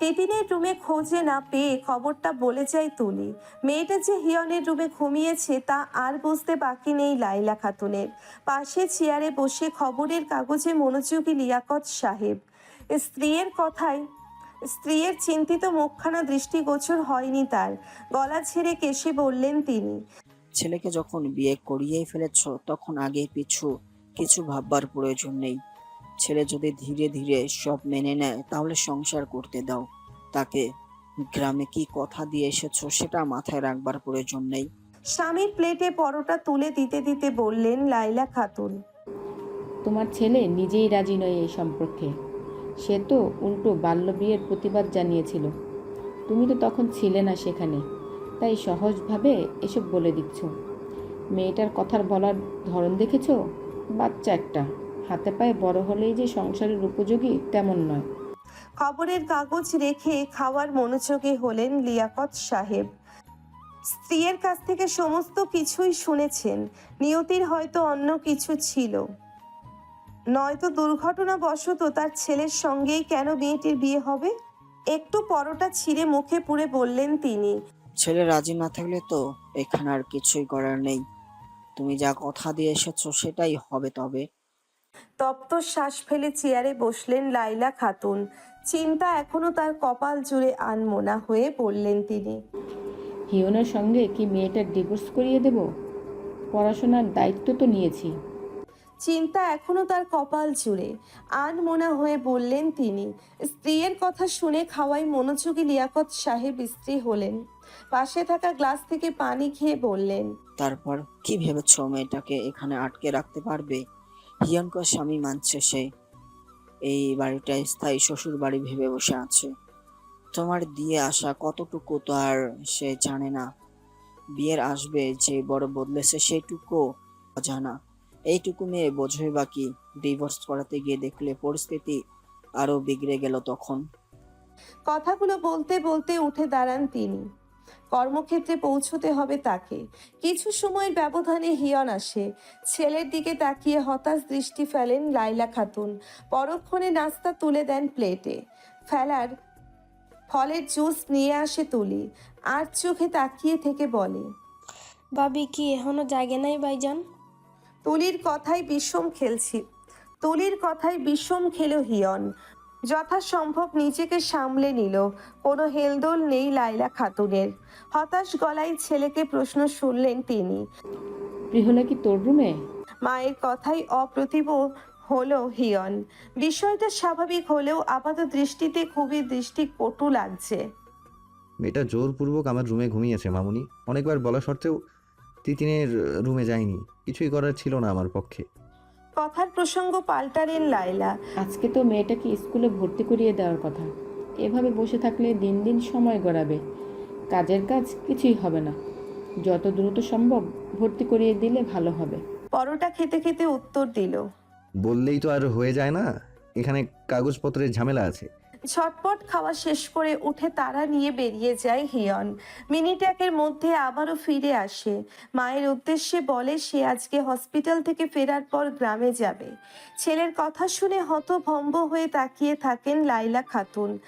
তিতিনের রুমে খোঁজে না পেয়ে খবরটা বলে যায় তুলি। মেয়েটা যে হিয়নের রুমে ঘুমিয়েছে তা আর বুঝতে বাকি নেই লাইলা খাতুনের। পাশে চেয়ারে বসে খবরের কাগজে মনোযোগী লিয়াকত সাহেব। স্ত্রীর চিন্তিত মুখখানা দৃষ্টিগোচর হয়নি তার। গলা ছেড়ে কেশে বললেন তিনি, ছেলেকে যখন বিয়ে করিয়েই ফেলেছ তখন আগে পিছু কিছু ভাববার প্রয়োজন নেই। ছেলে যদি ধীরে ধীরে সব মেনে নেয় তাহলে সংসার করতে দাও তাকে। গ্রামে কি কথা দিয়ে এসেছো সেটা মাথায় রাখবার প্রয়োজন নেই। স্বামীর প্লেটে পরোটা তুলে দিতে দিতে বললেন লাইলা খাতুন, তোমার ছেলে নিজেই রাজি নয় এই সম্পর্কে। সে তো উল্টো বাল্য বিয়ের প্রতিবাদ জানিয়েছিল। তুমি তো তখন ছিলে না সেখানে, তাই সহজভাবে এসব বলে দিচ্ছ। মেয়েটার কথার বলার ধরন দেখেছো? বাচ্চা একটা, হাতে পায়ে বড় হলেই যে সংসারের উপযোগী তেমন নয়। খবরের কাগজ রেখে খাওয়ার মনোযোগী হলেন লিয়াকত সাহেব। স্ত্রীর কাছ থেকে সমস্ত কিছুই শুনেছেন। নিয়তির হয়তো অন্য কিছু ছিল, নয়তো দুর্ঘটনাবশত তার ছেলের সঙ্গেই কেন মেয়েটির বিয়ে হবে। একটু পরোটা ছিঁড়ে মুখে পুরে বললেন তিনি। ছেলে রাজি না থাকলে তো এখানে আর কিছুই করার নেই। তুমি যা কথা দিয়ে এসেছো সেটাই হবে তবে। তপ্ত শ্বাস ফেলে চেয়ারে বসলেন লাইলা খাতুন। চিন্তা এখনো তার কপাল জুড়ে আনমোনা হয়ে বললেন তিনি। হিয়নের সঙ্গে কি মেয়েটার ডিভোর্স করিয়ে দেব? পড়াশোনার দায়িত্ব তো নিয়েছি। চিন্তা এখনো তার কপাল জুড়ে আনমোনা হয়ে বললেন তিনি। স্ত্রীর কথা শুনে খাওয়াই মনোযোগী লিয়াকত সাহেব স্ত্রী হলেন। পাশে থাকা গ্লাস থেকে পানি খেয়ে বললেন। তারপর কি ভেবেছো মেয়েটাকে এখানে আটকে রাখতে পারবে? হিয়নকে স্বামী মানছে সে। এই বাড়িটা স্থায়ী শ্বশুর বাড়ি ভেবে বসে আছে। তোমার দিয়ে আসা কতটুকু তো আর সে জানে না। বিয়ের আসবে যে বড় বদলেছে সেইটুকু অজানা। এইটুকু মেয়ে বোঝই বাকি। ডিভোর্স করাতে গিয়ে দেখলে পরিস্থিতি আরো বিগড়ে গেল তখন। কথাগুলো বলতে বলতে উঠে দাঁড়ান তিনি। কর্মক্ষেত্রে পৌঁছতে হবে তাকে। কিছু সময়ের ব্যবধানে হিয়ন আসে। ছেলের দিকে তাকিয়ে হতাশ দৃষ্টি ফেলেন লাইলা খাতুন। পরক্ষণে নাস্তা তুলে দেন প্লেটে। ফেলার ফলের জুস নিয়ে আসে তুলি। আর চোখে তাকিয়ে থেকে বলে। ভাবি কি এখনো জাগে নাই ভাইজান? তুলির কথায় বিষম খেলো হিয়ন। যথাসম্ভব নিজেকে সামলে নিল। কোনো হেলদোল নেই লাইলা খাতুনের। হতাশ গলায় ছেলেকে প্রশ্ন শুনলেন তিনি। প্রিহলা কি তোর রুমে? মায়ের কথাই অপ্রতিভ হলো হিয়ন। বিষয়টা স্বাভাবিক হলেও আপাত দৃষ্টিতে খুবই দৃষ্টিকটু লাগছে। মেয়েটা জোরপূর্বক আমার রুমে ঘুমিয়েছে মামুনি। অনেকবার বলা সত্ত্বেও তিতিনের রুমে যায়নি। কিছুই করার ছিল না আমার পক্ষে। কথার প্রসঙ্গ পাল্টালেন লাইলা। আজকে তো মেয়েটাকে স্কুলে ভর্তি করিয়ে দেওয়ার কথা। এভাবে বসে থাকলে দিন দিন সময় গড়াবে, কাজের কাজ কিছুই হবে না। যত দ্রুত সম্ভব ভর্তি করিয়ে দিলে ভালো হবে। পরোটা খেতে খেতে উত্তর দিল। বললেই তো আর হয়ে যায় না, এখানে কাগজপত্রের ঝামেলা আছে। ঝটপট খাওয়া শেষ করে উঠে তারা নিয়ে বেরিয়ে যায় হিয়ন। মিনিট একের মধ্যে আবারও ফিরে আসে। মায়ের উদ্দেশ্যে বলে সে আজকে হসপিটাল থেকে ফেরার পর গ্রামে যাবে। ছেলের কথা শুনে হতভম্ব হয়ে তাকিয়ে থাকেন লাইলা খাতুন।